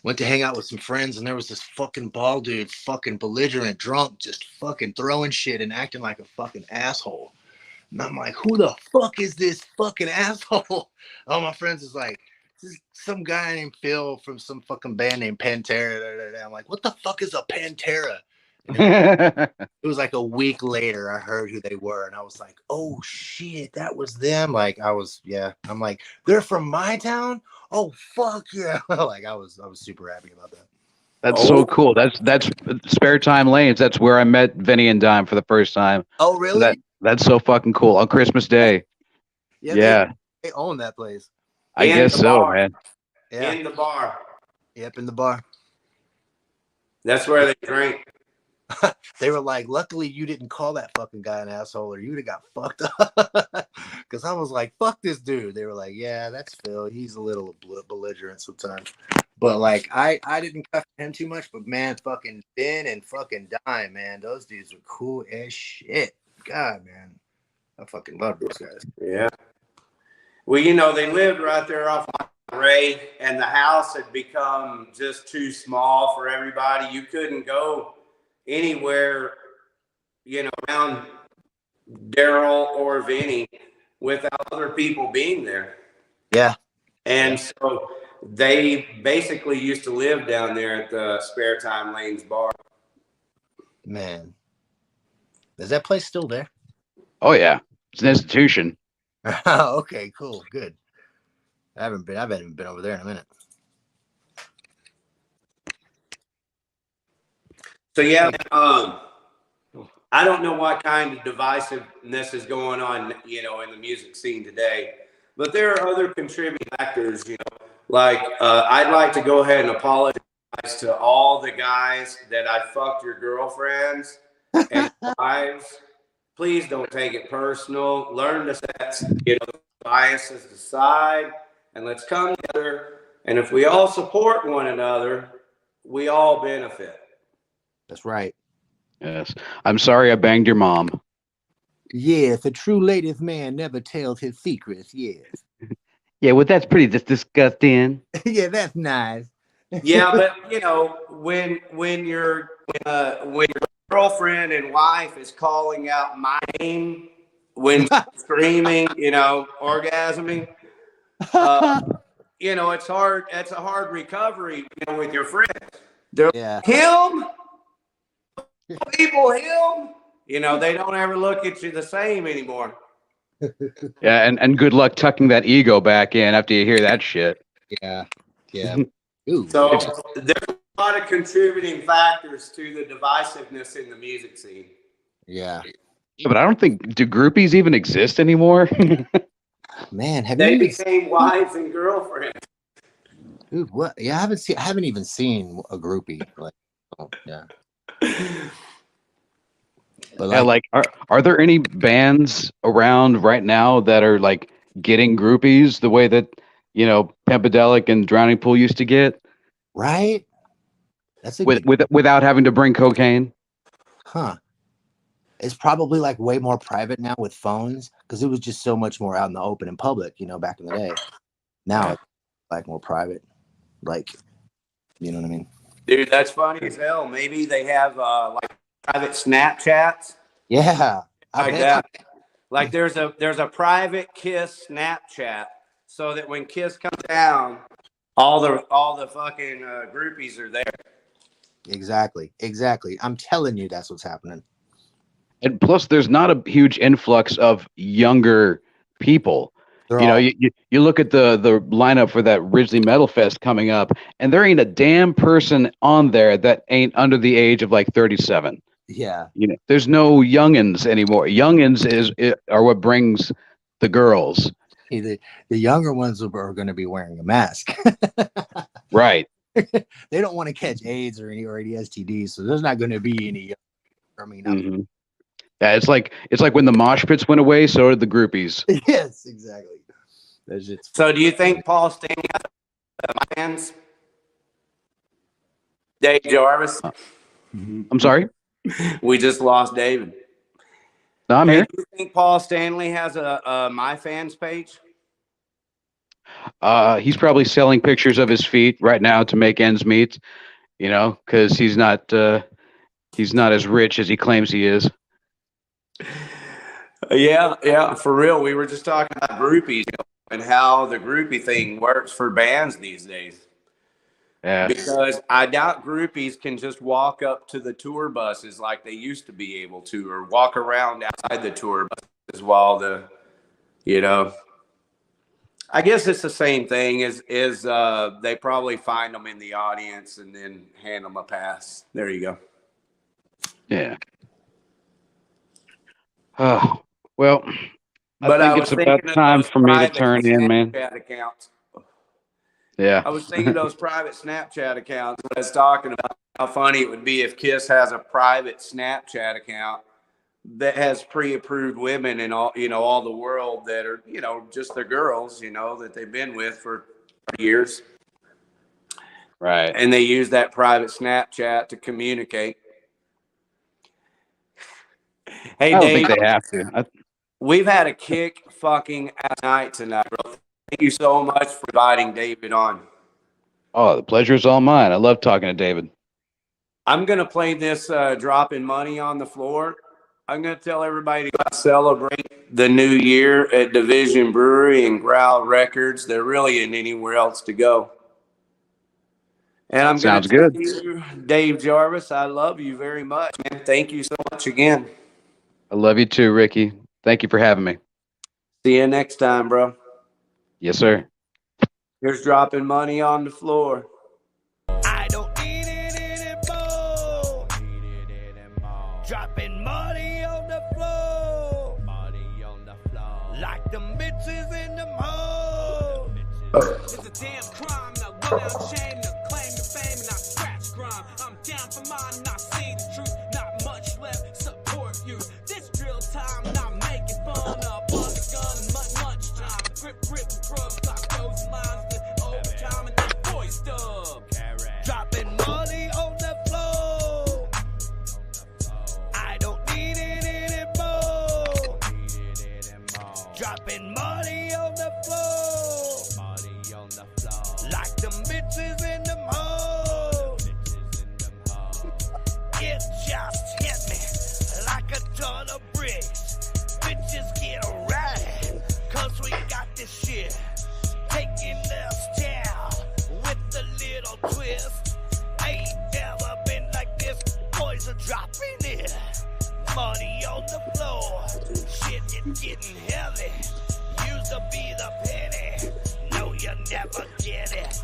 Speaker 5: went to hang out with some friends, and there was this fucking bald dude, fucking belligerent, drunk, just fucking throwing shit and acting like a fucking asshole. And I'm like, who the fuck is this fucking asshole? All my friends is like, this is some guy named Phil from some fucking band named Pantera. I'm like, what the fuck is a Pantera? It was like a week later I heard who they were, and I was like, oh shit, that was them. Like, I'm like, they're from my town. Oh fuck yeah. Like, I was super happy about that.
Speaker 3: That's so cool. That's Spare Time Lanes. That's where I met Vinny and Dime for the first time.
Speaker 5: Oh really?
Speaker 3: So that's so fucking cool on Christmas Day. Yeah.
Speaker 5: They own that place.
Speaker 3: I guess so, man.
Speaker 5: Yeah.
Speaker 2: In the bar.
Speaker 5: Yep, in the bar.
Speaker 2: That's where they drink.
Speaker 5: They were like, luckily you didn't call that fucking guy an asshole, or you would have got fucked up. Because I was like, fuck this dude. They were like, yeah, that's Phil. He's a little belligerent sometimes. But like, I didn't cuff him too much. But man, fucking Ben and fucking Dime, man, those dudes were cool as shit. God, man, I fucking love those guys.
Speaker 2: Yeah. Well, they lived right there off Ray, and the house had become just too small for everybody. You couldn't go anywhere, around Daryl or Vinny without other people being there.
Speaker 5: Yeah.
Speaker 2: And so they basically used to live down there at the Spare Time Lanes bar.
Speaker 5: Man, is that place still there?
Speaker 3: Oh yeah, it's an institution.
Speaker 5: Okay, cool, good. I haven't been over there in a minute.
Speaker 2: So yeah, I don't know what kind of divisiveness is going on, in the music scene today, but there are other contributing factors, like I'd like to go ahead and apologize to all the guys that I fucked your girlfriends and wives. Please don't take it personal. Learn to set, biases aside, and let's come together. And if we all support one another, we all benefit.
Speaker 5: That's right.
Speaker 3: Yes. I'm sorry I banged your mom.
Speaker 5: Yes, a true ladies' man never tells his secrets. Yes.
Speaker 3: Yeah, well, that's pretty disgusting.
Speaker 5: Yeah, that's nice.
Speaker 2: Yeah, but when your girlfriend and wife is calling out my name when screaming, orgasming, it's hard. It's a hard recovery, with your friends. They're like, him, people, him. They don't ever look at you the same anymore.
Speaker 3: Yeah, and good luck tucking that ego back in after you hear that shit.
Speaker 5: Yeah. Ooh,
Speaker 2: so there's a lot of contributing factors to the divisiveness in the music scene.
Speaker 5: Yeah.
Speaker 3: Yeah, but I don't think, do groupies even exist anymore?
Speaker 5: Man,
Speaker 2: they became wives and girlfriends.
Speaker 5: Dude, what? Yeah, I haven't even seen a groupie. Like, oh, yeah. But
Speaker 3: Yeah,
Speaker 5: like,
Speaker 3: like are there any bands around right now that are like getting groupies the way that, Pempadelic and Drowning Pool used to get
Speaker 5: right? That's a good,
Speaker 3: without having to bring cocaine?
Speaker 5: huh? It's probably like way more private now with phones because it was just so much more out in the open and public, back in the day. Now it's like more private, like, you know what I mean?
Speaker 2: Dude, that's funny as hell. Maybe they have like private Snapchats
Speaker 5: Yeah, I
Speaker 2: like
Speaker 5: bet.
Speaker 2: that. Like there's a private Kiss Snapchat, so that when Kiss comes down, all the fucking groupies are there.
Speaker 5: Exactly. I'm telling you, that's what's happening.
Speaker 3: And plus, there's not a huge influx of younger people.
Speaker 5: They're
Speaker 3: You know,
Speaker 5: all,
Speaker 3: you look at the lineup for that Ridgely Metal Fest coming up, and there ain't a damn person on there that ain't under the age of like 37.
Speaker 5: yeah.
Speaker 3: There's no youngins anymore. Youngins are what brings the girls.
Speaker 5: The younger ones are going to be wearing a mask.
Speaker 3: Right.
Speaker 5: They don't want to catch AIDS or any STDs, so there's not going to be any. I mean,
Speaker 3: Mhm. Yeah, it's like when the mosh pits went away, so did the groupies.
Speaker 5: yes, exactly. That's just
Speaker 2: So do you think Paul Stanley has fans? Dave Jarvis.
Speaker 3: I'm sorry.
Speaker 2: We just lost David.
Speaker 3: No, I'm
Speaker 2: Hey,
Speaker 3: here.
Speaker 2: do you think Paul Stanley has a My Fans page?
Speaker 3: He's probably selling pictures of his feet right now to make ends meet. Because he's not as rich as he claims he is.
Speaker 2: Yeah, for real. We were just talking about groupies and how the groupie thing works for bands these days.
Speaker 3: Yeah.
Speaker 2: Because I doubt groupies can just walk up to the tour buses like they used to be able to, or walk around outside the tour buses while I guess it's the same thing as they probably find them in the audience and then hand them a pass. There you go.
Speaker 3: Yeah. Oh, well,
Speaker 2: But
Speaker 3: I
Speaker 2: I
Speaker 3: think
Speaker 2: was
Speaker 3: it's about
Speaker 2: thinking of
Speaker 3: time
Speaker 2: those
Speaker 3: for me to
Speaker 2: private
Speaker 3: turn in, man.
Speaker 2: Snapchat accounts.
Speaker 3: Yeah.
Speaker 2: I was thinking of those private Snapchat accounts. I was talking about how funny it would be if Kiss has a private Snapchat account that has pre-approved women in all the world that are, just the girls, that they've been with for years.
Speaker 3: Right.
Speaker 2: And they use that private Snapchat to communicate. Hey,
Speaker 3: I don't
Speaker 2: Dave,
Speaker 3: think they have to.
Speaker 2: we've had a kick fucking ass night tonight, bro. Thank you so much for inviting David on.
Speaker 3: Oh, the pleasure is all mine. I love talking to David.
Speaker 2: I'm going to play this dropping money on the floor. I'm going to tell everybody to go celebrate the new year at Division Brewery and Growl Records. There really isn't anywhere else to go. And I'm going
Speaker 3: Sounds
Speaker 2: to tell
Speaker 3: good.
Speaker 2: you, Dave Jarvis, I love you very much, man. Thank you so much again.
Speaker 3: I love you too, Ricky. Thank you for having me.
Speaker 2: See you next time, bro.
Speaker 3: Yes, sir.
Speaker 2: Here's dropping money on the floor.
Speaker 6: I don't need it anymore. Dropping money on the floor. Like them bitches in them hoes. It's a damn crime. Now go down shame. Now claim the fame and I scratch crime. I'm down for mine. Not see the truth. Not much left. Support you. This drill time. Not making fun. Bust a gun. Much time. Grip and grub. Clock those lines. With overtime and the voice dub. Dropping money on the floor. I don't need it anymore. Dropping money on the floor. Like them bitches in them hoes. It just hit me like a ton of bricks. Bitches get right. Cause we got this shit. Taking us down with a little twist. Ain't never been like this. Boys are dropping it. Money on the floor. Shit is getting heavy. Used to be the penny. No, you never get it.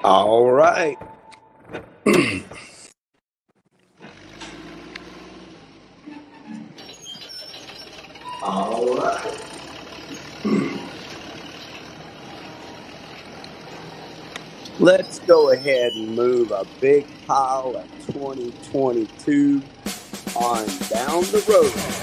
Speaker 2: All right. All right. Let's go ahead and move a big pile of 2022 on down the road.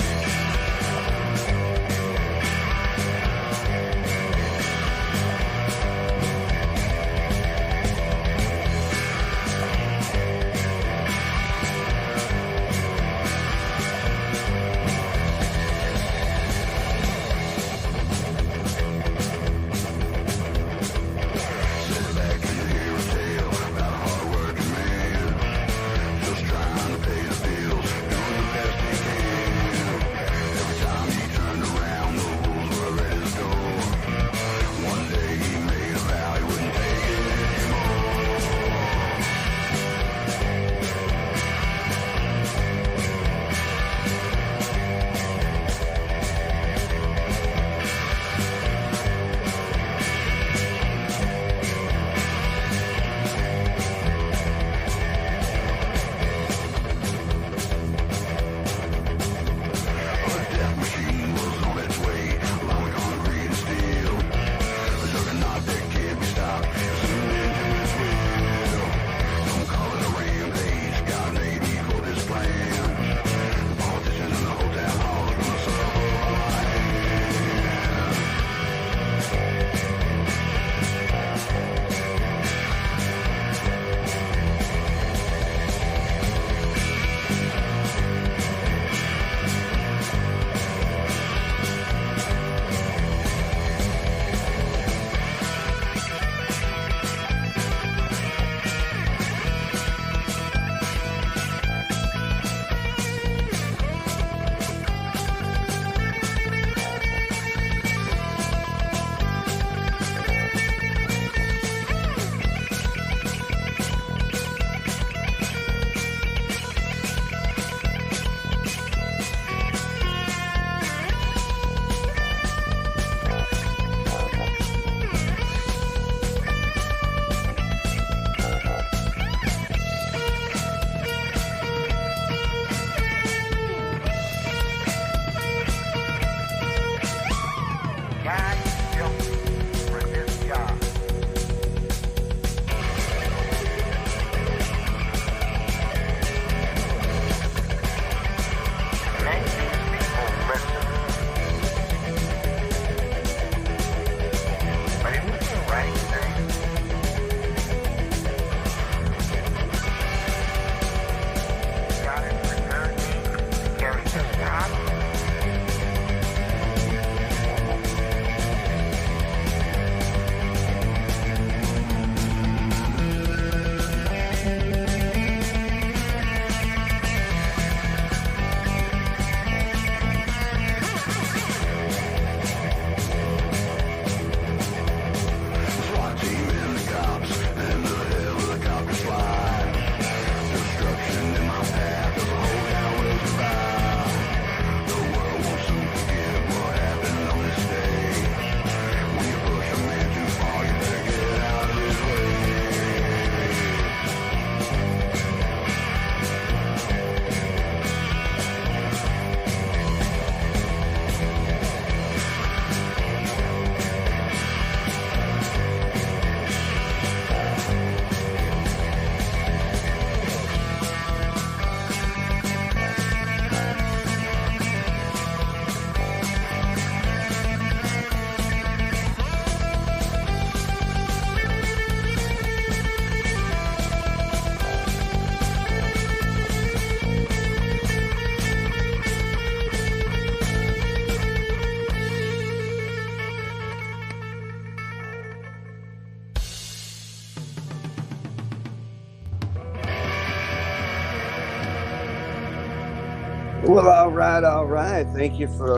Speaker 2: Well, all right, all right. Thank you for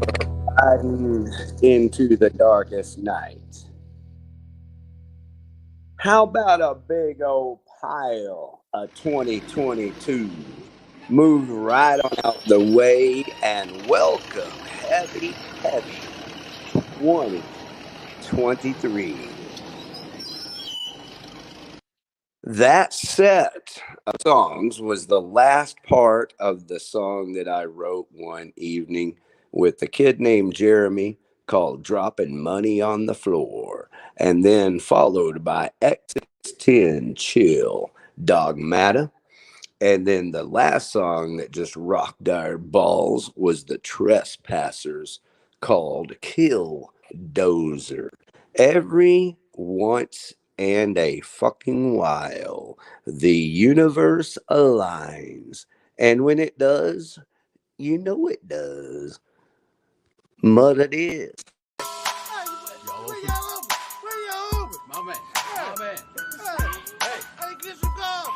Speaker 2: riding into the darkest night. How about a big old pile of 2022? Move right on out the way and welcome heavy 2023. That set of songs was the last part of the song that I wrote one evening with a kid named Jeremy called Dropping Money on the Floor, and then followed by X10 Chill, Dogmata. And then the last song that just rocked our balls was the Trespassers called Kill Dozer. Every once and a fucking while, the universe aligns. And when it does, you know it does. But it is.
Speaker 7: My man. Hey, get some gum.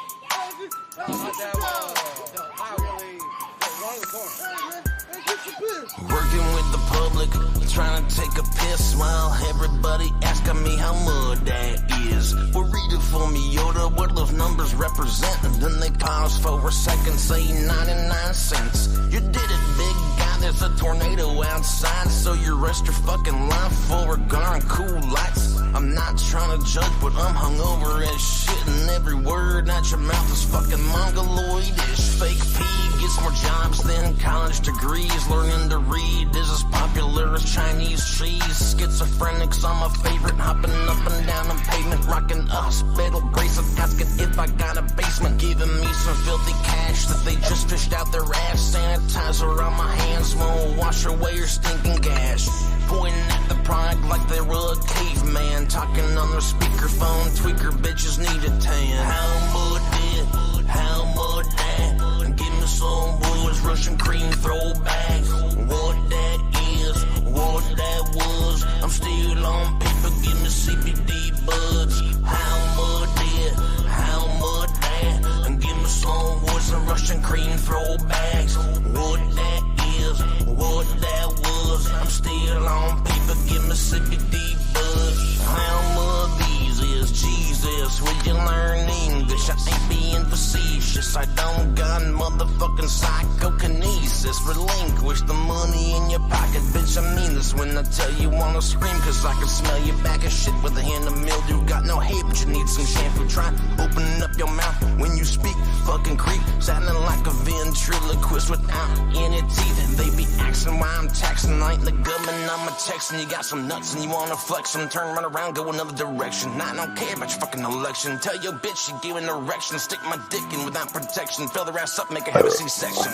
Speaker 7: Working with the public, trying to take a piss while everybody asking me how much that is. Well, read it for me, Yoda. What those numbers represent? And then they pause for a second, say 99 cents. You did it, big guy. There's a tornado outside, so you rest your fucking life for a darn cool lights. I'm not trying to judge, but I'm hungover as shit, and every word out your mouth is fucking mongoloidish. Fake P gets more jobs than college degrees. Learning to read is as popular as Chinese cheese. Schizophrenics are my favorite, hopping up and down the pavement, rocking a hospital bracelet casket if I got a basement. Giving me some filthy cash that they just fished out their ass. Sanitizer on my hands won't wash away your stinking gash. Pointing at the product like they were a caveman, talking on their speakerphone. Tweaker bitches need a tan. How much that? How much that? Give me some boys Russian cream throwbacks. What that is, what that was. I'm still on paper, give me CBD buds. How much that? How much that? Give me some boys and Russian cream throwbacks. What that is, what that was. I'm still on paper, give me CBD buds. How much these is Jesus? Will you learn English? I ain't being facetious. I don't got motherfucking psychokinesis. Relinquish the money in your pocket, bitch. I mean this when I tell you wanna scream, cause I can smell your back of shit with a hint of mildew. Got no hate, but you need some shampoo. Try opening up your mouth when you speak. Fucking creep, sounding like a ventriloquist without any teeth. They be asking why I'm taxing. I ain't the government, I'm a Texan. You got some nuts and you wanna flex them. Turn right around, go another direction. I don't care about your fucking election. Tell your bitch she give an erection. Stick my dick in without protection. Fill their ass up, make her have a C-section.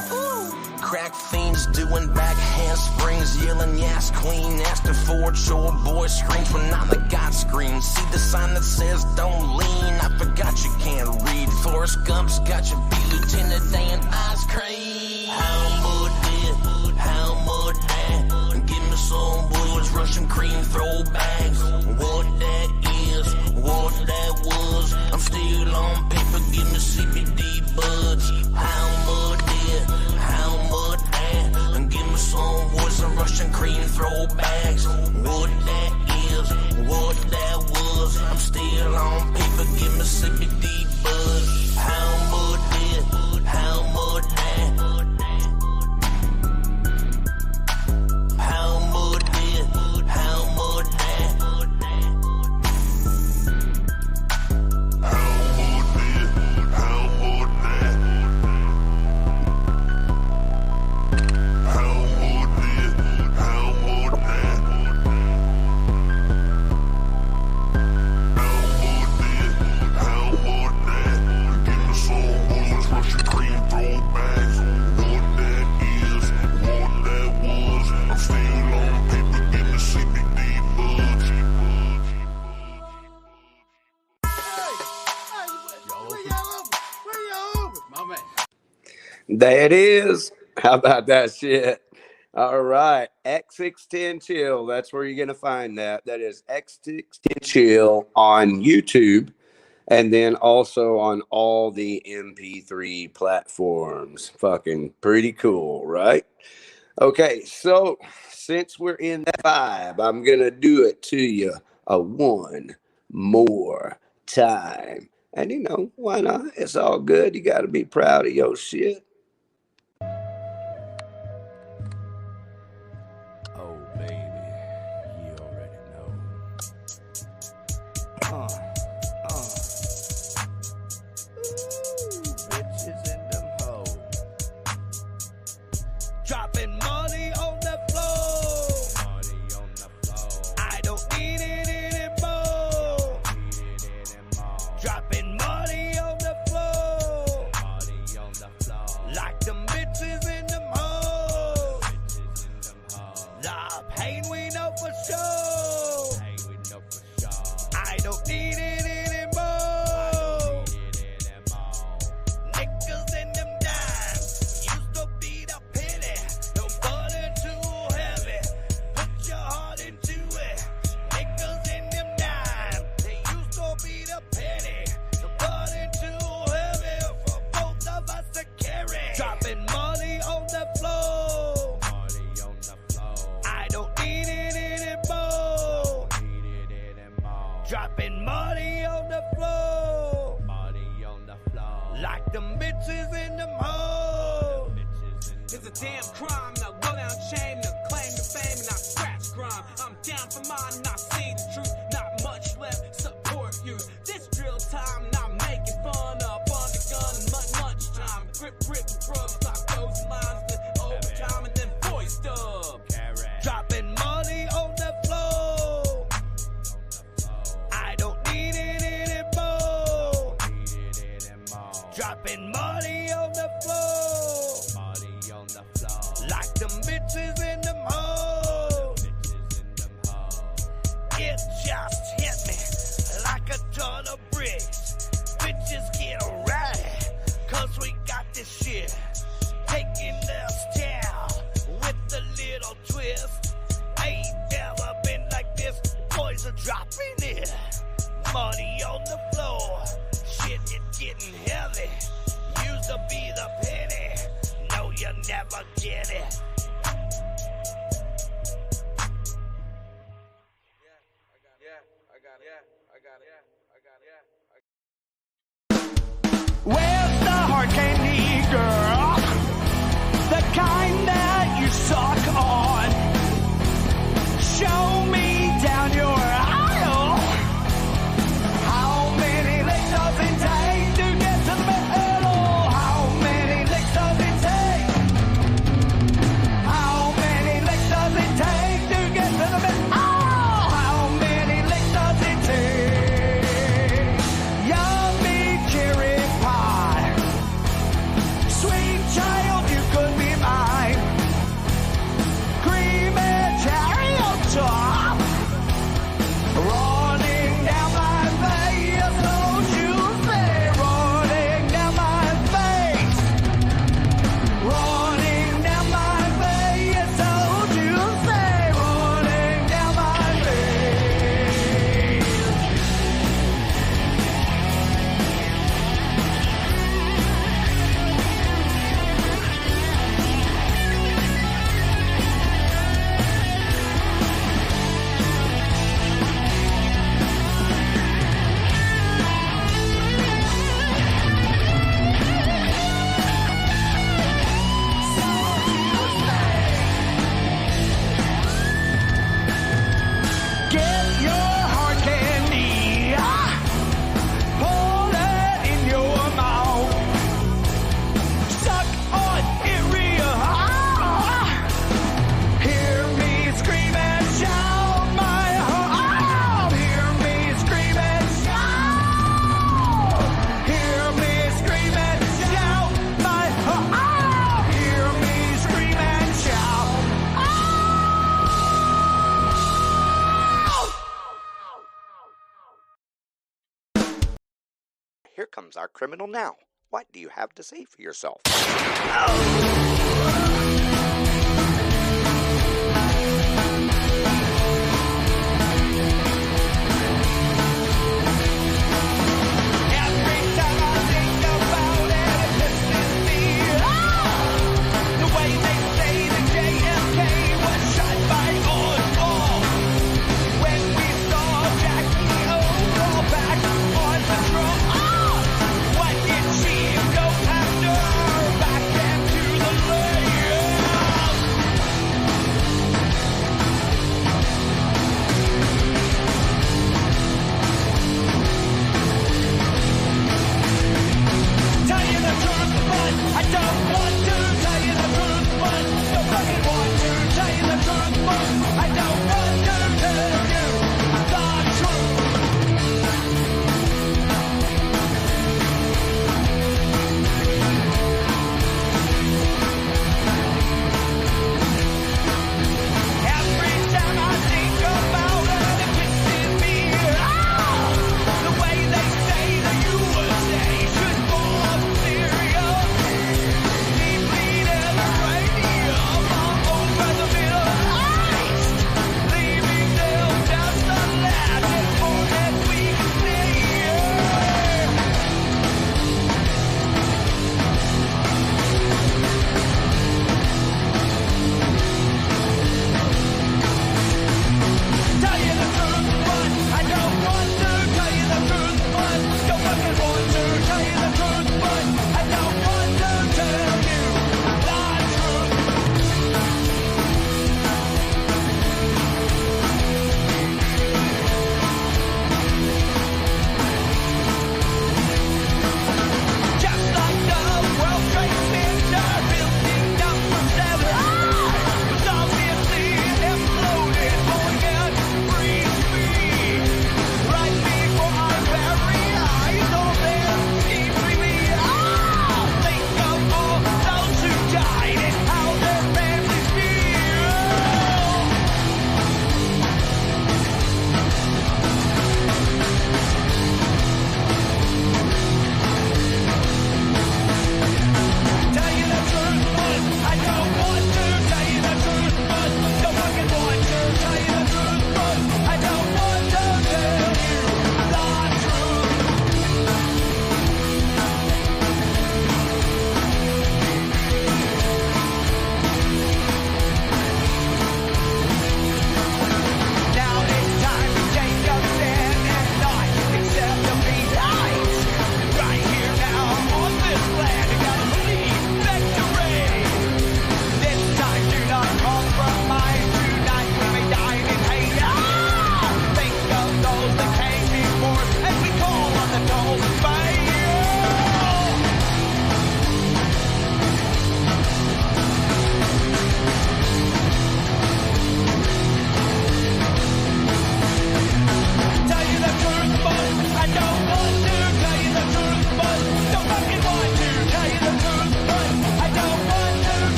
Speaker 7: Crack fiends doing back handsprings, yelling yes queen. Asking for chore boy screams when I'm the God scream. See the sign that says don't lean. I forgot you can't read. Forrest Gump's got you beat, Lieutenant Dan ice cream. How much that? How much that? Give me some boys Russian cream throwbacks. What that is, what that was. I'm still on paper, give me CBD buds. How much that? How much that? Give me some boys and Russian cream throwbacks. What that is, what that was. I'm still on paper, give me CBD buds. How much that? How much that? How much that? How much that?
Speaker 2: There it is. How about that shit? All right. X610 Chill. That's where you're going to find that. That is X610 Chill on YouTube. And then also on all the MP3 platforms. Fucking pretty cool, right? Okay, so since we're in that vibe, I'm going to do it to you one more time. And you know, why not? It's all good. You got to be proud of your shit.
Speaker 6: Oh, baby, you already know. Bitches in them hoes. Dropping money on the floor. Money on the floor. I don't need it anymore. Dropping money on the floor. Money on the floor. Like them bitches in them hoes. The pain we know for sure. I don't need it anymore. Niggas in them dimes used to be the penny. Don't put it too heavy. Put your heart into it. Niggas in them dimes, they used to be the penny. Don't put it too heavy for both of us to carry. Dropping money on the floor. Money on the floor. I don't need it anymore. Dropping money on the floor. Money on the floor. Like them bitches in them hoes.
Speaker 8: It's a damn crime, now go down shame, to claim the fame and not scratch crime. I'm down for mine, not see the truth, not much left, support you. This drill time, not making fun up on the gun and much time. Grip, grub, stop those lines, then overtime and then voice dub.
Speaker 6: Dropping money on the floor. I don't need it anymore. Dropping money on the floor. Money on the floor. Like them bitches in them hoes. It just hit me like a ton of bricks. Bitches get right, cause we got this shit. Taking this town with a little twist. Ain't never been like this. Boys are dropping it. Money on the floor. Shit is getting heavy. Used to be the penny. No, you never get it. Where's the hard candy, girl? The kind that you suck on. Show me down your aisle. How many licks does it take to get to the middle? How many licks does it take? How many licks does it take to get to the middle? How many licks does it take? Yummy cherry pie. Sweet child, you could be mine. Cream and cherry on top. Running down my face, don't you say. Running down my face. Running down my face, don't you say. Running down my face. Get your hard candy, hold it in your mouth, suck on it real hard. Hear me scream and shout my heart. Hear me scream and shout. Hear me scream and shout my heart. Hear me scream and shout.
Speaker 9: Here comes our criminal now. What do you have to say for yourself?